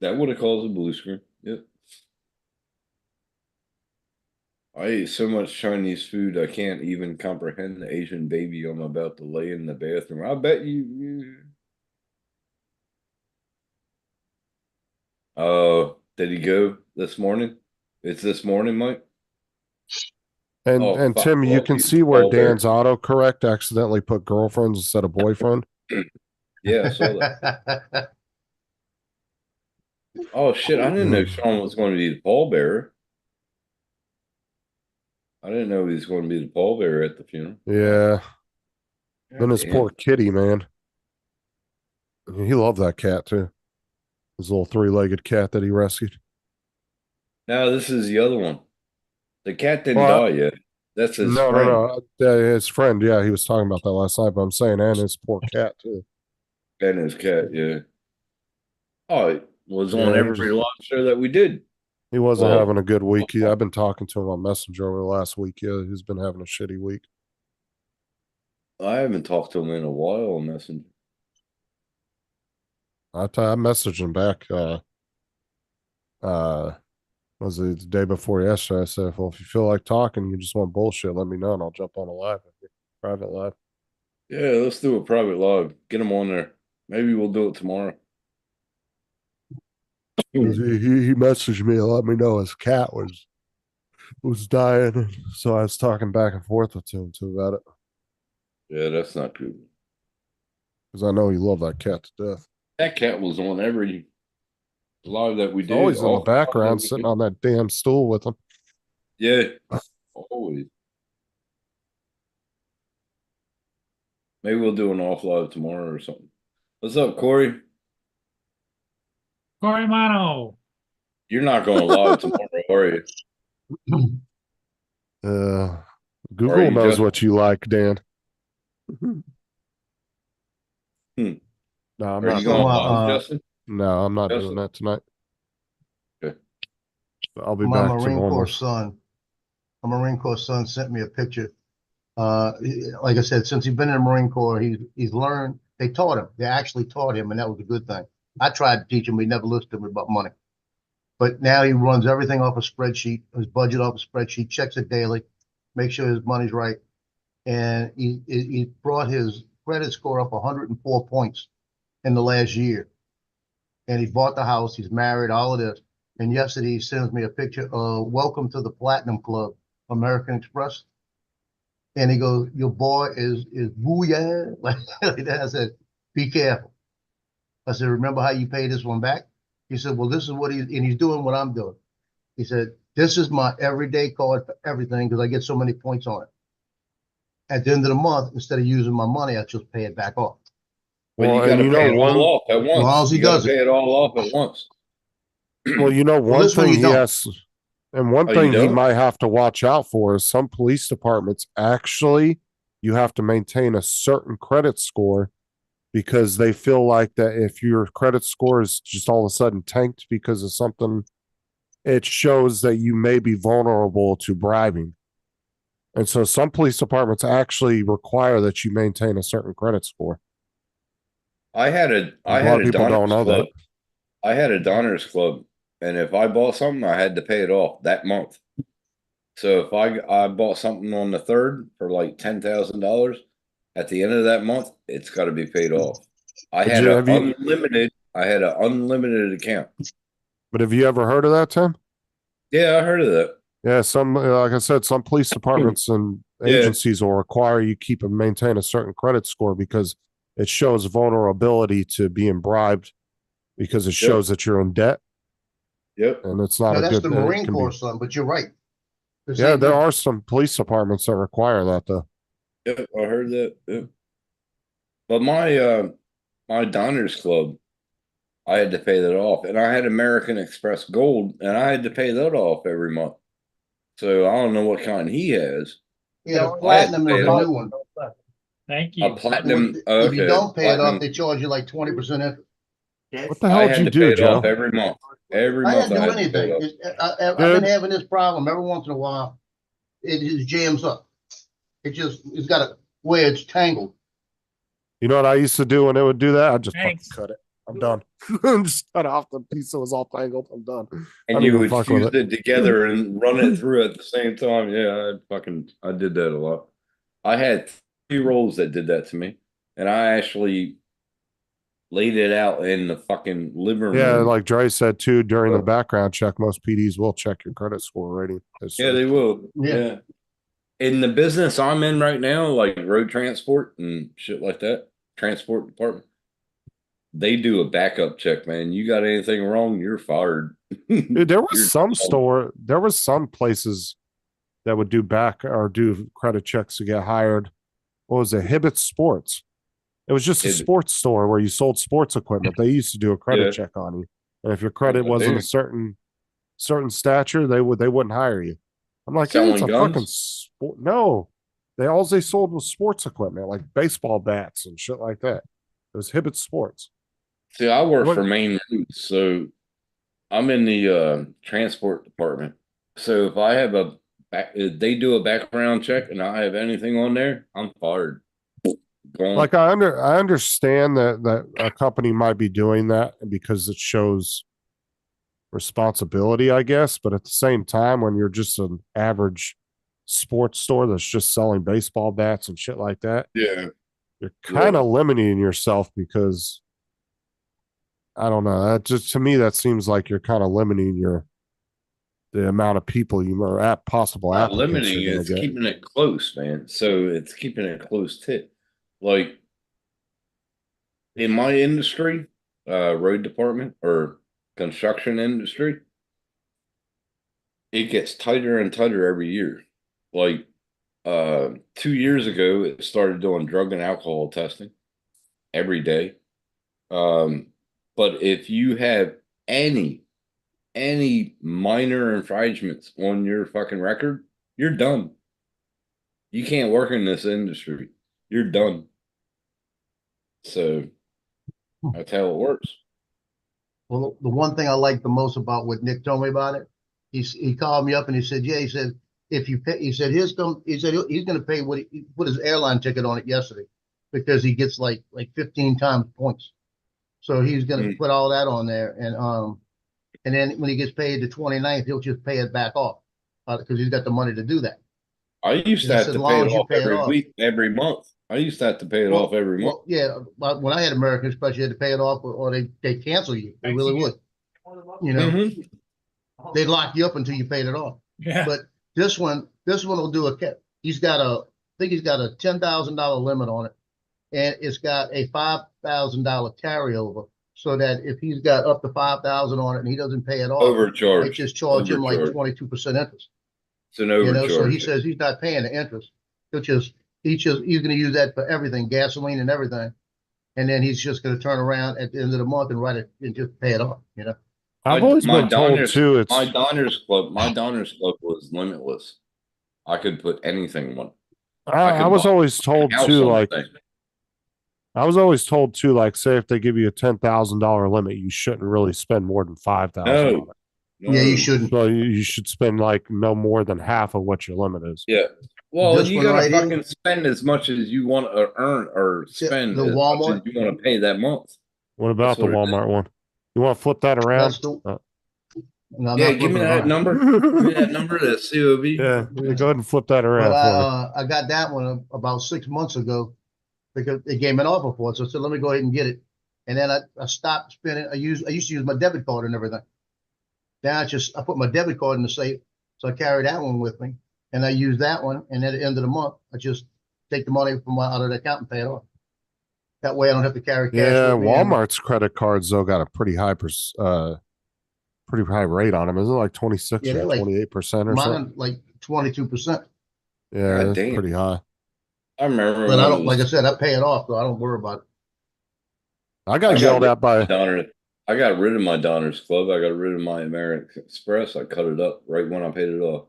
That would have caused a blue screen. Yep. I ate so much Chinese food I can't even comprehend the Asian baby I'm about to lay in the bathroom. I bet you. Did he go this morning? It's this morning, Mike? and Oh, and fuck, Tim, you well, can he's see where all there. Dan's autocorrect accidentally put girlfriends instead of boyfriend. Yeah, I saw that. Oh shit, I didn't know Sean was going to be the pallbearer. I didn't know he was going to be the pallbearer at the funeral. Yeah, and his Damn. poor kitty, man. He loved that cat too. His little three-legged cat that he rescued. No, this is the other one. The cat didn't Well, die yet. That's his No, friend. his friend. Yeah, he was talking about that last night. But I'm saying, and his poor cat too. And his cat, yeah. Oh, it was on Yeah, every live show that we did. He wasn't Well, having a good week. I've been talking to him on Messenger over the last week. Yeah, he's been having a shitty week. I haven't talked to him in a while on Messenger. I messaged him back. Was it the day before yesterday? I said, well, if you feel like talking, you just want bullshit, let me know and I'll jump on a live, private live. Yeah, let's do a private live. Get him on there. Maybe we'll do it tomorrow. He messaged me to let me know his cat was dying, so I was talking back and forth with him too about it Yeah, that's not good. because I know he loved that cat to death. That cat was on every live that we He's did. always in the all the live background, that we sitting did. on that damn stool with him. Yeah, always. Maybe we'll do an off live tomorrow or something. What's up, Corey? Cory Mono. You're not going live tomorrow, are you? Google you knows just- what you like, Dan. Hmm. No, I'm Are not. you going Well, live, Justin? No, I'm not Justin? doing that tonight. Okay. I'll be My back to Marine normal. Corps son, a Marine Corps son sent me a picture. Like I said, since he's been in the Marine Corps, he's learned. They taught him. They actually taught him, and that was a good thing. I tried to teach him. We never listened to him about money. But now he runs everything off a spreadsheet, his budget off a spreadsheet, checks it daily, makes sure his money's right. And he brought his credit score up 104 points in the last year. And he bought the house, he's married, all of this. And yesterday he sends me a picture of welcome to the Platinum Club, American Express. And he goes, your boy is booyah. Like that. I said, be careful. I said, remember how you pay this one back? He said, well, this is what he's doing what I'm doing. He said, this is my everyday card for everything because I get so many points on it. At the end of the month, instead of using my money, I just pay it back off. But Well, you got and to pay it all off at once. long as he You gotta does it. pay it all off at once. Well, one this one thing you he don't. has, and one Oh, you thing he don't? might have to watch out for is some police departments actually you have to maintain a certain credit score because they feel like that if your credit score is just all of a sudden tanked because of something, it shows that you may be vulnerable to bribing. And so some police departments actually require that you maintain a certain credit score. I had A a lot of people don't Donner's know Club. that. I had a Donner's Club, and if I bought something, I had to pay it off that month. So if I bought something on the 3rd for like $10,000, at the end of that month, it's got to be paid off. I had Have you- I had an unlimited account. But have you ever heard of that, Tim? Yeah, I heard of that. Yeah, some like I said, some police departments and Yeah. agencies will require you keep and maintain a certain credit score because it shows vulnerability to being bribed because it shows that you're in debt Yep. and it's not Now, a that's good the thing. It Marine can Corps, be- son, but you're right. The Yeah, same there thing. are some police departments that require that though. Yep, I heard that. Yep. But my Donner's Club, I had to pay that off, and I had American Express Gold, and I had to pay that off every month. So I don't know what kind he has. Yeah, the I had to platinum pay is it the off. new one. Thank A you. platinum. If you Okay, don't pay it off, platinum. they charge you like 20% interest. What the I hell had did you to do, pay it Joe? off every month. Every I month didn't do I had to pay anything. it off. I've been Dude. having this problem every once in a while. It just jams up. It's got a way it's tangled. You know what I used to do when it would do that? I'd just fucking Thanks. cut it. I'm done. Just cut off the piece that was all tangled. I'm done. I And don't you even would fuck with fuse it together and run it through at the same time. Yeah, I did that a lot. I had 2 rolls that did that to me, and I actually laid it out in the fucking living room. Yeah, like Dre said too, during the Oh. background check, most PDs will check your credit score rating. Yeah, they will. Yeah. Yeah. In the business I'm in right now, like road transport and shit like that, transport department, they do a backup check, man. You got anything wrong, you're fired. Dude, there was You're there was some places that would do back or do credit checks to get hired. What was it? Hibbett Sports. It was just a Hibbett. sports store where you sold sports equipment. They used to do a credit Yeah. check on you. And if your credit I wasn't do. a certain stature, they wouldn't hire you. I'm like, hey, it's a Selling fucking guns? sport. No. All they sold was sports equipment, like baseball bats and shit like that. It was Hibbett Sports. See, I work What- for Main Roads, so I'm in the transport department. So if I have if they do a background check and I have anything on there, I'm fired. Gone. Like I understand that a company might be doing that because it shows responsibility, I guess, but at the same time, when you're just an average sports store that's just selling baseball bats and shit like that, Yeah. you're kind of limiting yourself because I don't know. That just to me that seems like you're kind of limiting the amount of people you are at possible Not applicants limiting you're it, gonna it's get. keeping it close, man. So it's keeping it close tip. Like in my industry, road department or construction industry, it gets tighter and tighter every year. Like 2 years ago, it started doing drug and alcohol testing every day. But if you have any minor infringements on your fucking record, you're done. You can't work in this industry. You're done. So that's how it works. Well, the one thing I like the most about what Nick told me about it, he called me up and he said, yeah, he said, if you pay, he said, he's going to pay what he put his airline ticket on it yesterday because he gets like 15 times points. So he's going to put all that on there. And then when he gets paid the 29th, he'll just pay it back off because he's got the money to do that. I used to have As to long pay as it you off pay it every off. week, every month. I used to have to pay it off every month. Well, yeah, but when I had American Express, you had to pay it off or they cancel you. They really would. You know, Mhm. they'd lock you up until you paid it off. Yeah. But this one will do he's got I think he's got a $10,000 limit on it. And it's got a $5,000 carryover so that if he's got up to 5,000 on it and he doesn't pay it off, Overcharge. they just charge him like Overcharge. 22% interest. It's an overcharge. So he says he's not paying the interest. He's going to use that for everything, gasoline and everything. And then he's just going to turn around at the end of the month and write it and just pay it off, you know? I've always been told too, it's my Donner's Club was limitless. I could put anything on. I could was buy always a told house too, on like that. I was always told too, like say if they give you a $10,000 limit, you shouldn't really spend more than 5,000 on No, it. Yeah, you no. shouldn't. So you should spend like no more than half of what your limit is. Yeah. Well, This you one gotta right here? fucking spend as much as you want to earn or See, spend the as much as Walmart? you want to pay that month. What about That's the what it is. Walmart one? You want to flip that around? That's the. Uh, No, I'm Yeah, not give me flipping that around. number. Give me that number, that COV. yeah, go ahead and flip that But around for me. I got that one about 6 months ago because they gave me an offer for it. So I said, let me go ahead and get it. And then I stopped spending. I used to use my debit card and everything. Now I put my debit card in the safe. So I carry that one with me and I use that one. And at the end of the month, I just take the money from out of the account and pay it off. That way I don't have to carry cash Yeah, with me. And Walmart's credit cards though got a pretty high pretty high rate on them. Isn't it like 26 Yeah, they're or like 28% or mine something? like 22%. Yeah, God that's damn. pretty high. I remember But when I it don't, like I was. said, I pay it off, so I don't worry about it. I got I yelled rid at by of my Donner. I got rid of my Donner's Club. I got rid of my American Express. I cut it up right when I paid it off.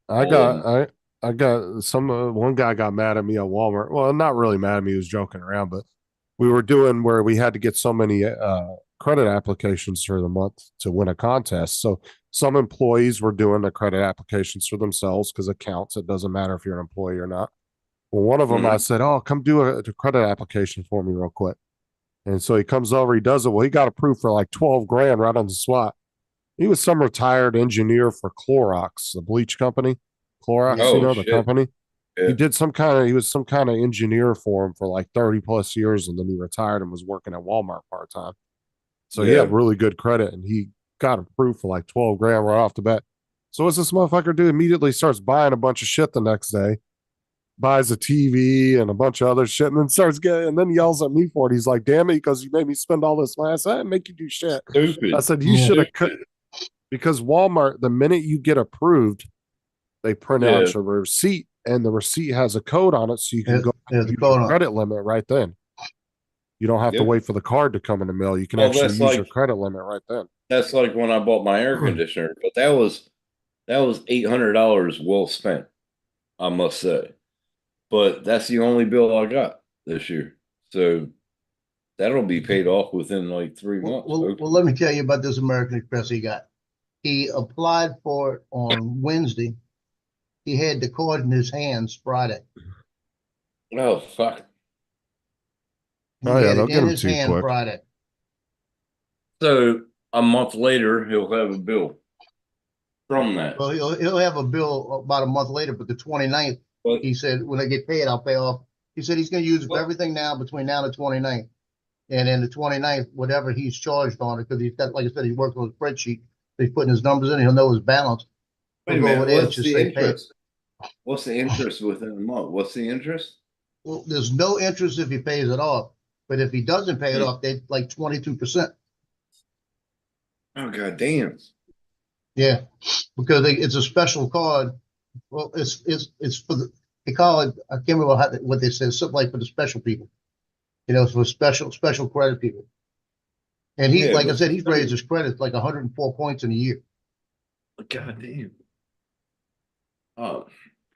I All got of them. I got some one guy got mad at me at Walmart. Well, not really mad at me, he was joking around, but we were doing where we had to get so many credit applications for the month to win a contest. So some employees were doing the credit applications for themselves because it counts. It doesn't matter if you're an employee or not. Well, one of them I Mhm. said, "Oh, come do a credit application for me real quick." And so he comes over, he does it. Well, he got approved for like 12 grand right on the spot. He was some retired engineer for Clorox, the bleach company. Clorox, Oh the shit. company. Yeah. He was some kind of engineer for him for like 30 plus years. And then he retired and was working at Walmart part time. So he Yeah. had really good credit and he got approved for like 12 grand right off the bat. So what's this motherfucker do? Immediately starts buying a bunch of shit the next day, buys a TV and a bunch of other shit, and then and then yells at me for it. He's like, damn it, because you made me spend all this money. I said, I didn't make you do shit. Stupid. I said, you Yeah. should have cut because Walmart, the minute you get approved, they print Yeah. out your receipt and the receipt has a code on it. So you can go There's a use code your on it. credit limit right then. You don't have to Yep. wait for the card to come in the mail. You can Well, actually that's use your like- credit limit right then. That's like when I bought my air conditioner, but that was $800 well spent, I must say. But that's the only bill I got this year, so that'll be paid off within like 3 months. Well, let me tell you about this American Express he got. He applied for it on Wednesday. He had the card in his hands Friday. Oh fuck! He Oh, yeah, had they'll it get in him his to you hand quick. Friday. So a month later, he'll have a bill from that. Well, he'll have a bill about a month later, but the 29th, But he said, when I get paid, I'll pay off. He said he's going to use it for Well- everything now between now and the 29th. And then the 29th, whatever he's charged on it, because he's got, like I said, he works on a spreadsheet. He's putting his numbers in, he'll know his balance. wait a He'll go over minute, there and what's just the say pay. interest? What's the interest within a month? What's the interest? Well, there's no interest if he pays it off, but if he doesn't pay it Hmm. off, they like 22%. Oh god damn! Yeah, because it's a special card. Well, it's for the, they call it, I can't remember what they said, something like for the special people. It's for special credit people. And he, Yeah, like I but- said, he's raised his credit like 104 points in a year. God damn! Oh,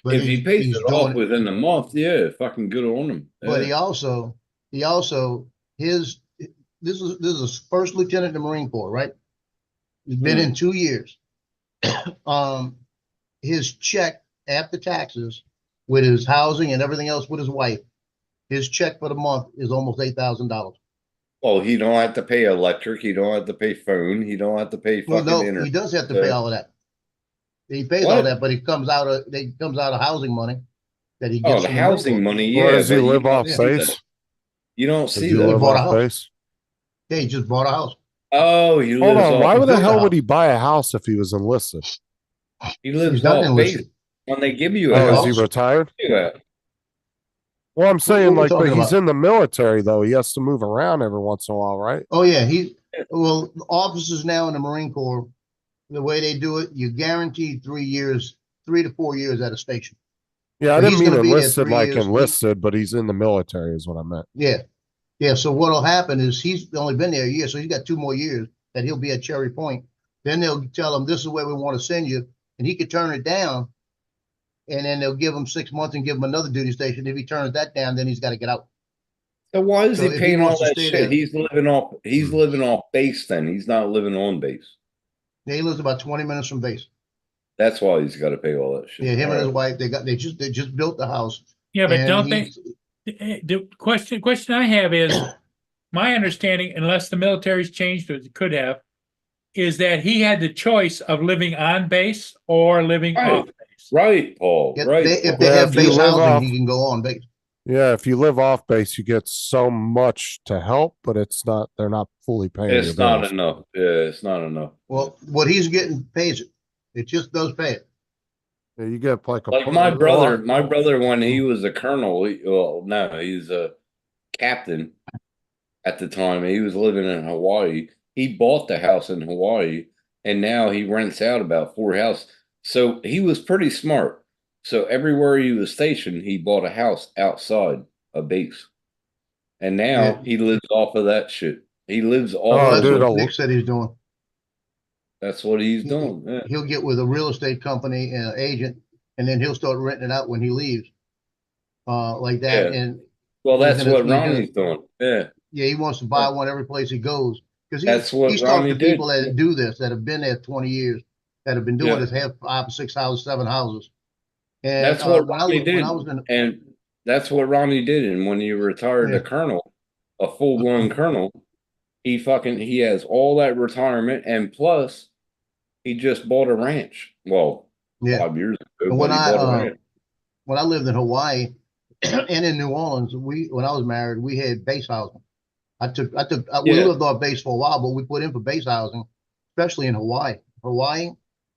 But if he pays he's it off doing, within the month, yeah, fucking good on him. but he Yeah. also this is his first lieutenant in the Marine Corps, right? He's been in 2 years. His check after taxes with his housing and everything else with his wife, his check for the month is almost $8,000. Well, he don't have to pay electric. He don't have to pay phone. He don't have to pay Well, fucking no, internet. he does have to pay all of that. He pays all What? that, but it comes out of housing money that he Oh, gets the from the Marine housing Corps. money, Or yeah. does he but you live don't off see base? that. You don't Does see he that. live bought a off house. base? Yeah, he just bought a house. Oh, he Hold lives on. off. Why the built a hell would house. he buy a house if he was enlisted? He lives He's not off base. enlisted. When they give you a Oh, is house, he retired? you do that. Well, I'm saying what we like, but talking he's about? in the military though. He has to move around every once in a while, right? Oh yeah, well, officers now in the Marine Corps, the way they do it, you guaranteed 3 years, 3 to 4 years at a station. Yeah, I But didn't he's mean gonna be there enlisted 3 like years. enlisted, but he's in the military is what I meant. Yeah. Yeah. So what'll happen is he's only been there a year, so he's got 2 more years that he'll be at Cherry Point. Then they'll tell him this is where we want to send you, and he could turn it down and then they'll give him 6 months and give him another duty station. If he turns that down, then he's got to get out. So why is So he if he paying all wants to that stay shit? there- He's living off base then. He's not living on base. Yeah, he lives about 20 minutes from base. That's why he's got to pay all that shit. Yeah, him and his All wife, they just built the house. Yeah, but and don't they, he's- the question I have is, my understanding, unless the military's changed, or it could have, is that he had the choice of living on base or living Right. off base. right, Paul. If Right. they Paul. Yeah, have if you base live housing, off- he can go on base. Yeah, if you live off base, you get so much to help, but it's not. They're not fully paying. It's your not bills. enough. Yeah, it's not enough. Well, what he's getting pays it. It just does pay it. Yeah, you get like a Like my brother, when he was a colonel, he's a captain at the time. He was living in Hawaii. He bought the house in Hawaii, and now he rents out about 4 houses. So he was pretty smart. So everywhere he was stationed, he bought a house outside a base, and now Yeah. he lives off of that shit. He lives off. Oh, That's of dude, what a- Nick said he's doing. That's what he's doing. Yeah. He'll get with a real estate company and an agent, and then he'll start renting it out when he leaves. Like that. Yeah. And Well, that's That's what what he Ronnie's doing. Yeah. yeah, he wants to buy one every place he goes. Because That's what he's talked Ronnie to did. people that do this, that have been there 20 years, that have been doing Yeah. this, have 5, 6 houses, 7 houses. And That's what when Ronnie did. when I was in, And that's what Ronnie did. And when he retired Yeah. a colonel, a full blown colonel, he has all that retirement, and plus he just bought a ranch. Well, yeah, 5 years ago, And but when he I, bought a ranch. when I lived in Hawaii and in New Orleans, when I was married, we had base housing. We Yeah. lived off base for a while, but we put in for base housing, especially in Hawaii. Hawaii,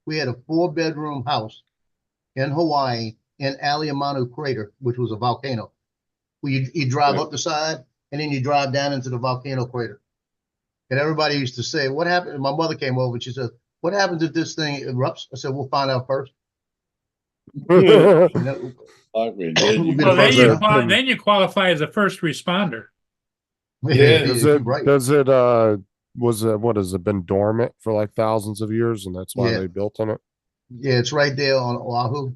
we had a 4-bedroom house in Hawaii in Aliamanu Crater, which was a volcano. You drive Right. up the side and then you drive down into the volcano crater. And everybody used to say, "What happened?" My mother came over and she said, "What happens if this thing erupts?" I said, "We'll find out first." You know, Fuck me, dude. You Well, Well, then could've- there- you qualify as a first responder. Yeah. Does you're it? right. Does it? Was it? What has it been dormant for like thousands of years, and that's why Yeah. they built on it? Yeah, it's right there on Oahu.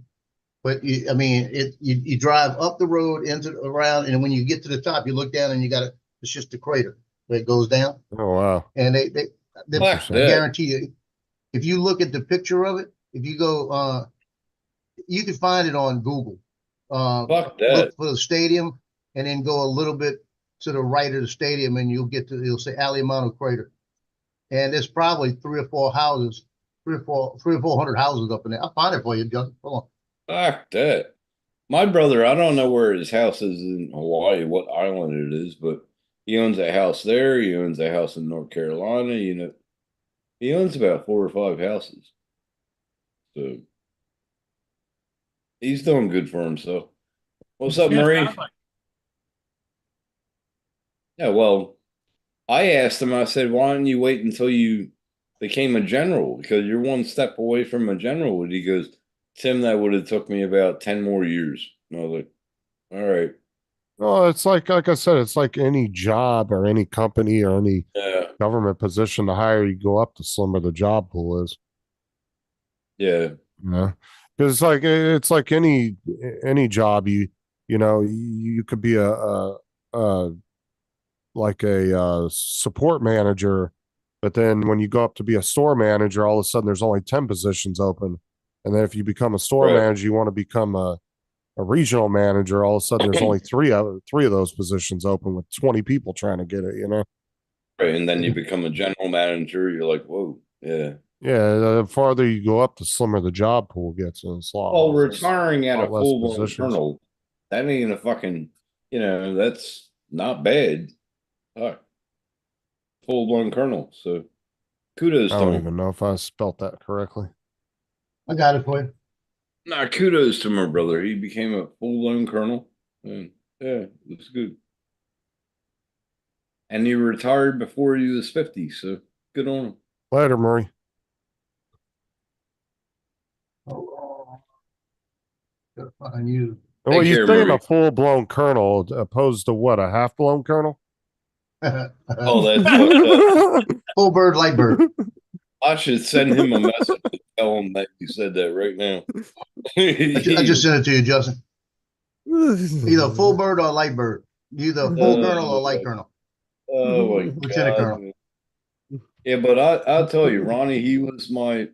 But I mean, you drive up the road around, and when you get to the top, you look down and it's just a crater that goes down. Oh wow! And they Fuck I that. guarantee you, if you look at the picture of it, if you go, you can find it on Google. Fuck Look that. for the stadium, and then go a little bit to the right of the stadium, and you'll say Aliamanu Crater. And there's probably 3 or 4 houses, 3 or 400 houses up in there. I'll find it for you, Justin. Hold on. Fuck that. My brother, I don't know where his house is in Hawaii, what island it is, but he owns a house there. He owns a house in North Carolina. You know, he owns about 4 or 5 houses. So he's doing good for himself. What's up, Yeah, Marie? sounds like- Yeah, well, I asked him, I said, why didn't you wait until you became a general? Because you're one step away from a general. And he goes, Tim, that would have took me about 10 more years. And I was like, all right. Well, it's like I said, it's like any job or any company or any Yeah. government position. The higher you go up, the slimmer the job pool is. Yeah. You know, because it's like any job. You could be a support manager, but then when you go up to be a store manager, all of a sudden there's only 10 positions open. And then if you become a store Right. manager, you want to become a regional manager, all of a sudden there's only three of those positions open with 20 people trying to get it, Right. And then you become a general manager. You're like, whoa. Yeah. Yeah, the farther you go up, the slimmer the job pool gets, and it's a lot. Well, less- retiring at a lot less full blown positions. colonel, that ain't a fucking, that's not bad. Fuck. Full blown colonel. So kudos I to don't him. even know if I spelt that correctly. I got it for you. Nah, kudos to my brother. He became a full blown colonel. And yeah, it's good. And he retired before he was 50. So good on him. Later, Murray. Oh, gotta find you. And what Take you care, saying, Murray. a full blown colonel opposed to what, a half blown colonel? Oh, that's fucked up. Full bird, light bird. I should send him a message. Tell him that you said that right now. I just sent it to you, Justin. Either a full bird or a light bird. Either a full colonel or a light colonel. Oh my Lieutenant God. colonel. Yeah, but I'll tell you, Ronnie, he was my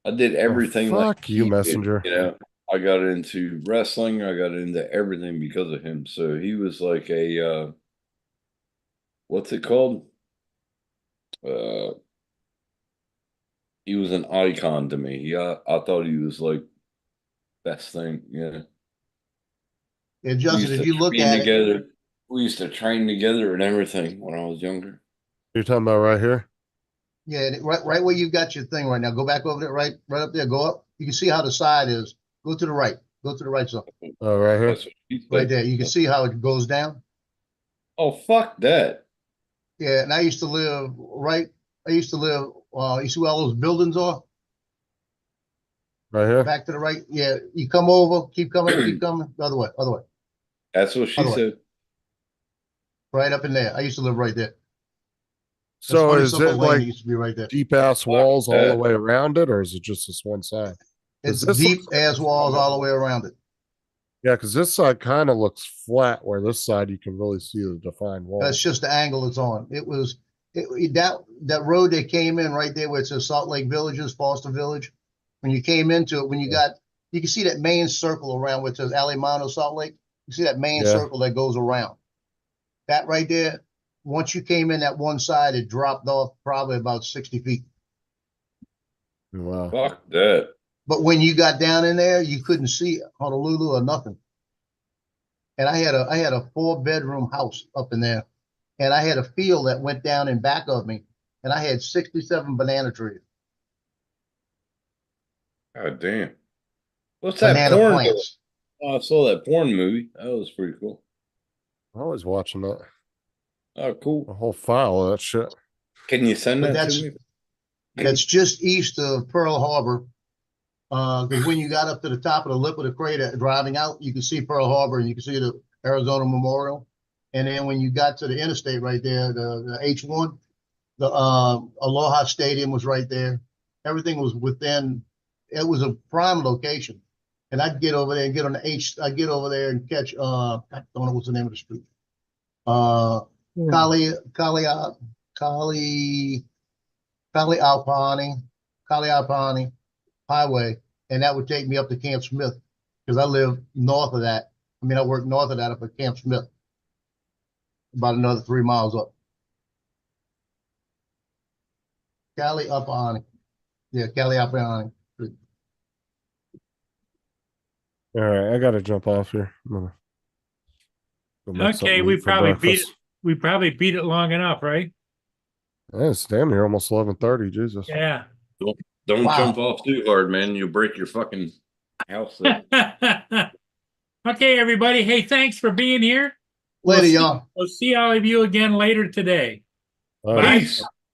I did everything like fuck you, he did, messenger. you know. I got into wrestling, I got into everything because of him. So he was like a what's it called? He was an icon to me. Yeah, I thought he was like best thing, yeah. Yeah, We Justin, used if to you look train at it, together. We used to train together and everything when I was younger. You're talking about right here? yeah, right where you got your thing right now. Go back over there, right up there. Go up. You can see how the side is. Go to the right. Go to the right side. Oh, right here. That's what he said. Right there. You can see how it goes down. Oh, fuck that. Yeah, and I used to live right. You see where all those buildings are? Right here. Back to the right. Yeah, you come over, keep coming. The other way. That's what she Other way. said. Right up in there. I used to live right there. So That's is funny, it Lane like that used to be right there. deep ass walls all the that. way around it, or is it just this one side? It's this deep looks- ass walls all the way around it. Yeah, because this side kind of looks flat, where this side you can really see the defined wall. That's just the angle it's on. That road that came in right there where it says Salt Lake Villages, Foster Village. When you came into it, you can see that main circle around where it says Alimano, Salt Lake. You see that main Yeah. circle that goes around. That right there, once you came in that one side, it dropped off probably about 60 feet. Wow. Fuck that. But when you got down in there, you couldn't see Honolulu or nothing. And I had a 4-bedroom house up in there, and I had a field that went down in back of me, and I had 67 banana trees. God damn. What's that Banana porn? plants. Oh, I saw that porn movie. That was pretty cool. I was watching that. Oh, A cool. whole file of that shit. Can you send But that that's- to me? That's just east of Pearl Harbor. Because when you got up to the top of the lip of the crater driving out, you can see Pearl Harbor and you can see the Arizona Memorial. And then when you got to the interstate right there, the H1, the Aloha Stadium was right there. Everything was within, it was a prime location. And I'd get over there and get on the I'd get over there and catch, I don't know what's the name of the street. Kaliapani Highway, and that would take me up to Camp Smith because I live north of that. I work north of that up at Camp Smith, about another 3 miles up. Kaliapani. Yeah, Kaliapani. All right, I gotta jump off here. I'm gonna go make something Okay, to we eat for probably beat breakfast. it. We probably beat it long enough, right? Yeah, it's damn near almost 11:30. Jesus. Yeah. Don't Wow. jump off too hard, man. You'll break your fucking house there. Okay, everybody. Hey, thanks for being here. Later, see- y'all. We'll see all of you again later today. All right. Peace.